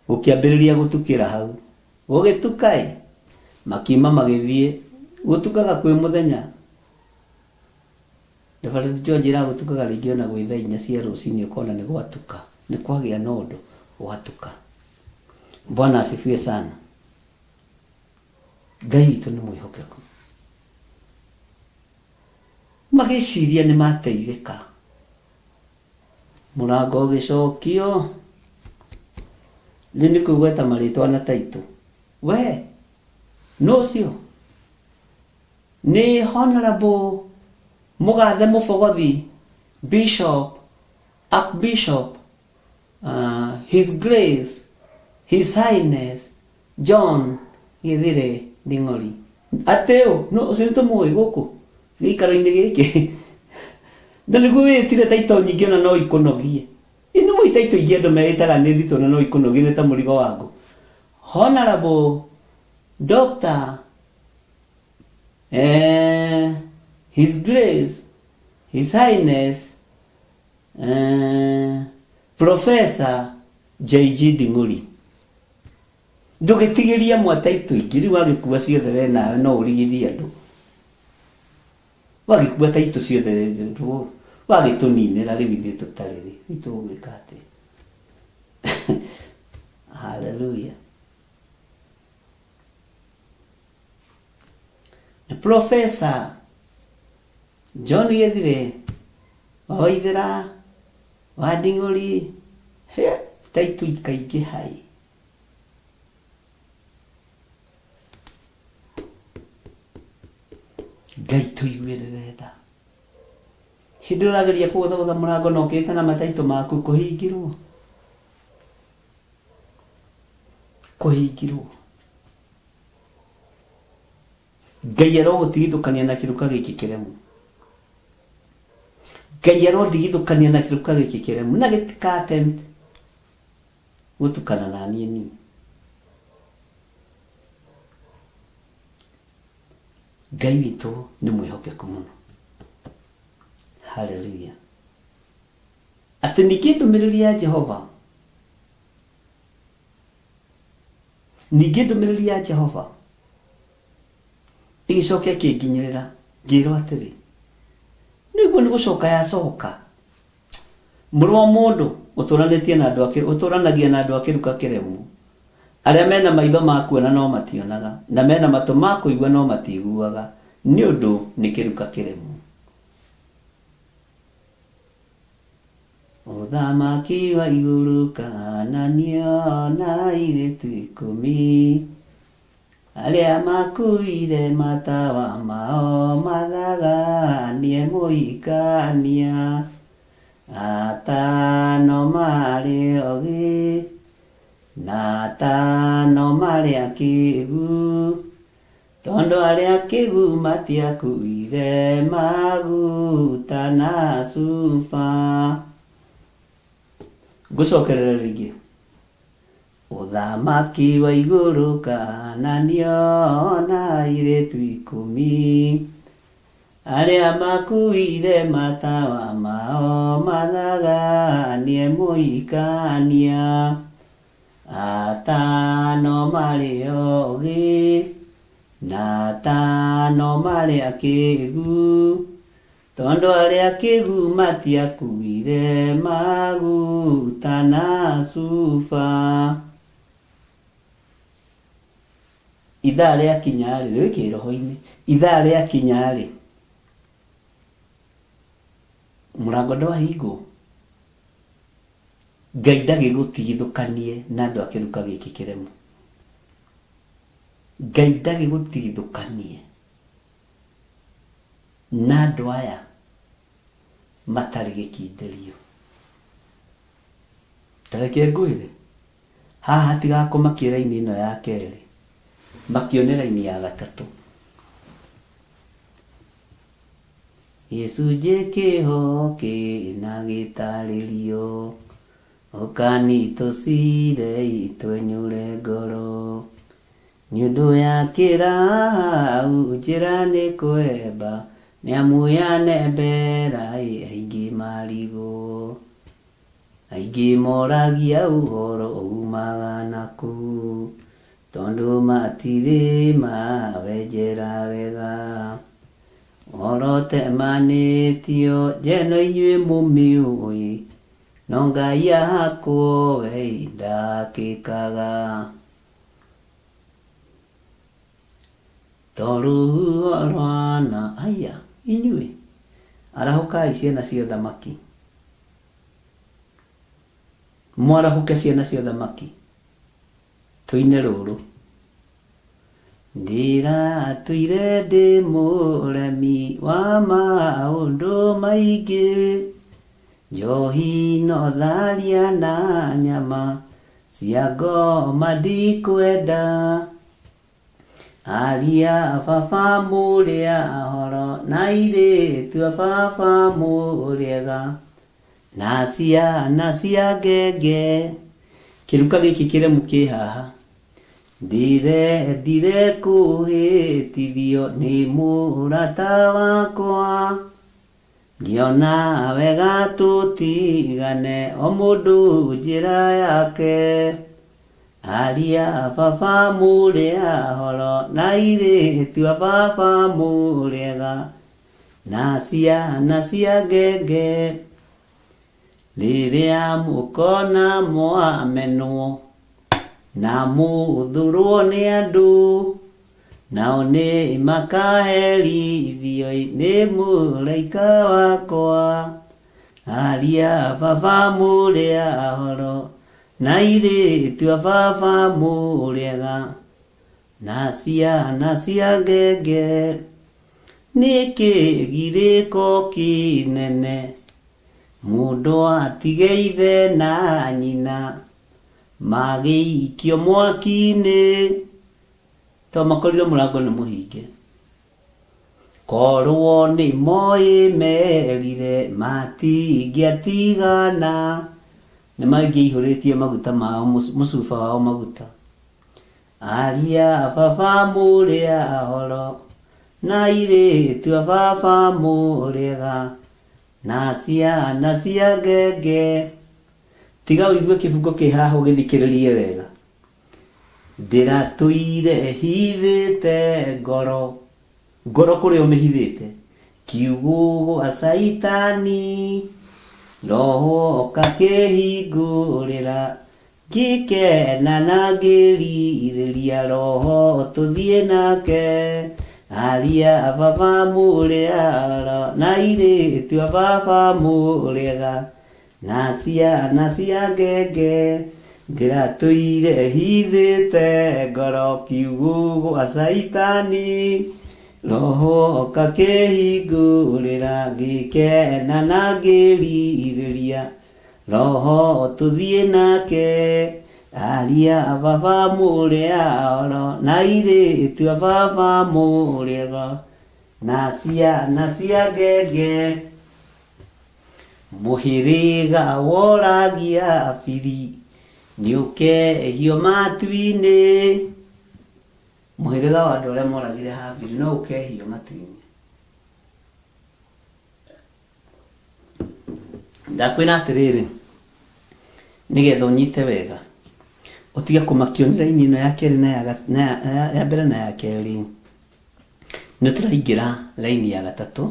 gũkĩambĩrĩria gũtukĩra hau, gũgĩtuka makiuma magĩthiĩ, gũtukaga kwĩ mũthenya. Reverend George gũtukaga rĩngĩ ona gwĩ thaa 4 cia rũcinĩ ũkona nĩ gwatuka, nĩ kwagĩa na ũndũ gwatuka. Bwana asifiwe sana. Ngai witũ nĩ mwĩhokeku. Magĩciria nĩ mateithĩka, mũrango ũgĩcokio, rĩu nĩ kũgweta marĩtwa na taitũ. We, no ũcio nĩ Honorable Mũgathe Mũbogothi Bishop, Archbishop, His Grace, His Highness John Gĩthire Nding'ori. Ateo, no ũcio nĩtũmũĩ gũkũ gĩikaro-inĩ gĩkĩ. Na nĩguo wĩtire taito nyingĩ ona no ikũnogie. Nĩ mũi taito ingĩ andũ merĩtaga nĩ nditũ na no ikũnogie nĩ ta mũrigo wangu. Honorable Dr. His Grace, His Highness, Professor J.G. Nding'ori. Ndũgĩtigĩria mwataitũ ingĩ, rĩu wagĩkua ciothe we nawe no ũrigithie andũ. Wagĩkua taitũ ciothe wagĩtũninĩra rĩu ithuĩ tũtarĩ rĩ, nĩtũgwĩka atĩ. Hallelujah. Professor John Gĩthire wa Waithĩra wa Nding'ori, taitũ ikaingĩ hai. Ngai tũiguĩrĩre tha. Hĩndĩ ũrageria kũgũthagũtha mũrango na ũkĩte na mataitũ maku kũhingirwo. Kũhingirwo. Ngai arogũtigithũkania na kĩruka gĩkĩ kĩremu. Ngai arodigithũkania na kĩruka gĩkĩ kĩremu na gĩtika attempt gũtukana na niĩ ni. Ngai witũ nĩ mwĩhokeku mũno. Hallelujah. Atĩ ningĩ ndũmĩrĩri ya Jehova, ningĩ ndũmĩrĩri ya Jehova ĩgĩcokia kĩnginyĩrĩra, ngĩrwo atĩrĩ, nĩguo nĩ gũcoka yacoka. Mũrũ wa mũndũ ũtũranĩtie na andũ ũtũranagia na andũ a kĩruka kĩremu, Arĩa mena maitho ma kuona no mationaga, na mena matũ ma kũigua no matiguaga, nĩ ũndũ nĩ kĩruka kĩremu. Ũthamaki wa igũrũ kananio na airĩtu 10 arĩa makuire matawa mao mathaganie mũhikania, atano marĩ ogĩ na atano marĩ akĩĩgu, tondũ arĩa akĩĩgu matiakuire maguta na cuba. Ngũcokerera rĩngĩ. Ũthamaki wa igũrũ kananio na airĩtu 10 arĩa makuire matawa mao mathaganie mũhikania, atano marĩ ogĩ na atano marĩ akĩĩgu, tondũ arĩa akĩĩgu matiakuire maguta na cuba. Ithaa rĩakinya rĩ, rĩkĩ roho-inĩ, ithaa rĩakinya rĩ, mũrango ndwahingwo. Ngai ndagĩgũtigithũkanie na andũ a kĩruka gĩkĩ kĩremu. Ngai ndagĩgũtigithũkanie na andũ aya matarĩ gĩkindĩrio. Tareke ngwĩre, haha hatigakũmakia raini ĩno ya kerĩ, makĩone raini ya gatatũ. Gĩcunjĩ kĩho kĩna gĩtarĩrio, ũkanitũ cire itwenyũre ngoro, nĩ ũndũ yakĩra hau njĩra nĩ kwemba, nĩ amu yanembera aingĩ marigũ, aingĩ moragia ũhoro umaga naku, tondũ matirĩ mawenjera wega. Orotemanĩtio njeno inyuĩ mũmĩũĩ, no Ngai akwo we ndakĩkaga. Toruo rwana aya inyuĩ arahũkai ciana cia ũthamaki, mwarahũke ciana cia ũthamaki, tũine rũrũ. Ndiratũire ndĩ mũremi wa maũndũ maingĩ, njohi no tharia na nyama cia ngoma ndikwenda, aria baba mũrĩa horo na airĩtu a baba mũrĩega, na ciana cia ngenge. Kĩruka gĩkĩ kĩremu kĩ haha, ndire kũhĩtithio nĩ mũrata wakwa, ngĩona wega tũtigane o mũndũ njĩra yake, aria baba mũrĩa horo na airĩtu a baba mũrĩega, na ciana cia ngenge. Rĩrĩa mũkona mwamenwo na mũthũrwo nĩ andũ, nao nĩ makaherithio nĩ mũraika wakwa, aria baba mũrĩa horo na airĩtu a baba mũrĩega, na ciana cia ngenge. Nĩ kĩgirĩko kĩnene mũndũ atige ithe na nyina, magĩikio mwaki-inĩ, to makorirwo mũrango nĩ mũhinge. Korwo nĩ moĩ merire matingĩatigana, nĩ mangĩihũrĩtie maguta mao, mũcuba wao maguta. Aria baba mũrĩa horo na airĩtu a baba mũrĩega, na ciana cia ngenge. Tiga ũigue kĩbungo kĩ haha ũgĩthikĩrĩrie wega. Ndĩratũire hithĩte ngoro, ngoro kũrĩa ũmĩhithĩte, kiugo gwa Saitani, roho kakĩhingũrĩra, ngĩkena na ngĩrirĩria roho tũthiĩ nake aria baba mũrĩa na irĩtu baba mũrĩega na ciana cia ngenge ndĩratũire hithĩte ngoro kiugo gwa Saitani roho kakĩhingũrĩra ngĩkena na ngĩrirĩria roho tũthiĩ nake aria baba mũrĩa na irĩtu baba mũrĩega na ciana cia ngenge mũhĩrĩga woragia biri nĩũkehio matu-inĩ mũhĩrĩga wa andũ arĩa moragire Habili no ũkehio matu-inĩ. Ndakwĩra atĩrĩrĩ nĩgetha ũnyite wega ũtige kũmakio nĩ raini ĩno ya kerĩ ya mbere na ya kerĩ. Nĩ tũraingĩra raini ya gatatũ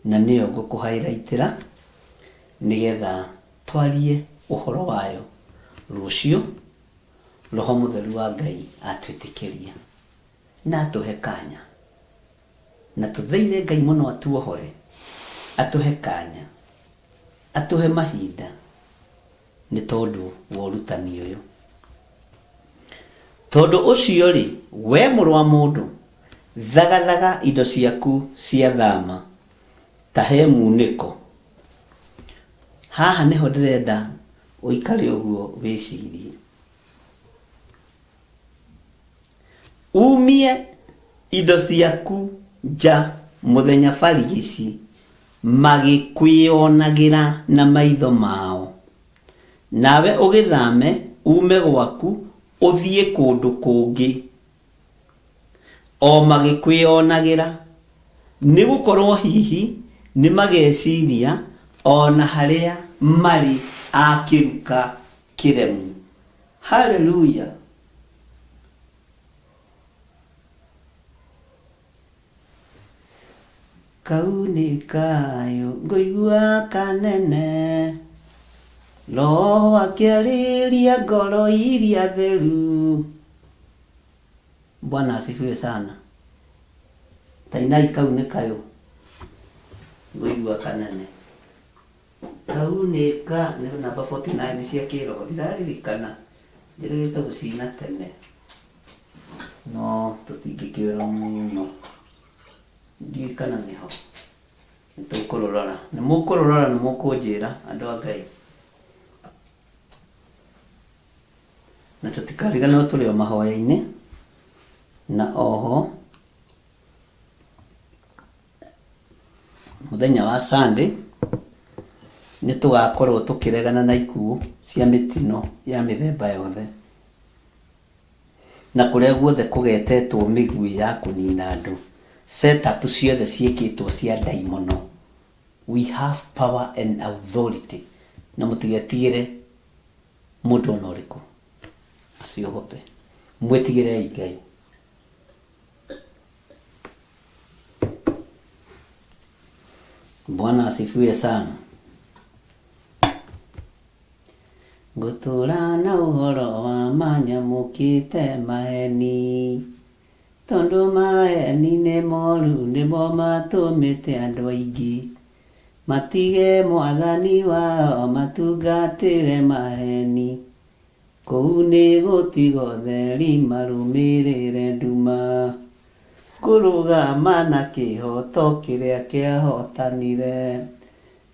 na nĩyo ngũkũhighlightĩra nĩgetha twarie ũhoro wayo rũciũ Roho Mũtheru wa Ngai atwĩtĩkĩria na atũhe kanya na tũthaithe Ngai mũno atuohore, atũhe kanya, atũhe mahinda nĩ tondũ wa ũrutani ũyũ. Tondũ ũcio rĩ, we mũrũ wa mũndũ, thagathaga indo ciaku cia thama tahe munĩko. Haha nĩho ndĩrenda ũikare ũguo wĩcirie. Umie indo ciaku nja mũthenya barigici magĩkwĩonagĩra na maitho mao. Nawe ũgĩthame ume gwaku ũthiĩ kũndũ kũngĩ o magĩkwĩonagĩra, nĩ gũkorwo hihi nĩ mageciria ona harĩa marĩ akĩruka kĩremu. Hallelujah. Kau nĩ kayo ngũigua kanene, Roho akĩarĩria ngoro iria theru. Bwana asifiwe sana. Tainai kau nĩ kayo ngũigua kanene. Kau nĩ ka nĩ namba 49 cia kĩroho, ndiraririkana njĩrĩgĩte gũcina tene, no tũtingĩkĩra mũno. Ndiũĩ kana nĩho nĩtũkũrora, nĩ mũkũrora nĩ mũkũnjĩra andũ a Ngai, na tũtikariganĩrwo tũrĩ o mahoya-inĩ. Na oho mũthenya wa Sunday nĩ tũgakorwo tũkĩregana na ikuũ cia mĩtino ya mĩthemba yothe, na kũrĩa guothe kũgetetwo mĩguĩ ya kũnina andũ, setup ciothe ciĩkĩtwo cia ndaimono. We have power and authority, na mũtigetigĩre mũndũ ona ũrĩkũ aciogope, mwĩtigĩrei Ngai. Bwana asifiwe sana. Gũtũra na ũhoro wa manyamũkĩte maheni, tondũ maheni nĩ moru, nĩmo matũmĩte andũ aingĩ matige Mwathani wao matungatĩre maheni. Kũu nĩ gũtiga ũtheri marũmĩrĩre nduma, kũrũgama na kĩhoto kĩrĩa kĩahotanire,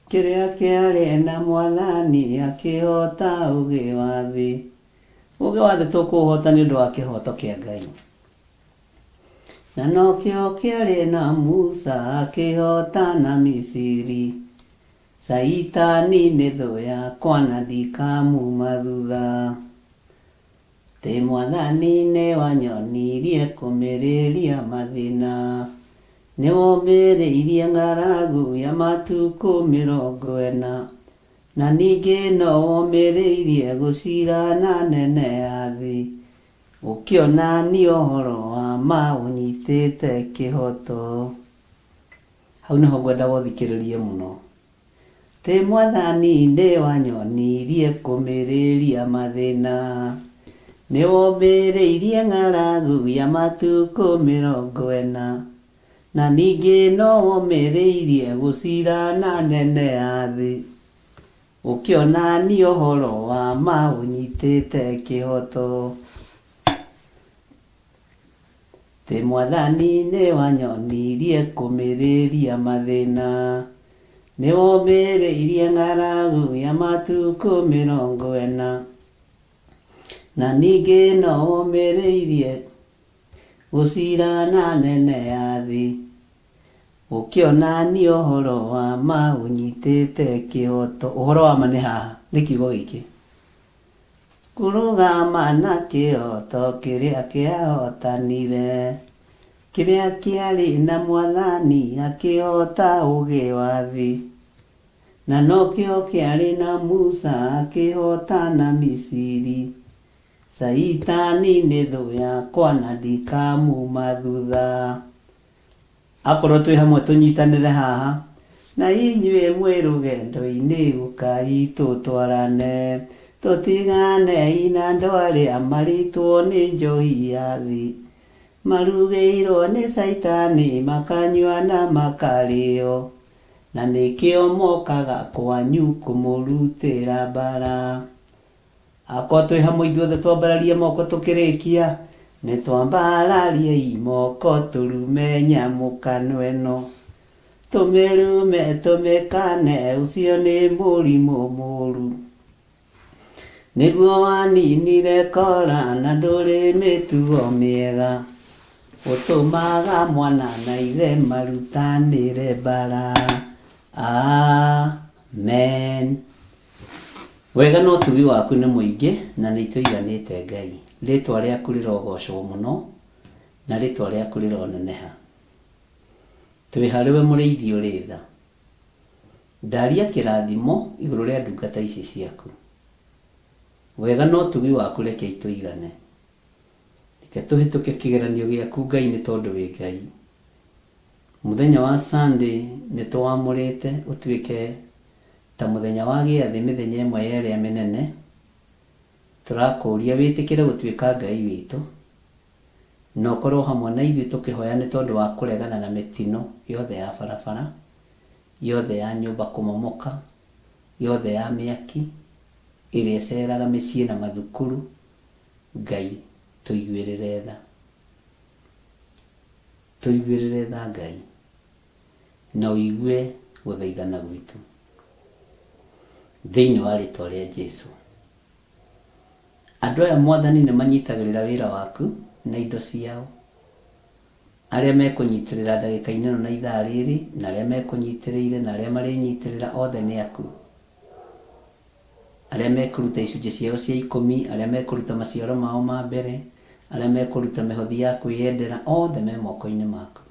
kĩrĩa kĩarĩ na Mwathani akĩhota ũgĩ wa thĩ. Ũgĩ wa thĩ tũkũũhota nĩ ũndũ wa kĩhoto kĩa Ngai, na nokĩo kĩarĩ na Musa akĩhota na Misiri. Saitani nĩ thũ yakwa na ndikamuma thutha, tĩ Mwathani nĩ wanyonirie kũmĩrĩria mathĩna, nĩ womĩrĩirie ng'aragu ya matukũ 40, na ningĩ no womĩrĩirie gũcira nene ya thĩ, ũkĩonania ũhoro wa ma ũnyitĩte kĩhoto. Hau nĩho ngwenda gũthikĩrĩrie mũno. Te Mwathani nĩ wanyonirie kũmĩrĩria mathĩna, nĩ wombĩrĩirie ng'aragu ya matukũ 40, na ningĩ no wombĩrĩirie gũcira na nene ya thĩ, ũkĩonania ũhoro wa ma ũnyitĩte kĩhoto. Te Mwathani nĩ wanyonirie kũmĩrĩria mathĩna, nĩ wombĩrĩirie ng'aragu ya matukũ 40, na ningĩ no wombĩrĩirie gũcira na nene ya thĩ, ũkĩonania ũhoro wa ma ũnyitĩte kĩhoto. Ũhoro wa ma nĩ haha, nĩ kiugo gĩkĩ. Kũrũgama na kĩhoto kĩrĩa kĩahotanire, kĩrĩa kĩarĩ na Mwathani akĩhota ũũgĩ wa thĩ, na nokĩo kĩarĩ na Musa akĩhota na Misiri. Saitani nĩ thũ yakwa na ndikamuma thutha. Akorwo twĩ hamwe tũnyitanĩre haha. Na inyuĩ mwĩ rũgendo-inĩ gũkai tũtwarane, tũtiganei na andũ arĩa maritwo nĩ njohi ya thĩ, marugĩirwo nĩ Saitani makanyua na makarĩo, na nĩkĩo mokaga kwanyu kũmũrutĩra mbara. Akorwo twĩ hamwe ithuothe twambararie moko tũkĩrĩkia. Nĩ twambarariei moko tũrume nyamũkano ĩno, tũmĩrume tũmĩkane ũcio nĩ mũrimũ mũũru, nĩguo waninire kora na ndũrĩ mĩtugo mĩega, ũtũmaga mwana na ithe marutanĩre mbara. Amen. Wega na ũtugi waku nĩ mũingĩ na nĩ itũiganĩte Ngai. Rĩtwa rĩaku rĩrogocwo mũno na rĩtwa rĩaku rĩroneneha. Twĩ harĩwe mũrĩithi ũrĩ tha. Ndaria kĩrathimo igũrũ rĩa ndungata ici ciaku. Wega na ũtugi waku reke itũigane. Reke tũhĩtũke kĩgeranio gĩaku Ngai nĩ tondũ wĩ Ngai. Mũthenya wa Sunday nĩ tũwamũrĩte ũtuĩke ta mũthenya wa gĩathĩ mĩthenya ĩmwe yerĩa mĩnene. Tũrakũria wĩtĩkĩre gũtuĩka Ngai witũ, na ũkorwo hamwe na ithuĩ tũkĩhoya nĩ tondũ wa kũregana na mĩtino yothe ya barabara, yothe ya nyũmba kũmomoka, yothe ya mĩaki ĩrĩa ĩceraga mĩciĩ na mathukuru. Ngai tũiguĩrĩre tha, tũiguĩrĩre tha Ngai, na ũigue gũthaithana gwitũ thĩinĩ wa rĩtwa rĩa Jesũ. Andũ aya Mwathani nĩ manyitagĩrĩra wĩra waku na indo ciao, arĩa mekũnyitĩrĩra ndagĩka-inĩ ĩno na ithaa rĩrĩ, na arĩa mekũnyitĩrĩire na arĩa marĩnyitĩrĩra othe nĩ aku. Arĩa mekũruta icunjĩ ciao cia 10, arĩa mekũruta maciaro mao ma mbere, arĩa mekũruta mĩhothi ya kwĩyendera, othe me moko-inĩ maku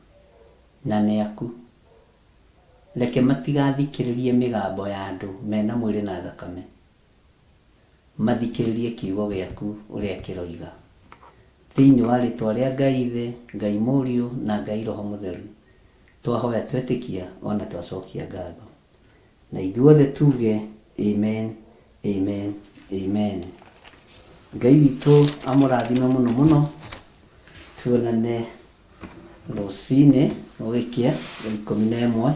na nĩ aku. Reke matigathikĩrĩrie mĩgambo ya andũ mena mwĩrĩ na thakame, mathikĩrĩrie kiugo gĩaku ũrĩa kĩroiga. Thĩinĩ wa rĩtwa rĩa Ngai Ithe, Ngai Mũriũ na Ngai Roho Mũtheru, twahoya twetĩkia ona twacokia ngatho, na ithuothe tuge amen, amen, amen. Ngai witũ amũrathime mũno mũno. Tuonane rũcinĩ rũgĩkia 11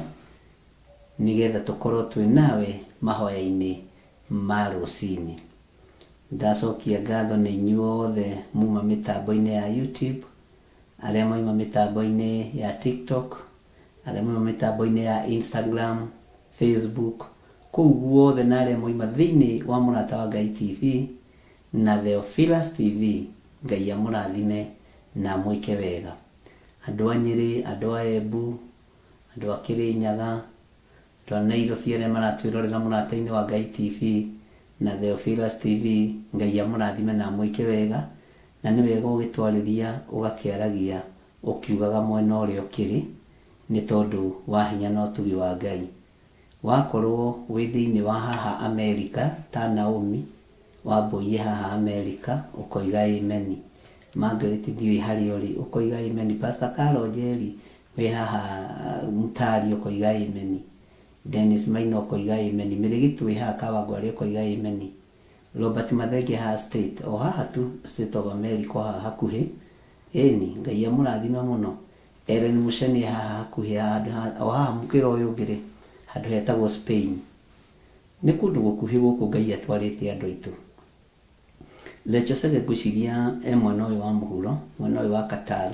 nĩgetha tũkorwo twĩ nawe mahoya-inĩ ma rũcinĩ. Ndacokia ngatho nĩ inyuothe muma mĩtambo-inĩ ya YouTube, arĩa mauma mĩtambo-inĩ ya TikTok, arĩa mauma mĩtambo-inĩ ya Instagram, Facebook, kũu guothe na arĩa mauma thĩinĩ wa Mũrata wa Ngai TV na Theophilus TV. Ngai amũrathime na mwĩke wega. Andũ a Nyĩrĩ, andũ a Embu, andũ a Kĩrĩnyaga, andũ a Nairobi arĩa maratwĩrorera Mũrata-inĩ wa Ngai TV na Theophilus TV, Ngai amũrathime na mwĩke wega. Na nĩ wega ũgĩtwarithia ũgakĩaragia ũkiugaga mwena ũrĩa ũkĩrĩ, nĩ tondũ wa hinya na ũtugi wa Ngai. Wakorwo wĩ thĩinĩ wa haha Amerika ta Naomi wambũiye haha Amerika ũkoiga amen. Margaret ndiũĩ harĩa ũrĩ ũkoiga amen. Pastor Carol Njeri wĩ haha Mutari ũkoiga amen. Dennis Maino koiga amen. Mirigitu iha Kawangware koiga amen. Robert Mathenge ha state o haha tu state of America ha hakuhi eni ngai amurathima muno. Ellen Musheni ha hakuhi o haha mukiro uyu ngiri handu hetagwo Spain. Ni kundu gukuhi guku ngai atwarite andu aitu. Lecho sege kuciria mwana uyu wa muhuro mwana uyu wa Qatar.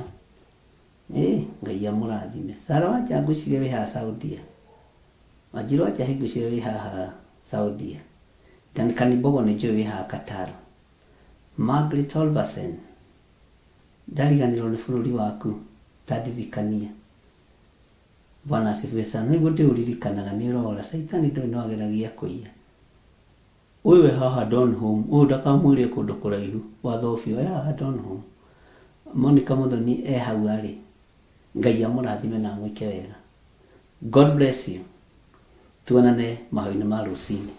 Ngai amurathime. Sara wacha ngucirie wi ha Saudia. Majiro wacha hingucirie wi ha Saudia. Dan Kanibogo ni jo wi ha Qatar. Margaret Olversen. Ndariganirwo ni bururi waku tadirikania. Bwana asifiwe sana. Niguo ndiuririkanaga ni urora Saitani ndoi no ageragia kuiya. Wewe haha Donholm, ndakamwire kundu kuraihu wathofio haha Donholm. Monica Muthoni hau ari. Ngai amurathime na mwike wega. God bless you. Tuonane mahoini ma rucini.